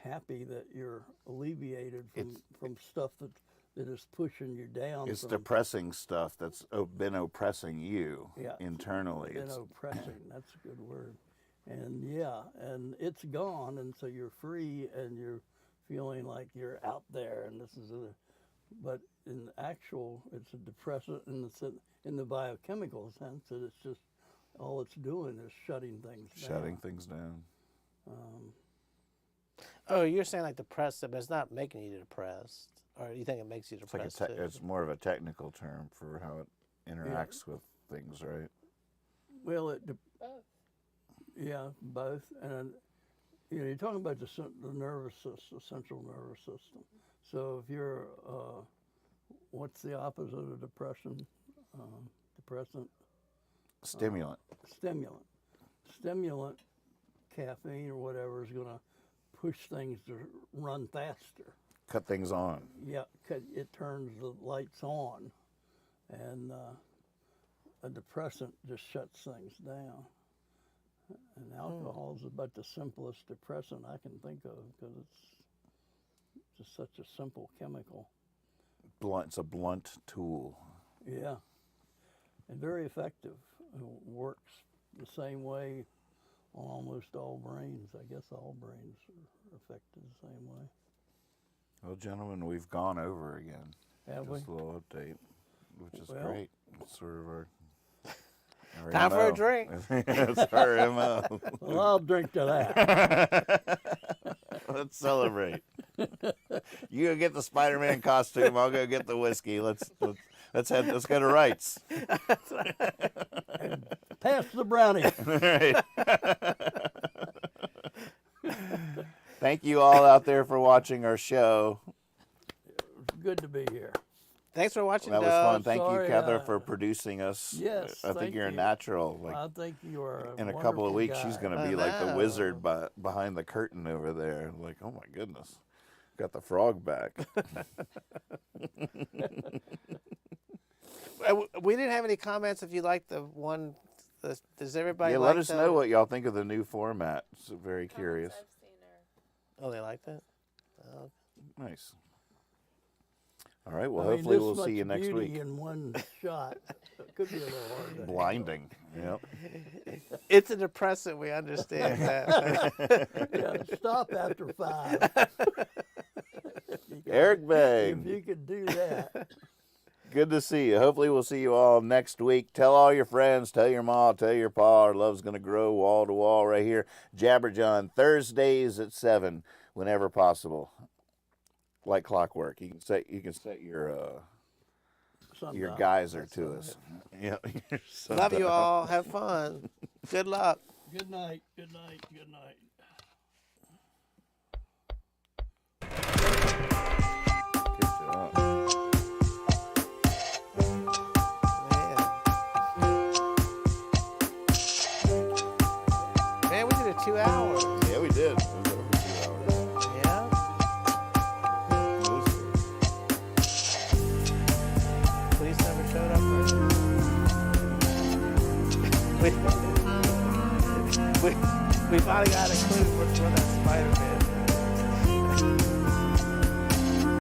happy that you're alleviated from stuff that is pushing you down. It's from, depressing stuff that's been oppressing you Yeah. internally. been oppressing. That's a good word. And and it's gone, and so you're free, and you're feeling like you're out there, and but in actual, it's a depressant in the biochemical sense that it's just all it's doing is shutting things down. Shutting things down. Oh, you're saying like depressive, but it's not making you depressed, or you think it makes you It's like depressed too? it's more of a technical term for how it interacts with things, right? Well, Both. yeah, both, and you're talking about the nervous system, the central nervous system. So if you're, what's the opposite of depression? Depressant. Stimulant. Stimulant, caffeine or whatever is going to push things to run faster. Cut things on. Yeah, it turns the lights on, and a depressant just shuts things down. And alcohol is about the simplest depressant I can think of because it's just such a simple chemical. It's a blunt tool. Yeah, and very effective. It works the same way on almost all brains. I guess all brains are affected the same way. Well, gentlemen, we've gone over again. Have we? Just a little update, which is Well. great. It's sort of our Time for a MO. drink. It's our MO. Well, I'll drink to that. Let's celebrate. You go get the Spider-Man costume. I'll go get the whiskey. Let's go to Wright's. Pass the brownie. Thank you all out there for watching our show. Good to be here. Thanks for watching, That was Doug. fun. Thank sorry, you, Heather, for producing us. Yes, I think thank you're a you. natural. Like I think you are in a couple of wonderful weeks, guy. she's going to I be like the know. wizard behind the curtain over there. Like, oh my goodness, got the frog back. We didn't have any comments. If you like the one, does everybody? Yeah, like let us the- know what y'all think of the new format. So very curious. Comments I've seen are Oh, they liked it. Oh. Nice. All right. Well, I mean, hopefully this we'll much see you next beauty week. in one shot. It could be a little hard to Blinding. Yep. It's a depressant. We understand that. Yeah, stop after 5. Eric If Bang. you could do that. Good to see you. Hopefully we'll see you all next week. Tell all your friends, tell your ma, tell your pa. Our love's going to grow wall to wall right here. Jabberjohn, Thursdays at 7, whenever possible. Like clockwork. You can set your sundial. Your geyser to us. Yeah. your Love you sundial. all. Have fun. Good luck. Good night. Good night. Good night. Good job. Man, we did it 2 hours. Yeah, we did. It was over 2 hours. Yeah. Police never showed up. we finally got a clue for that Spider-Man.